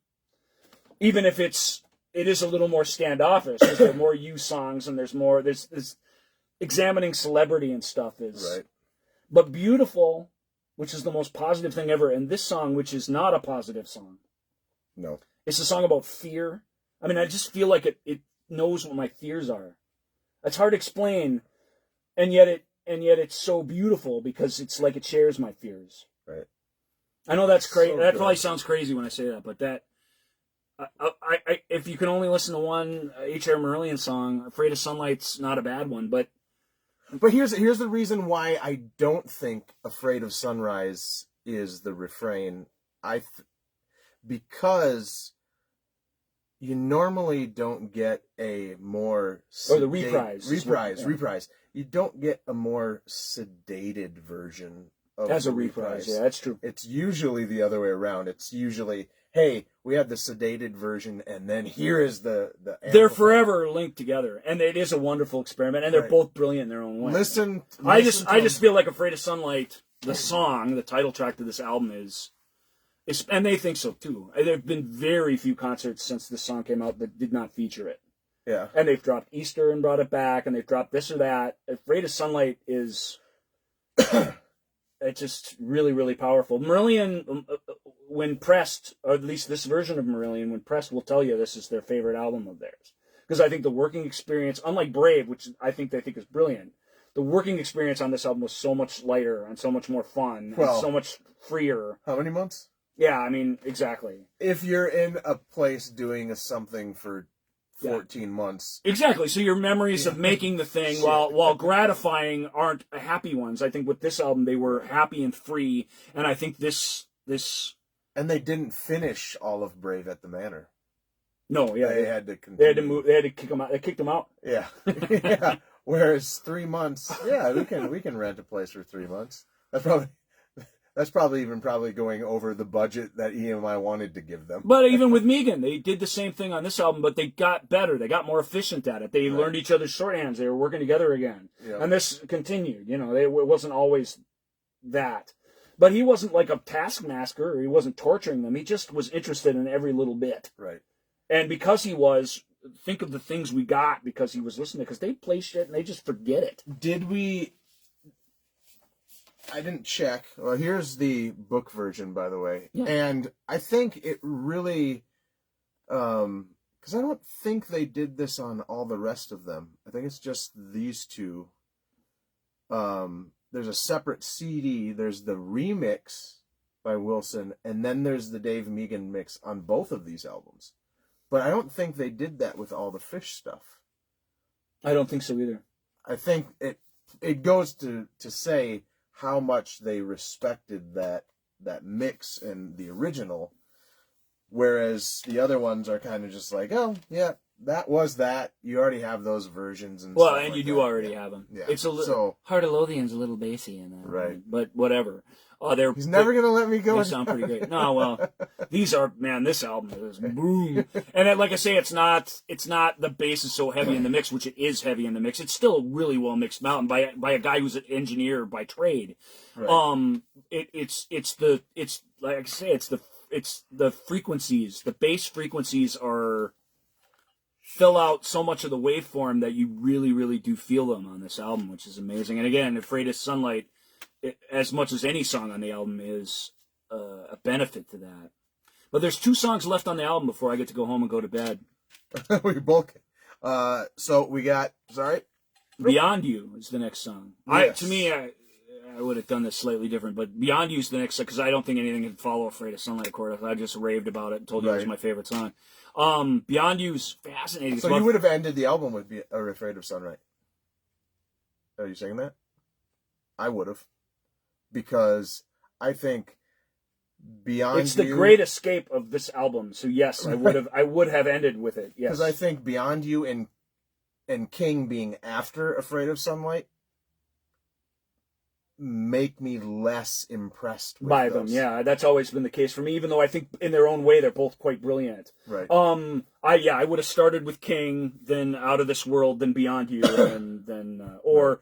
even if it is a little more standoffish. There are more you songs, and there's examining celebrity and stuff is Right. But Beautiful, which is the most positive thing ever, and this song, which is not a positive song. No. It's a song about fear. I mean, I just feel like it knows what my fears are. It's hard to explain, and yet it's so beautiful because it's like it shares my fears. Right. I know that's crazy. So That good. probably sounds crazy when I say that, but that if you can only listen to one H.R. Merlion song, "Afraid of Sunlight's" not a bad one, but here's the reason why I don't think "Afraid of Sunrise" is the refrain. Because you normally don't get a more the reprise. Reprise. You don't get a more sedated version of as a the reprise. Yeah, that's true. It's usually the other way around. It's usually, hey, we have the sedated version, and then here is the They're amplified. forever linked together, and it is a wonderful experiment, and they're Right. both brilliant in their own way. I just feel like "Afraid of Sunlight," the song, the title track to this album is, and they think so too. There have been very few concerts since this song came out that did not feature it. Yeah. And they've dropped Easter and brought it back, and they've dropped this or that. "Afraid of Sunlight" is it's just really, really powerful. Marillion, when pressed, or at least this version of Marillion, when pressed, will tell you this is their favorite album of theirs. Because I think the working experience, unlike Brave, which they think is brilliant, the working experience on this album was so much lighter and so much more fun and so much freer. How many months? Yeah, I mean, exactly. If you're in a place doing something for 14 months. Exactly. So your memories of making the thing, while gratifying, aren't happy ones. I think with this album, they were happy and free, and I think this. And they didn't finish all of Brave at the Manor. No, yeah, They had to continue. They had to move. They had to kick them out. They kicked them out. Yeah. Yeah. Whereas 3 months, yeah, we can rent a place for 3 months. That's probably going over the budget that EMI wanted to give them. But even with Megan, they did the same thing on this album, but they got better. They got more efficient at it. They learned each other's shorthands. They were working together again. Yeah. And this continued. It wasn't always that. But he wasn't like a taskmaster, or he wasn't torturing them. He just was interested in every little bit. Right. And because he was, think of the things we got because he was listening, because they play shit and they just forget it. I didn't check. Well, here's the book version, by the way. Yeah. And I think it really, because I don't think they did this on all the rest of them. I think it's just these two. There's a separate CD. There's the remix by Wilson, and then there's the Dave Megan mix on both of these albums. But I don't think they did that with all the Fish stuff. I don't think so either. I think it goes to say how much they respected that mix and the original, whereas the other ones are kind of just like, oh yeah, that was that. You already have those versions and stuff and like you do that. already have them. Yeah. It's a little Heart of Lothian's a little bassy in that, Right? But whatever. He's never gonna let me go. They sound pretty great. No, well, these are, man. This album is boom, and like I say, it's not the bass is so heavy in the mix, which it is heavy in the mix. It's still a really well mixed mountain by a guy who's an engineer by trade. Right. It's like I say, it's the frequencies. The bass frequencies fill out so much of the waveform that you really, really do feel them on this album, which is amazing. And again, "Afraid of Sunlight," as much as any song on the album, is a benefit to that. But there's 2 songs left on the album before I get to go home and go to bed. We both. So we got. Sorry. "Beyond You" is the next song. Yes. To me, I would have done this slightly different, but "Beyond You" is the next song because I don't think anything can follow "Afraid of Sunlight," of course. I just raved about it and told you it was my favorite song. "Beyond You" is fascinating. So you would have ended the album with "Afraid of Sunlight." Are you saying that? I would have. Because I think Beyond It's the You, great escape of this album. So yes, I would have ended with it. Yes. because I think Beyond You and King being after Afraid of Sunlight make me less impressed with by those. them. Yeah, that's always been the case for me, even though I think in their own way they're both quite brilliant. Right. I would have started with King, then Out of This World, then Beyond You, and then or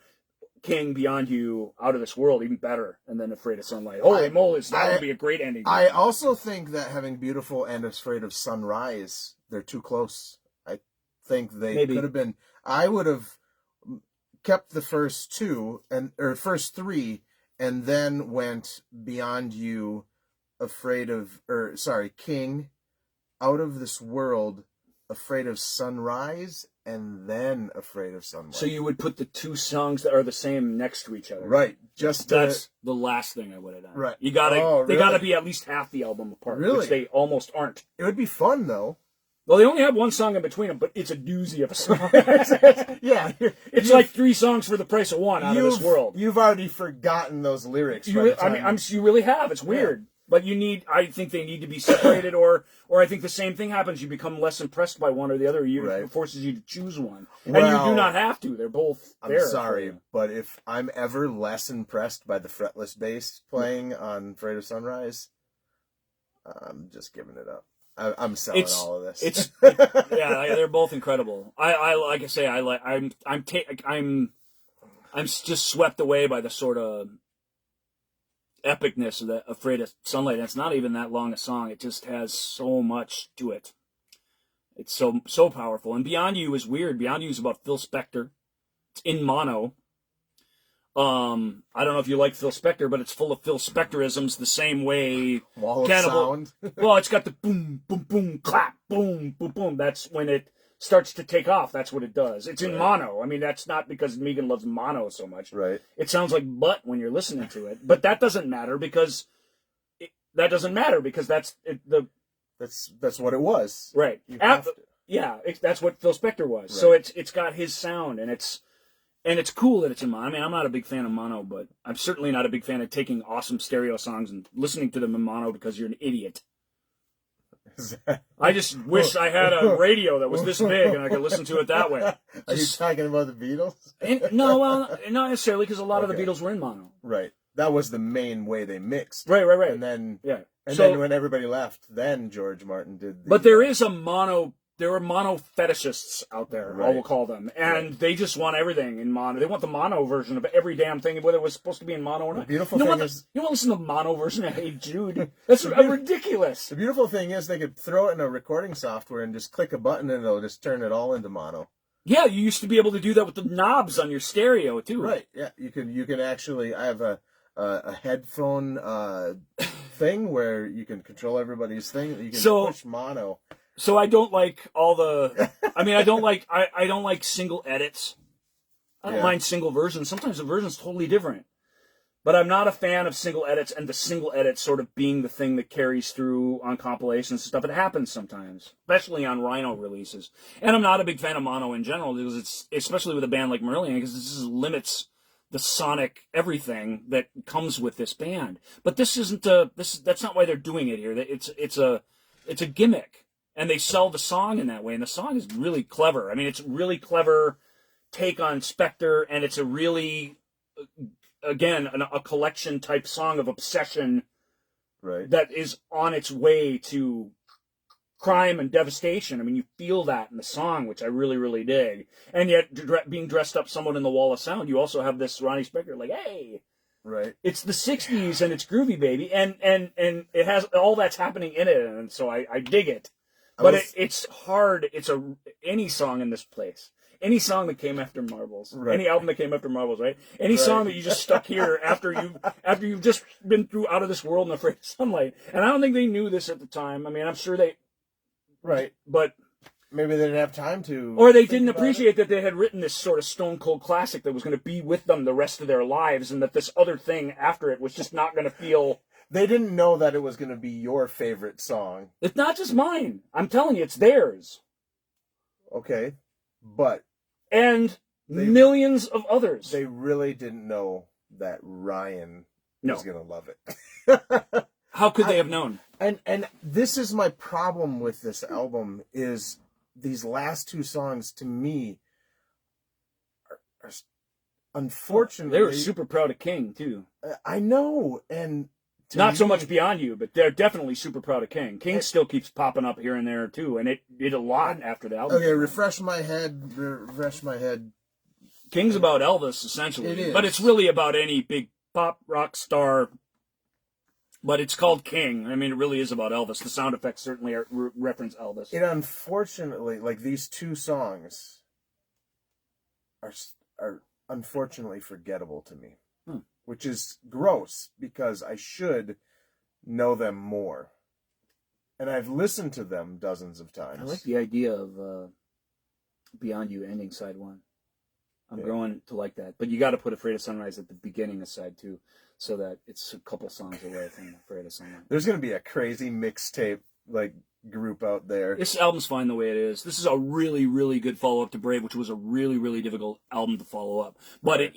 King, Beyond You, Out of This World, even better, and then Afraid of Sunlight. Holy moly, that would be a great ending. I also think that having Beautiful and Afraid of Sunrise, they're too close. I think they could have been. I would have kept the first first three, and then went Beyond You, King, Out of This World, Afraid of Sunrise, and then Afraid of Sunlight. So you would put the two songs that are the same next to each other, right? That's the last thing I would have done. Right. You gotta, Oh, they really? gotta be at least half the album apart, Really? which they almost aren't. It would be fun though. Well, they only have one song in between them, but it's a doozy of a song. Yeah, It's like 3 songs for the price of one Out of This World. You've already forgotten those lyrics. You really have. It's weird. But I think they need to be separated, or I think the same thing happens. You become less impressed by one or the other. It forces you to choose one. And you do not have to. They're both there. I'm sorry, but if I'm ever less impressed by the fretless bass playing on Afraid of Sunrise, I'm just giving it up. I'm selling all of this. They're both incredible. Like I say, I'm just swept away by the sort of epicness of that Afraid of Sunlight. And it's not even that long a song. It just has so much to it. It's so powerful. And Beyond You is weird. Beyond You is about Phil Spector. It's in mono. I don't know if you like Phil Spector, but it's full of Phil Spectorisms the same way. Wall of Cannibal. sound. Well, it's got the boom, boom, boom, clap, boom, boom, boom. That's when it starts to take off. That's what it does. It's in mono. I mean, that's not because Megan loves mono so much. Right. It sounds like butt when you're listening to it, but that doesn't matter because that's what it was. right. That's what Phil Spector was. Right. So it's got his sound, and it's cool that it's in mono. I mean, I'm not a big fan of mono, but I'm certainly not a big fan of taking awesome stereo songs and listening to them in mono because you're an idiot. I just wish I had a radio that was this big and I could listen to it that way. Are you talking about the Beatles? No, well, not necessarily, because a lot of the Beatles were in mono. Right. That was the main way they mixed. Right. And then, then when everybody left, then George Martin did. But there are mono fetishists out there, Right. we'll call them, and they just want everything in mono. They want the mono version of every damn thing, whether it was supposed to be in mono or not. The beautiful thing is, you want to listen to the mono version of Hey Jude? That's ridiculous. The beautiful thing is they could throw it in a recording software and just click a button and it'll just turn it all into mono. Yeah, you used to be able to do that with the knobs on your stereo too. Right. Yeah, you can actually. I have a headphone thing where you can control everybody's thing. You can push mono. So I don't like all the. I mean, I don't like single edits. I don't mind single versions. Sometimes the version's totally different. But I'm not a fan of single edits and the single edit sort of being the thing that carries through on compilations and stuff. It happens sometimes, especially on Rhino releases. And I'm not a big fan of mono in general because it's, especially with a band like Merlion, because this just limits the sonic everything that comes with this band. But this isn't that's not why they're doing it here. It's a gimmick. And they sell the song in that way. And the song is really clever. I mean, it's a really clever take on Spector, and it's a really, again, a collection type song of obsession that is on its way to crime and devastation. I mean, you feel that in the song, which I really, really dig. And yet, being dressed up somewhat in the Wall of Sound, you also have this Ronnie Spector, like, hey, right, it's the 60s and it's groovy, baby. And it has all that's happening in it. And so I dig it. But it's hard. It's any song in this place. Any song that came after Marbles. Right. Any album that came after Marbles, right? Any song that you just stuck here after you've just been through Out of This World and Afraid of Sunlight. And I don't think they knew this at the time. I mean, I'm sure they... Right. But... maybe they didn't have time to... or they didn't appreciate that they had written this sort of stone cold classic that was going to be with them the rest of their lives, and that this other thing after it was just not going to feel... they didn't know that it was going to be your favorite song. It's not just mine. I'm telling you, it's theirs. Okay, but... and millions of others. They really didn't know that Ryan No. was gonna love it. How could they have known? And this is my problem with this album is these last two songs to me are unfortunately They were super proud of King too. I know, and not so much Beyond You, but they're definitely super proud of King. King still keeps popping up here and there too, and it did a lot after the album. Okay, refresh my head. King's about Elvis essentially, It is. but it's really about any big pop rock star. But it's called King. I mean, it really is about Elvis. The sound effects certainly reference Elvis. It unfortunately, like these two songs, are unfortunately forgettable to me, which is gross because I should know them more, and I've listened to them dozens of times. I like the idea of Beyond You ending side one. I'm growing to like that, but you got to put Afraid of Sunrise at the beginning of side two, so that it's a couple songs away from Afraid of Sunrise. There's gonna be a crazy mixtape like group out there. This album's fine the way it is. This is a really, really good follow-up to Brave, which was a really, really difficult album to follow up. But it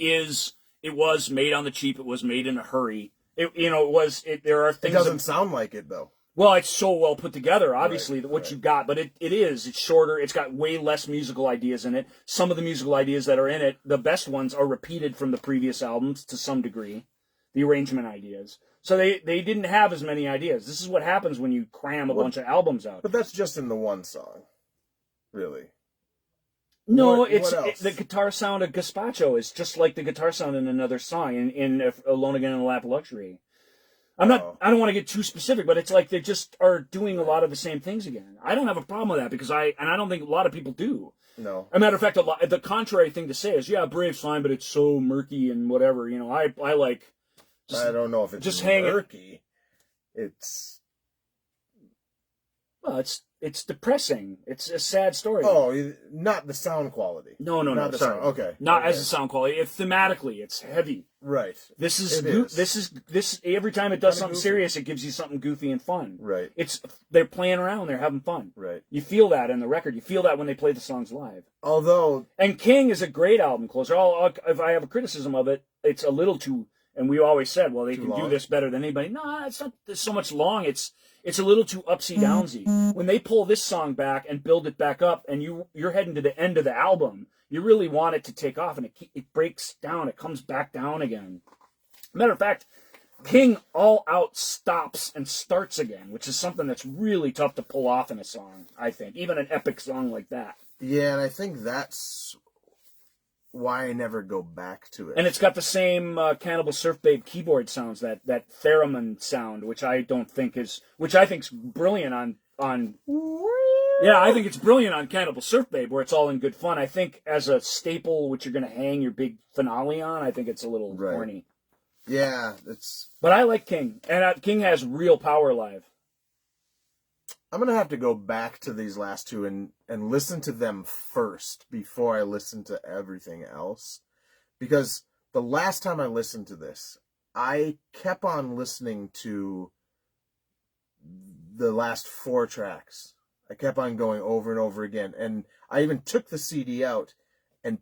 was made on the cheap. It was made in a hurry. There are things. It doesn't sound like it though. Well, it's so well put together, obviously, Right. you got, but it's shorter. It's got way less musical ideas in it. Some of the musical ideas that are in it, the best ones are repeated from the previous albums to some degree, the arrangement ideas. So they didn't have as many ideas. This is what happens when you cram a bunch of albums out. But that's just in the one song, really. No, What else? the guitar sound of Gazpacho is just like the guitar sound in another song in Alone Again in the Lap of Luxury. I don't want to get too specific, but it's like they just are doing a lot of the same things again. I don't have a problem with that because I don't think a lot of people do. No. As a matter of fact, the contrary thing to say is, yeah, Brave's fine, but it's so murky and whatever. You know, I like. I don't know if it's just murky. It's Well, it's depressing. It's a sad story. Oh, not the sound quality. No. Not the Sorry. sound. Okay. Not Okay. as a sound quality. Thematically, it's heavy. Right. This is It is. this every time it does Kinda something goofy. serious, it gives you something goofy and fun. Right. They're playing around, they're having fun. Right. You feel that in the record. You feel that when they play the songs live. Although And King is a great album closer. If I have a criticism of it, it's a little too. And we always said, well, they Too can do long? this better than anybody. No, it's not so much long. It's a little too upsy downsy. When they pull this song back and build it back up, and you're heading to the end of the album, you really want it to take off, and it breaks down. It comes back down again. Matter of fact, King all out stops and starts again, which is something that's really tough to pull off in a song, I think. Even an epic song like that. yeah, and I think that's why I never go back to it. And it's got the same Cannibal Surfboard keyboard sounds, that theremin sound, which I think's brilliant on. Yeah, I think it's brilliant on Cannibal Surfboard, where it's all in good fun. I think as a staple, which you're going to hang your big finale on, I think it's a little Right. corny. Yeah, it's. But I like King, and King has real power live. I'm gonna have to go back to these last two and listen to them first before I listen to everything else, because the last time I listened to this, I kept on listening to the last 4 tracks. I kept on going over and over again, and I even took the CD out and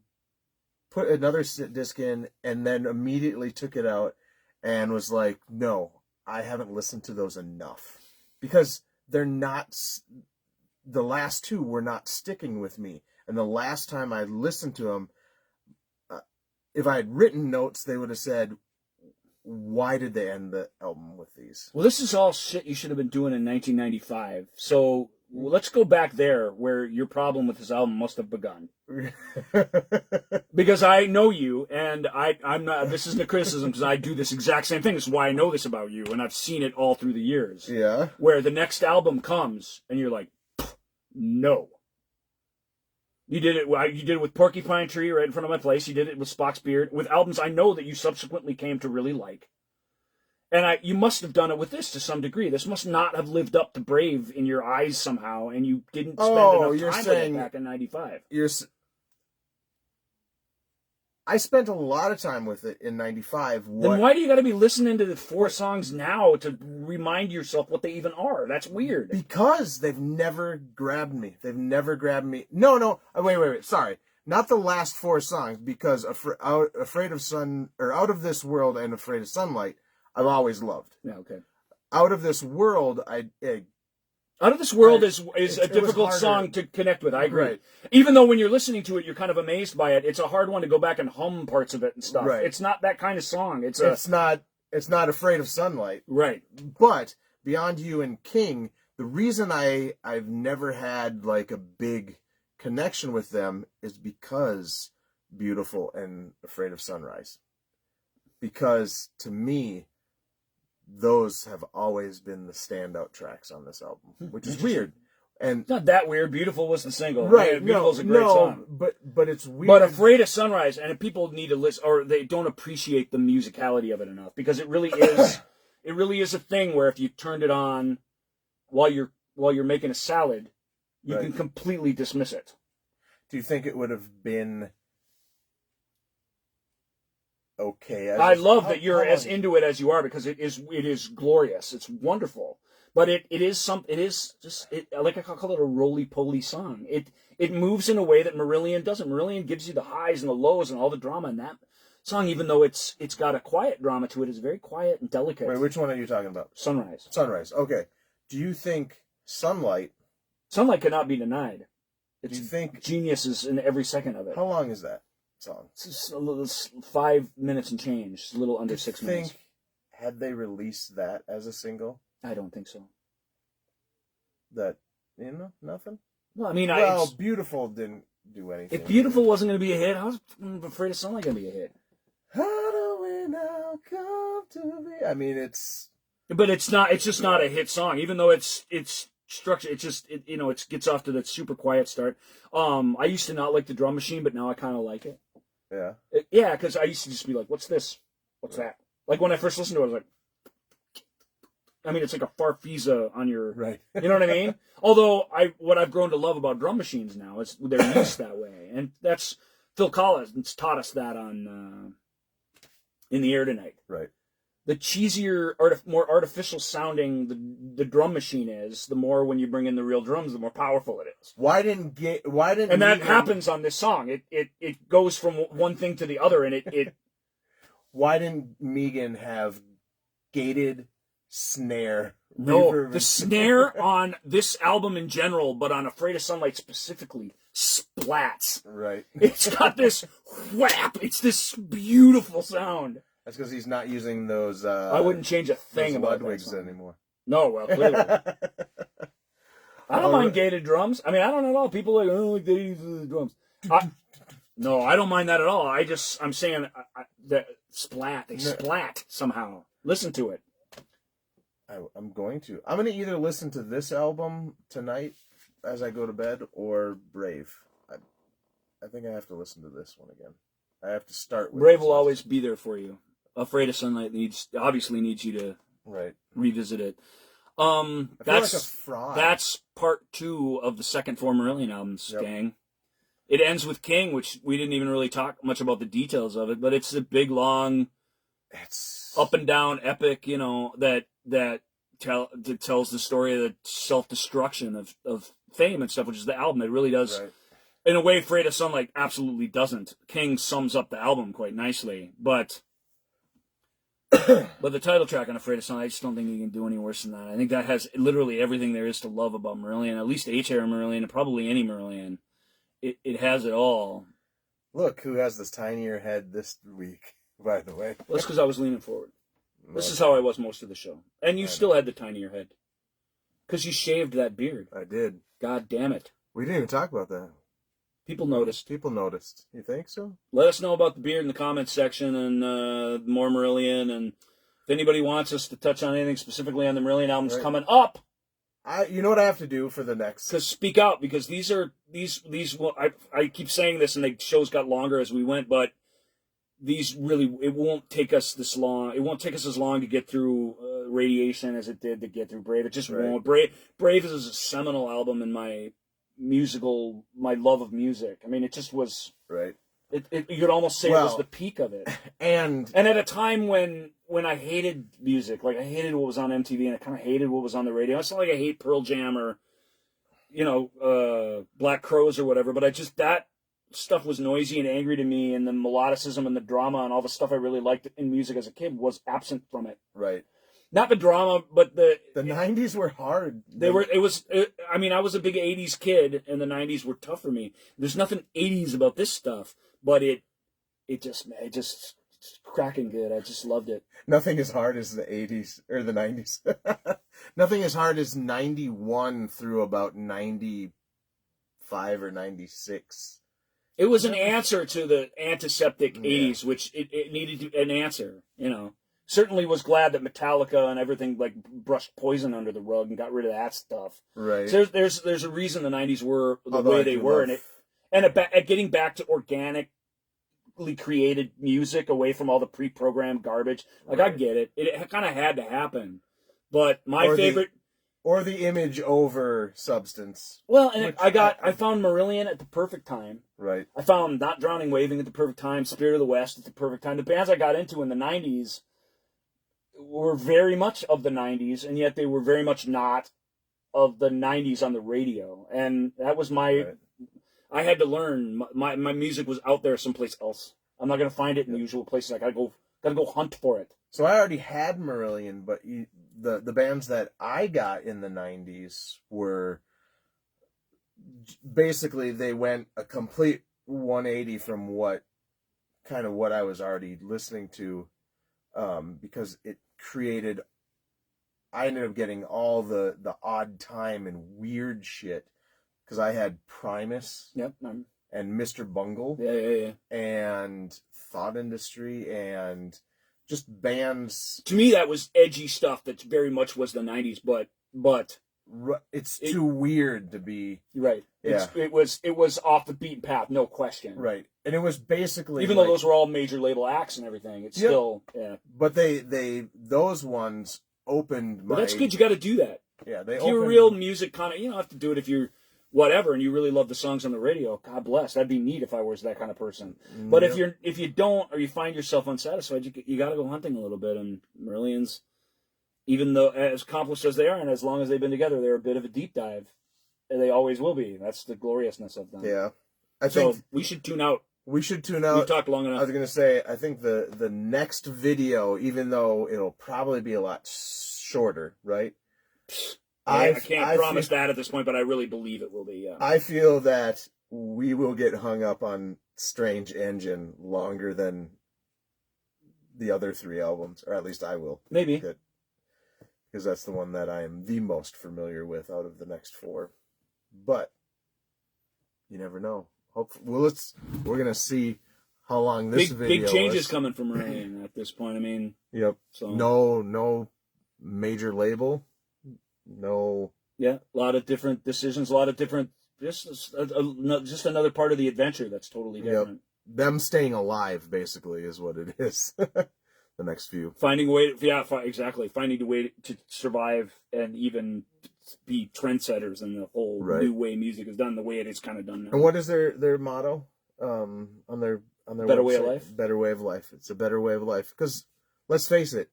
put another disc in, and then immediately took it out and was like, no, I haven't listened to those enough, because they're not, the last 2 were not sticking with me. And the last time I listened to them, if I had written notes, they would have said, why did they end the album with these? Well, this is all shit you should have been doing in 1995. So let's go back there, where your problem with this album must have begun. Because I know you, and I'm not. This isn't a criticism, because I do this exact same thing. This is why I know this about you, and I've seen it all through the years. Yeah. Where the next album comes, and you're like, no. You did it with Porcupine Tree right in front of my place. You did it with Spock's Beard. With albums I know that you subsequently came to really like. And you must have done it with this to some degree. This must not have lived up to Brave in your eyes somehow, and you didn't spend enough time with it back in 95. I spent a lot of time with it in 95. Then why do you got to be listening to the 4 songs now to remind yourself what they even are? That's weird. Because they've never grabbed me. No, wait. Sorry. Not the last 4 songs, because Afraid of Sun, or Out of This World and Afraid of Sunlight, I've always loved. Yeah, okay. Out of This World, Out of This World is a it was difficult harder. song to connect with. I agree. Right. Even though when you're listening to it, you're kind of amazed by it. It's a hard one to go back and hum parts of it and stuff. Right. It's not that kind of song. It's not Afraid of Sunlight. right. But Beyond You and King, the reason I've never had like a big connection with them is because Beautiful and Afraid of Sunrise. Because to me, those have always been the standout tracks on this album, which is weird. And It's not that weird. Beautiful was the single. right, Yeah, Beautiful's a great song. but it's weird. But Afraid of Sunrise, and people need to listen, or they don't appreciate the musicality of it enough, because it really is. It really is a thing where if you turned it on while you're making a salad, you Right. can completely dismiss it. Do you think it would have been okay? I love that you're as into it as you are, because it is glorious. It's wonderful. But it is like I call it a roly-poly song. It moves in a way that Marillion doesn't. Marillion gives you the highs and the lows and all the drama in that song, even though it's got a quiet drama to it. It's very quiet and delicate. Wait, which one are you talking about? Sunrise. Sunrise. Okay. Do you think Sunlight? Sunlight cannot be denied. Do you think? Geniuses in every second of it. How long is that song? It's 5 minutes and change. It's a little under 6 minutes. Had they released that as a single, I don't think so. that nothing. Well, I mean, Beautiful didn't do anything. if Beautiful wasn't going to be a hit, I was Afraid of Sunlight going to be a hit. How do we now come to be? I mean, it's. But it's not. It's just not a hit song, even though it's structured. It gets off to that super quiet start. I used to not like the drum machine, but now I kind of like it. Yeah. Yeah, because I used to just be like, "What's this? What's that?" Like when I first listened to it, I was like, I mean, it's like a Farfisa on your, Right. You know what I mean? Although what I've grown to love about drum machines now is they're used that way, and that's Phil Collins taught us that on In the Air Tonight. Right. The cheesier, more artificial sounding the drum machine is, the more when you bring in the real drums, the more powerful it is. And that happens on this song. It goes from one thing to the other, and it Why didn't Megan have gated snare? no, reverb, the snare on this album in general, but on Afraid of Sunlight specifically, splats. Right. It's got this whap. It's this beautiful sound. That's because he's not using those. I wouldn't change a thing about that Ludwigs song. anymore. No, well, clearly. I don't mind gated drums. I mean, I don't at all. People are like, oh, like they use the drums. No, I don't mind that at all. I'm saying that splat. They splat somehow. Listen to it. I'm going to either listen to this album tonight as I go to bed or Brave. I think I have to listen to this one again. I have to start with Brave will always be there for you. Afraid of Sunlight obviously needs you to revisit it. I feel like a fraud. That's part 2 of the second 4 Merlion albums, Yep. gang. It ends with King, which we didn't even really talk much about the details of it, but it's a big, long, up and down epic, that tells the story of the self-destruction of fame and stuff, which is the album. It really does. Right. In a way, Afraid of Sunlight absolutely doesn't. King sums up the album quite nicely, but the title track on Afraid of Sunlight, I just don't think you can do any worse than that. I think that has literally everything there is to love about Merlion, at least H-Era Merlion, and probably any Merlion. It has it all. Look who has this tinier head this week, by the way. Well, that's because I was leaning forward. This is how I was most of the show. And you still had the tinier head. Because you shaved that beard. I did. God damn it. We didn't even talk about that. People noticed. People noticed. You think so? Let us know about the beard in the comments section and more Marillion. And if anybody wants us to touch on anything specifically on the Marillion albums coming up. You know what I have to do for the next? Because speak out, because these. Well, I keep saying this, and the shows got longer as we went, but these really, it won't take us this long. It won't take us as long to get through Radiation as it did to get through Brave. It just won't. Brave is a seminal album in my love of music. I mean, it just was. Right. You could almost say it was the peak of it. And at a time when I hated music, like I hated what was on MTV and I kind of hated what was on the radio. It's not like I hate Pearl Jam or, Black Crowes or whatever, but that stuff was noisy and angry to me, and the melodicism and the drama and all the stuff I really liked in music as a kid was absent from it. Right. Not the drama, but The 90s were hard. I mean, I was a big 80s kid, and the 90s were tough for me. There's nothing 80s about this stuff, but it just it's cracking good. I just loved it. Nothing as hard as the 80s or the 90s. Nothing as hard as 91 through about 95 or 96. It was an answer to the antiseptic 80s, which it needed an answer, you know. Certainly was glad that Metallica and everything like brushed Poison under the rug and got rid of that stuff. Right. So there's a reason the 90s were the way they were, and getting back to organically created music away from all the pre-programmed garbage. Like I get it. It kind of had to happen. But my favorite or the image over substance. Well, and I found Marillion at the perfect time. Right. I found Not Drowning Waving at the perfect time, Spirit of the West at the perfect time. The bands I got into in the 90s were very much of the 90s, and yet they were very much not of the 90s on the radio. And that was I had to learn. My music was out there someplace else. I'm not going to find it in the usual places. I gotta go hunt for it. So I already had Marillion, but the bands that I got in the 90s were basically, they went a complete 180 from what I was already listening to, because it created, I ended up getting all the odd time and weird shit, because I had Primus and Mr. Bungle and Thought Industry and just bands. To me, that was edgy stuff that very much was the 90s, but it's too weird to be right. Yeah. It was off the beaten path, no question. Right. And it was basically, even though those were all major label acts and everything, it's still But those ones opened my. But that's good. You got to do that. Yeah, if you're a real music kind of, you don't have to do it if you're whatever and you really love the songs on the radio. God bless. That'd be neat if I was that kind of person. But if you don't, or you find yourself unsatisfied, you got to go hunting a little bit. And Merlions, even though as accomplished as they are, and as long as they've been together, they're a bit of a deep dive. And they always will be. That's the gloriousness of them. Yeah, I think we should tune out. We should tune out. We've talked long enough. I was going to say, I think the next video, even though it'll probably be a lot shorter, right? I can't promise that at this point, but I really believe it will be, yeah. I feel that we will get hung up on Strange Engine longer than the other 3 albums, or at least I will. Maybe. Because that's the one that I am the most familiar with out of the next 4. But you never know. Hopefully, we're gonna see how long this video. Big changes coming from Runaway at this point. I mean, yep. So no major label, no. Yeah, a lot of different decisions, a lot of different. Just another part of the adventure that's totally different. Yep. Them staying alive, basically, is what it is. The next few. Finding a way, exactly. Finding a way to survive and even be trendsetters in the whole new way music is done, the way it is kind of done now. And what is their motto on their Better website? Way of Life? Better Way of Life. It's a better way of life. Because, let's face it,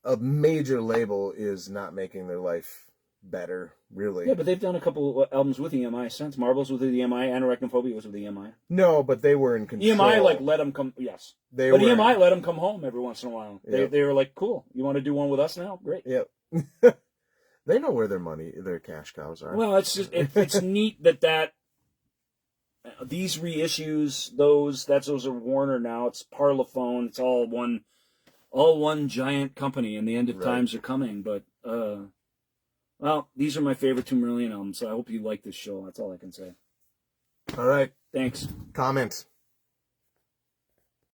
a major label is not making their life better, really. Yeah, but they've done a couple of albums with EMI since. Marbles with the EMI, Anorachnophobia was with EMI. No, but they were in control. EMI let them come. Yes, EMI let them come home every once in a while. Yep. They were like, "Cool, you want to do one with us now? Great." Yep. They know where their cash cows are. Well, it's just it's neat that these reissues, those are Warner now. It's Parlophone. It's all one giant company, and the end of times are coming. But well, these are my favorite 2 Merlion albums, so I hope you like this show. That's all I can say. All right. Thanks. Comment.